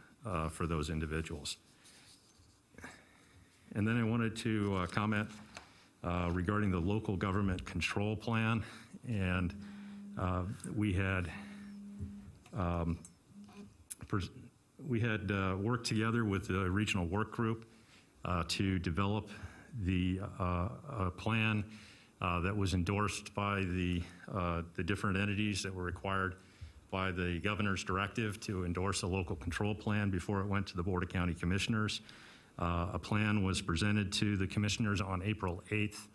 for those individuals. And then I wanted to comment regarding the local government control plan. And we had worked together with the regional work group to develop the plan that was endorsed by the different entities that were required by the governor's directive to endorse a local control plan before it went to the Board of County Commissioners. A plan was presented to the commissioners on April 8th,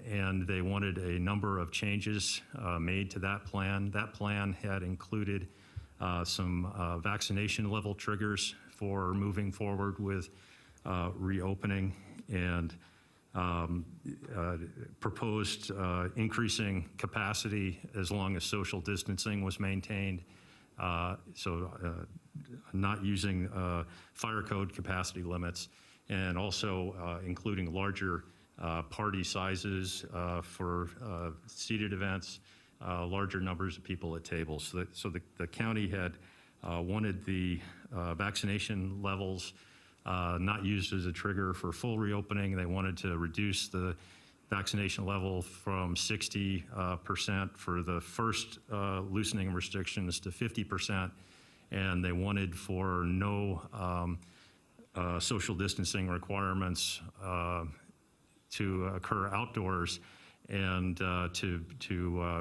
and they wanted a number of changes made to that plan. That plan had included some vaccination level triggers for moving forward with reopening, and proposed increasing capacity as long as social distancing was maintained. Not using fire code capacity limits, and also including larger party sizes for seated events, larger numbers of people at tables. So the county had wanted the vaccination levels not used as a trigger for full reopening. They wanted to reduce the vaccination level from 60% for the first loosening restrictions to 50%. And they wanted for no social distancing requirements to occur outdoors, and to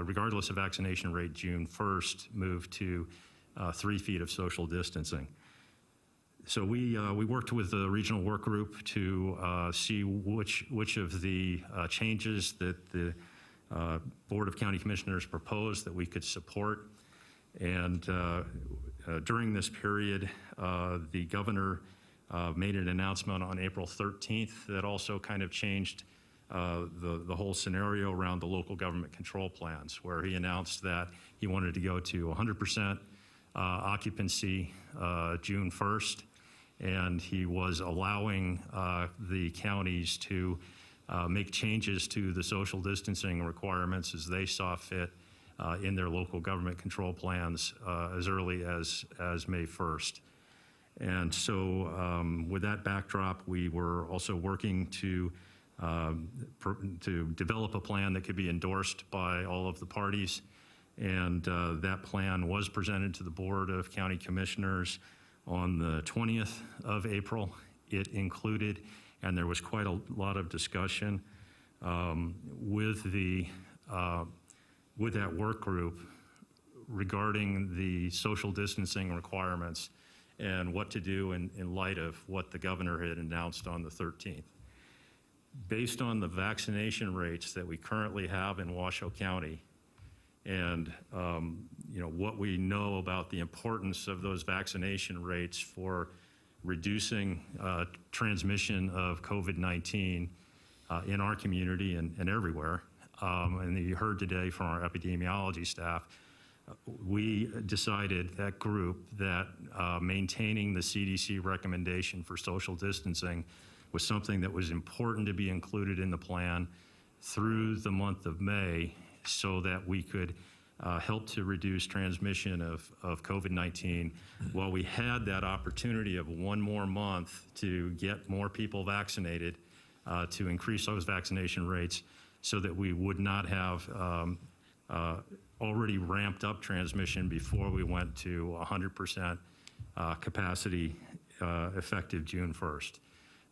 regardless of vaccination rate, June 1st, move to 3 feet of social distancing. So we worked with the regional work group to see which of the changes that the Board of County Commissioners proposed that we could support. And during this period, the governor made an announcement on April 13th that also kind of changed the whole scenario around the local government control plans, where he announced that he wanted to go to 100% occupancy June 1st, and he was allowing the counties to make changes to the social distancing requirements as they saw fit in their local government control plans as early as May 1st. And so with that backdrop, we were also working to develop a plan that could be endorsed by all of the parties. And that plan was presented to the Board of County Commissioners on the 20th of April. It included, and there was quite a lot of discussion with that work group regarding the social distancing requirements and what to do in light of what the governor had announced on the 13th. Based on the vaccination rates that we currently have in Washoe County, and what we know about the importance of those vaccination rates for reducing transmission of COVID-19 in our community and everywhere, and you heard today from our epidemiology staff, we decided, that group, that maintaining the CDC recommendation for social distancing was something that was important to be included in the plan through the month of May, so that we could help to reduce transmission of COVID-19 while we had that opportunity of one more month to get more people vaccinated, to increase those vaccination rates so that we would not have already ramped up transmission before we went to 100% capacity effective June 1st.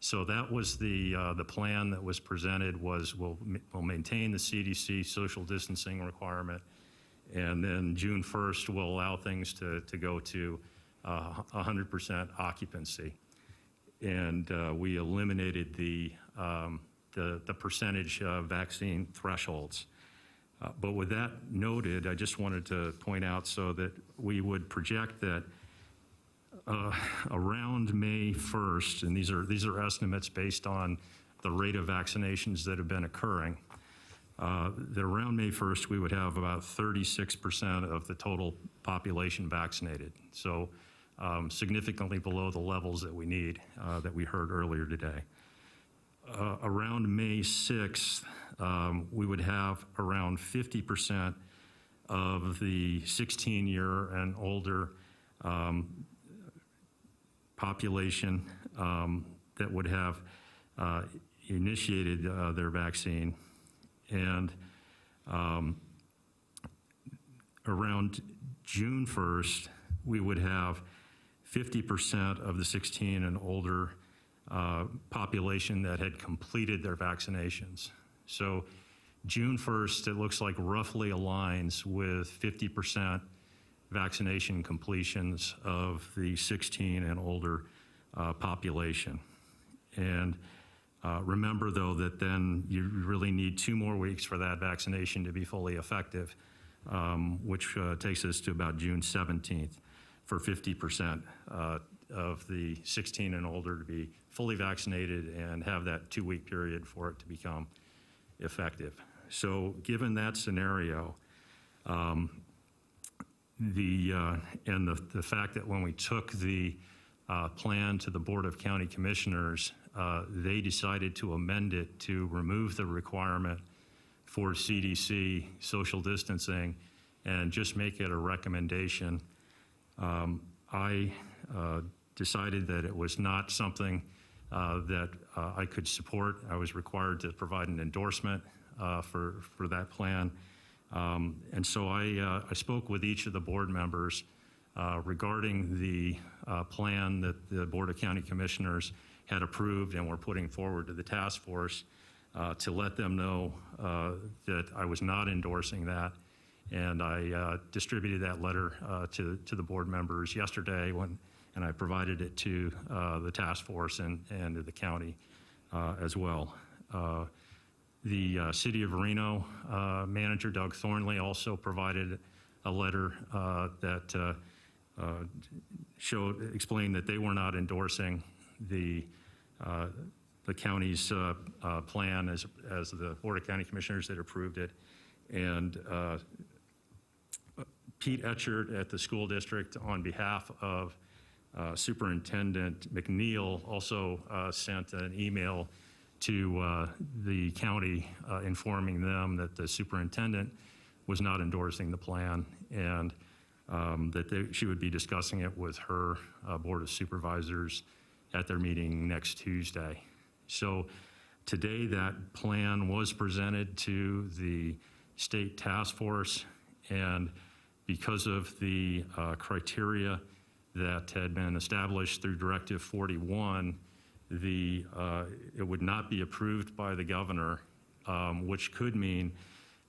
So that was the plan that was presented. Was we'll maintain the CDC social distancing requirement, and then June 1st we'll allow things to go to 100% occupancy, and we eliminated the percentage vaccine thresholds. But with that noted, I just wanted to point out so that we would project that around May 1st, and these are estimates based on the rate of vaccinations that have been occurring, that around May 1st we would have about 36% of the total population vaccinated. So significantly below the levels that we need, that we heard earlier today. Around May 6th, we would have around 50% of the 16-year and older population that would have initiated their vaccine. And around June 1st, we would have 50% of the 16 and older population that had completed their vaccinations. So June 1st, it looks like roughly aligns with 50% vaccination completions of the 16 and older population. And remember, though, that then you really need 2 more weeks for that vaccination to be fully effective, which takes us to about June 17th for 50% of the 16 and older to be fully vaccinated and have that 2-week period for it to become effective. So given that scenario, the fact that when we took the plan to the Board of County Commissioners, they decided to amend it to remove the requirement for CDC social distancing and just make it a recommendation. I decided that it was not something that I could support. I was required to provide an endorsement for that plan. And so I spoke with each of the board members regarding the plan that the Board of County Commissioners had approved and were putting forward to the task force to let them know that I was not endorsing that. And I distributed that letter to the board members yesterday and I provided it to the task force and to the county as well. The City of Reno manager, Doug Thornley, also provided a letter that explained that they were not endorsing the county's plan as the Board of County Commissioners that approved it. And Pete Etchert at the school district, on behalf of Superintendent McNeil, also sent an email to the county informing them that the superintendent was not endorsing the plan. And she would be discussing it with her Board of Supervisors at their meeting next Tuesday. So today that plan was presented to the state task force, and because of the criteria that had been established through Directive 41, it would not be approved by the governor, which could mean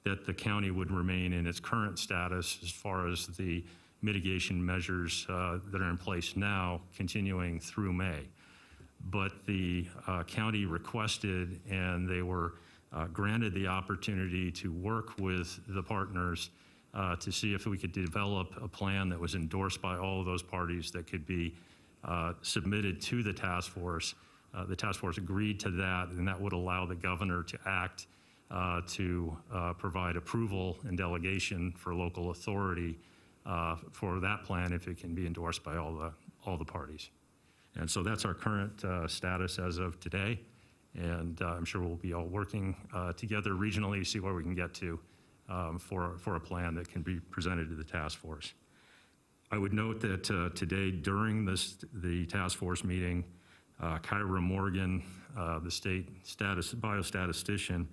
that the county would remain in its current status as far as the mitigation measures that are in place now continuing through May. But the county requested, and they were granted the opportunity to work with the partners to see if we could develop a plan that was endorsed by all of those parties that could be submitted to the task force. The task force agreed to that, and that would allow the governor to act to provide approval and delegation for local authority for that plan if it can be endorsed by all the parties. And so that's our current status as of today, and I'm sure we'll be all working together regionally to see where we can get to for a plan that can be presented to the task force. I would note that today during the task force meeting, Kyra Morgan, the state biostatistician,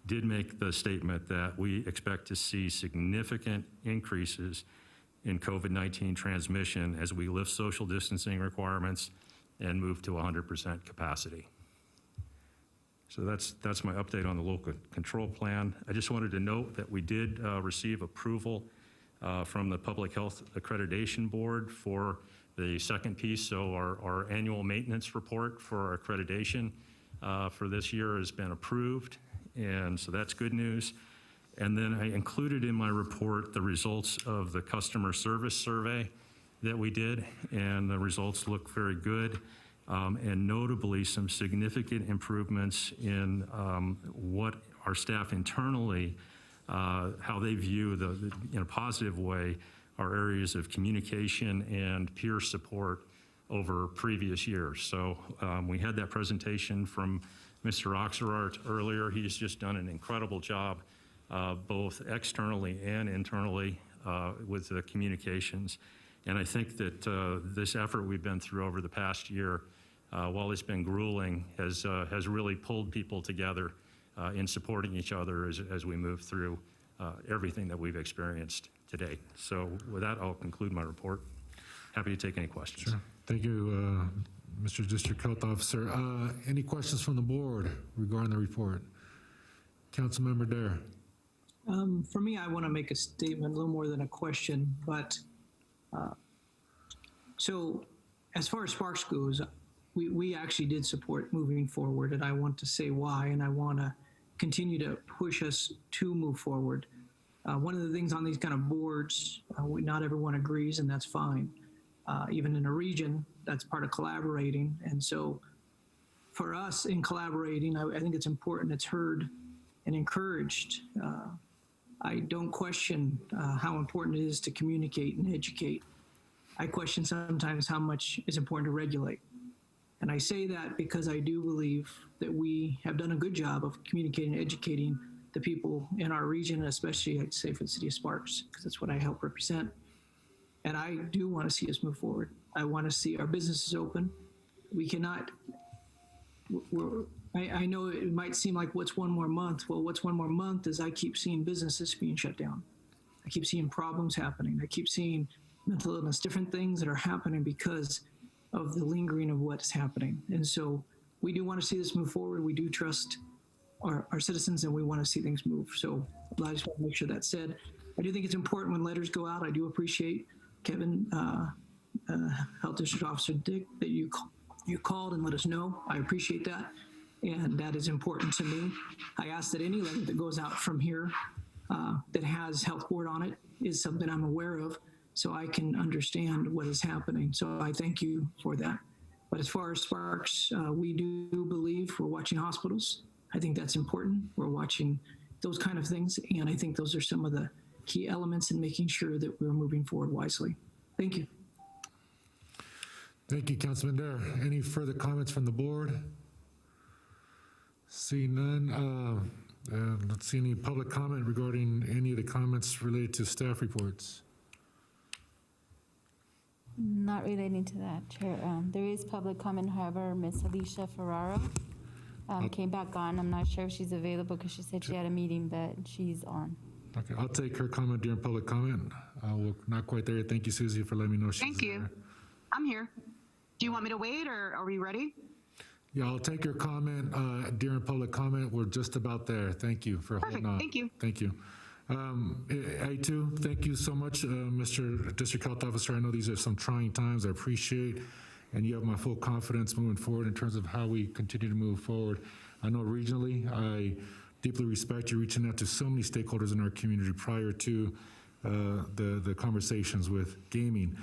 did make the statement that we expect to see significant increases in COVID-19 transmission as we lift social distancing requirements and move to 100% capacity. So that's my update on the local control plan. I just wanted to note that we did receive approval from the Public Health Accreditation Board for the second piece. So our annual maintenance report for our accreditation for this year has been approved, and so that's good news. And then I included in my report the results of the customer service survey that we did, and the results look very good, and notably some significant improvements in what our staff internally, how they view in a positive way, our areas of communication and peer support over previous years. So we had that presentation from Mr. Oxerart earlier. He's just done an incredible job, both externally and internally with the communications. And I think that this effort we've been through over the past year, while it's been grueling, has really pulled people together in supporting each other as we move through everything that we've experienced today. So with that, I'll conclude my report. Happy to take any questions. Sure. Thank you, Mr. District Health Officer. Any questions from the board regarding the report? Councilmember Dare. For me, I want to make a statement, a little more than a question, but so as far as Sparks goes, we actually did support moving forward, and I want to say why, and I want to continue to push us to move forward. One of the things on these kind of boards, not everyone agrees, and that's fine. Even in a region, that's part of collaborating. And so for us in collaborating, I think it's important it's heard and encouraged. I don't question how important it is to communicate and educate. I question sometimes how much is important to regulate. And I say that because I do believe that we have done a good job of communicating and educating the people in our region, especially I'd say for the city of Sparks, because that's what I help represent. And I do want to see us move forward. I want to see our businesses open. We cannot, I know it might seem like what's one more month? Well, what's one more month is I keep seeing businesses being shut down. I keep seeing problems happening. I keep seeing mental illness, different things that are happening because of the lingering of what's happening. And so we do want to see this move forward. We do trust our citizens, and we want to see things move. So I just want to make sure that's said. I do think it's important when letters go out. I do appreciate Kevin, Health District Officer Dick, that you called and let us know. I appreciate that, and that is important to me. I ask that any letter that goes out from here that has Health Board on it is something I'm aware of, so I can understand what is happening. So I thank you for that. But as far as Sparks, we do believe we're watching hospitals. I think that's important. We're watching those kind of things, and I think those are some of the key elements in making sure that we're moving forward wisely. Thank you. Thank you, Councilman Dare. Any further comments from the board? See none. Let's see any public comment regarding any of the comments related to staff reports. Not relating to that, Chair. There is public comment, however, Ms. Alicia Ferraro came back on. I'm not sure if she's available because she said she had a meeting, but she's on. Okay, I'll take her comment during public comment. We're not quite there yet. Thank you, Susie, for letting me know she's Thank you. there. I'm here. Do you want me to wait, or are we ready? Yeah, I'll take your comment during public comment. We're just about there. Thank you for holding on. Thank you. Thank you. A2, thank you so much, Mr. District Health Officer. I know these are some trying times. I appreciate, and you have my full confidence moving forward in terms of how we continue to move forward. I know regionally, I deeply respect you reaching out to so many stakeholders in our community prior to the conversations with gaming,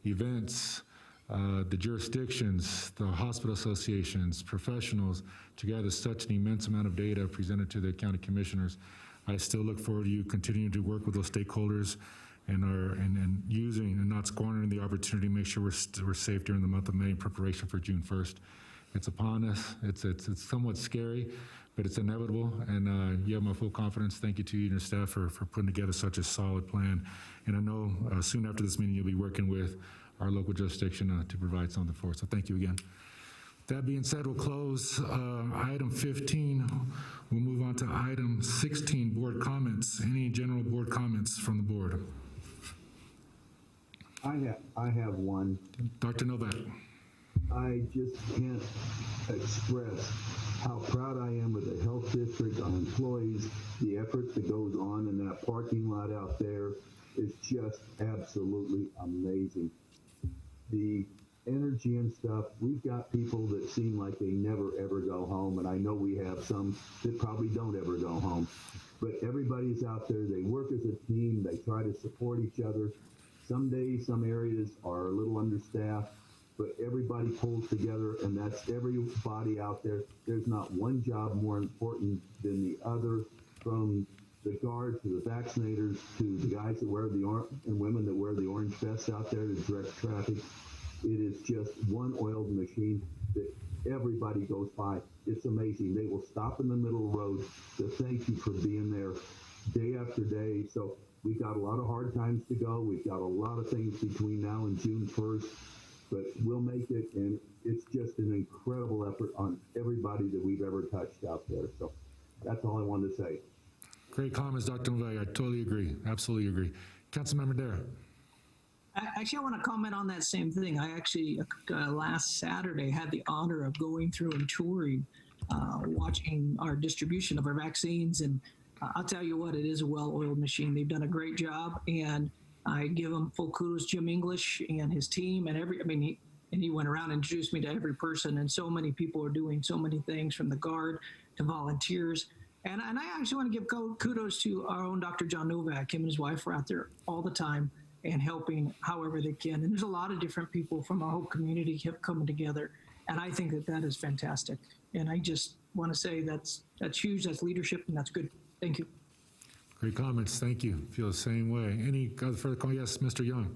events, the jurisdictions, the hospital associations, professionals, to gather such an immense amount of data presented to the county commissioners. I still look forward to you continuing to work with those stakeholders and using and not squandering the opportunity to make sure we're safe during the month of May in preparation for June 1st. It's upon us. It's somewhat scary, but it's inevitable, and you have my full confidence. Thank you to you and your staff for putting together such a solid plan. And I know soon after this meeting, you'll be working with our local jurisdiction to provide something for us. So thank you again. That being said, we'll close item 15. We'll move on to item 16, board comments. Any general board comments from the board? I have one. Dr. Novak. I just can't express how proud I am of the health district, our employees, the effort that goes on in that parking lot out there is just absolutely amazing. The energy and stuff, we've got people that seem like they never ever go home, and I know we have some that probably don't ever go home, but everybody's out there, they work as a team, they try to support each other. Some days, some areas are a little understaffed, but everybody pulls together, and that's everybody out there. There's not one job more important than the other, from the guards to the vaccinators to the guys that wear the orange and women that wear the orange vests out there to direct traffic. It is just one oiled machine that everybody goes by. It's amazing. They will stop in the middle of the road to thank you for being there day after day. So we've got a lot of hard times to go. We've got a lot of things between now and June 1st, but we'll make it. And it's just an incredible effort on everybody that we've ever touched out there. So that's all I wanted to say. Great comments, Dr. Novak. I totally agree. Absolutely agree. Councilmember Dare. Actually, I want to comment on that same thing. I actually, last Saturday, had the honor of going through and touring, watching our distribution of our vaccines. And I'll tell you what, it is a well-oiled machine. They've done a great job, and I give them full kudos, Jim English and his team, and he went around and introduced me to every person, and so many people are doing so many things, from the guard to volunteers. And I actually want to give kudos to our own Dr. John Novak. Him and his wife are out there all the time and helping however they can. And there's a lot of different people from our whole community kept coming together. And I think that is fantastic. And I just want to say that's huge, that's leadership, and that's good. Thank you. Great comments. Thank you. Feel the same way. Any further comments? Yes, Mr. Young.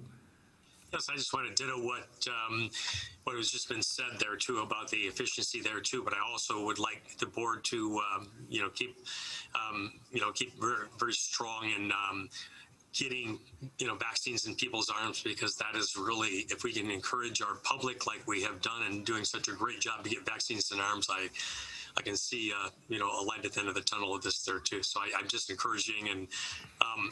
Yes, I just want to ditto what has just been said there too about the efficiency there too. But I also would like the board to keep very, very strong in getting vaccines in people's arms, because that is really, if we can encourage our public like we have done and doing such a great job to get vaccines in arms, I can see a light at the end of the tunnel of this there too. So I'm just encouraging and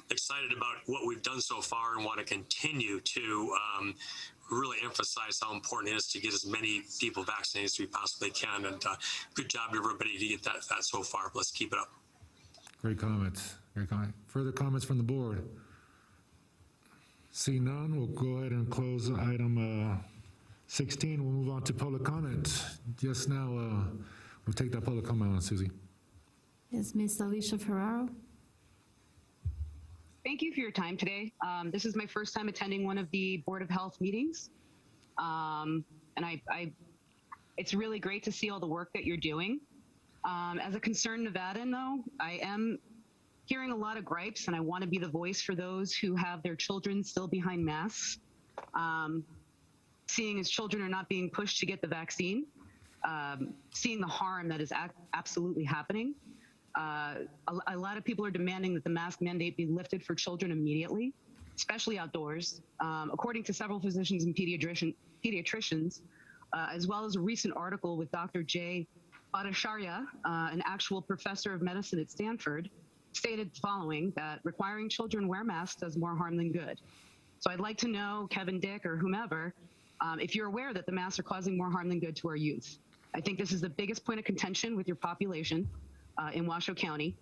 excited about what we've done so far, and want to continue to really emphasize how important it is to get as many people vaccinated as we possibly can. And good job to everybody to get that so far. Let's keep it up. Great comments. Great comment. Further comments from the board? See none, we'll go ahead and close item 16. We'll move on to public comment. Just now, we'll take that public comment on, Susie. Is Ms. Alicia Ferraro? Thank you for your time today. This is my first time attending one of the Board of Health meetings. And it's really great to see all the work that you're doing. As a concerned Nevadan, though, I am hearing a lot of gripes, and I want to be the voice for those who have their children still behind masks, seeing as children are not being pushed to get the vaccine, seeing the harm that is absolutely happening. A lot of people are demanding that the mask mandate be lifted for children immediately. especially outdoors, according to several physicians and pediatricians, as well as a recent article with Dr. Jay Bhattacharya, an actual professor of medicine at Stanford, stated the following, that requiring children wear masks does more harm than good. So I'd like to know, Kevin, Dick, or whomever, if you're aware that the masks are causing more harm than good to our youth. I think this is the biggest point of contention with your population in Washoe County.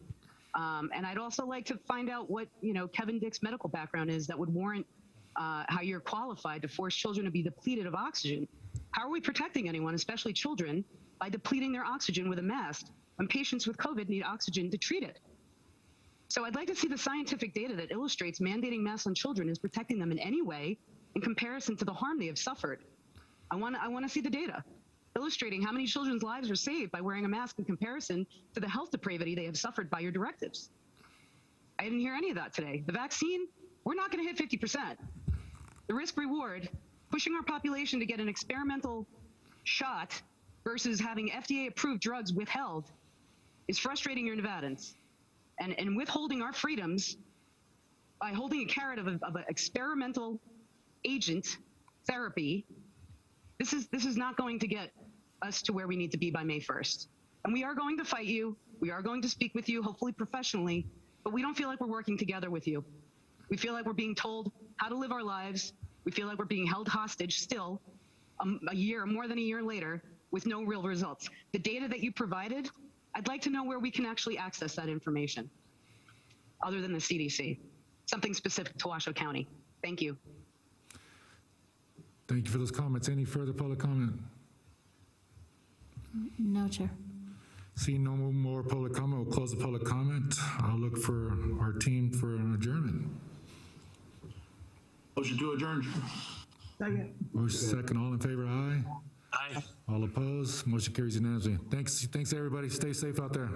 And I'd also like to find out what, Kevin Dick's medical background is that would warrant how you're qualified to force children to be depleted of oxygen. How are we protecting anyone, especially children, by depleting their oxygen with a mask when patients with COVID need oxygen to treat it? So I'd like to see the scientific data that illustrates mandating masks on children is protecting them in any way in comparison to the harm they have suffered. I want to see the data illustrating how many children's lives are saved by wearing a mask in comparison to the health depravity they have suffered by your directives. I didn't hear any of that today. The vaccine, we're not going to hit 50%. The risk reward, pushing our population to get an experimental shot versus having FDA approved drugs withheld, is frustrating your Nevadans. And withholding our freedoms by holding a carrot of an experimental agent therapy, this is not going to get us to where we need to be by May 1st. And we are going to fight you. We are going to speak with you, hopefully professionally, but we don't feel like we're working together with you. We feel like we're being told how to live our lives. We feel like we're being held hostage still more than a year later with no real results. The data that you provided, I'd like to know where we can actually access that information other than the CDC, something specific to Washoe County. Thank you. Thank you for those comments. Any further public comment? No, Chair. Seeing no more public comment, we'll close the public comment. I'll look for our team for an adjournment. Motion to adjourn. Second. Motion second. All in favor, aye. Aye. All opposed? Motion carries unanimously. Thanks, everybody. Stay safe out there.